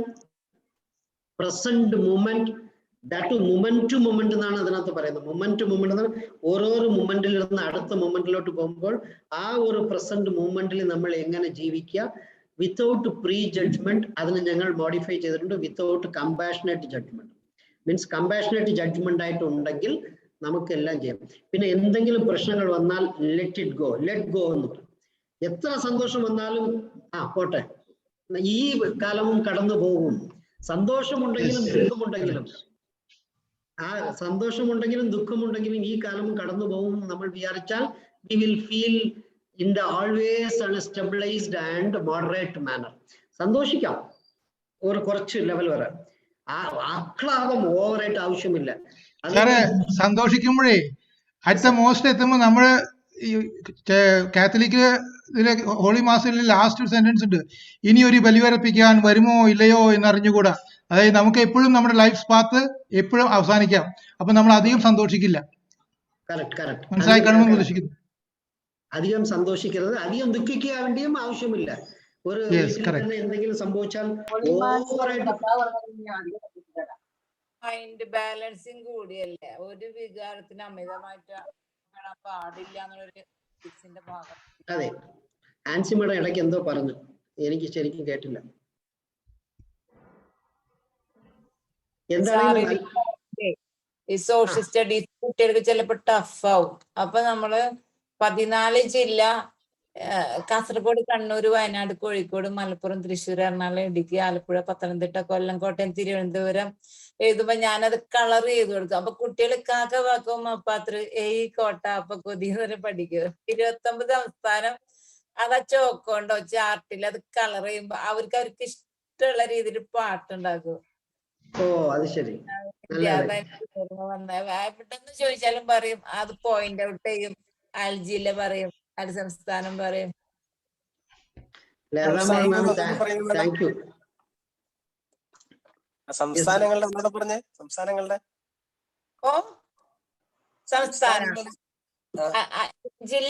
present moment, that moment to moment എന്നാണ് അതിനകത്ത് പറയുന്നത്. മൊമെന്റ് ടു മൊമെന്റ് എന്ന് ഓരോരോ മൊമെന്റിൽ നിന്ന് അടുത്ത മൊമെന്റിലോട്ട് പോകുമ്പോൾ ആ ഒരു പ്രസന്റ് മൂമെന്റിൽ നമ്മൾ എങ്ങനെ ജീവിക്കുക, വിത്തൗട്ട് പ്രീ ജഡ്ജ്മെന്റ്. അതിന് ഞങ്ങൾ മോഡിഫൈ ചെയ്തിട്ടുണ്ട്, without compassionate judgement. Means compassionate judgement ആയിട്ട് ഉണ്ടെങ്കിൽ നമുക്കെല്ലാം ചെയ്യാം. പിന്നെ എന്തെങ്കിലും പ്രശ്നങ്ങൾ വന്നാൽ ലെറ്റ് ഗോ എന്ന് പറയും. എത്ര സന്തോഷം വന്നാലും പോട്ടെ, ഈ കാലവും കടന്നു പോകും. സന്തോഷമുണ്ടെങ്കിലും ദുഃഖമുണ്ടെങ്കിലും, സന്തോഷമുണ്ടെങ്കിലും ദുഃഖമുണ്ടെങ്കിലും ഈ കാലവും കടന്നു പോകും നമ്മൾ വിചാരിച്ചാൽ we will feel in the always on a stabilized and moderate manner. സന്തോഷിക്കാം ഒരു കുറച്ച് ലെവൽ വരെ, ആഹ്ലാദം ഓവറായിട്ട് ആവശ്യമില്ല. സാറേ സന്തോഷിക്കുമ്പോഴേ അടുത്ത മോസ്റ്റ് എത്തുമ്പോൾ നമ്മള് ഈ കാത്തലിക് ഇതിലെ ഹോളി മാസിൽ ലാസ്റ്റ് സെന്റൻസ് ഉണ്ട്, ഇനി ഒരു ബലിവരപ്പിക്കാൻ വരുമോ ഇല്ലയോ എന്ന് അറിഞ്ഞുകൂടാ. അതായത് നമുക്ക് എപ്പോഴും നമ്മുടെ ലൈഫ് പാത്ത് എപ്പോഴും അവസാനിക്കാം. അപ്പൊ നമ്മൾ അധികം സന്തോഷിക്കില്ല. മനസ്സിലായി കാണുമെന്ന് പ്രതീക്ഷിക്കുന്നു. അധികം സന്തോഷിക്കരുത്, അധികം ദുഃഖിക്കുക വേണ്ടിയും ആവശ്യമില്ല. ഒരു തന്നെ എന്തെങ്കിലും സംഭവിച്ചാൽ മൈൻഡ് ബാലൻസിങ് കൂടിയല്ലേ, ഒരു വികാരത്തിന് അമിതമായിട്ട് പാടില്ല എന്നുള്ളൊരു ഭാഗം. അതെ, ആൻസിമയുടെ ഇടയ്ക്ക് എന്തോ പറഞ്ഞു, എനിക്ക് ശരിക്കും കേട്ടില്ല. ഈ സോഷ്യൽ സ്റ്റഡീസ് കുട്ടികൾക്ക് ചിലപ്പോ ടഫ് ആവും. അപ്പൊ നമ്മള് 14 ജില്ല, കാസർഗോഡ്, കണ്ണൂർ, വയനാട്, കോഴിക്കോട്, മലപ്പുറം, തൃശ്ശൂർ, എറണാകുളം, ഇടുക്കി, ആലപ്പുഴ, പത്തനംതിട്ട, കൊല്ലം, കോട്ടയം, തിരുവനന്തപുരം എഴുതുമ്പോ ഞാനത് കളർ ചെയ്ത് കൊടുക്കും. അപ്പൊ കുട്ടികൾ കാക്ക വാക്കും അപ്പാത്ര കോട്ട അപ്പൊ കൊതിന്ന് പഠിക്കും. 29 സംസ്ഥാനം അതാ ചോക്കോണ്ടോ ചാർട്ടിൽ അത് കളർ ചെയ്യുമ്പോ അവർക്ക് ഇഷ്ടമുള്ള രീതിയിൽ പാട്ടുണ്ടാക്കും. ഓ അത് ശരി. എവിടെന്ന് ചോദിച്ചാലും പറയും, അത് പോയിന്റ് ഔട്ട് ചെയ്യും. ജില്ല പറയും, സംസ്ഥാനം പറയും. സംസ്ഥാനങ്ങളുടെ പറഞ്ഞേ, സംസ്ഥാനങ്ങളുടെ സംസ്ഥാനം ജില്ല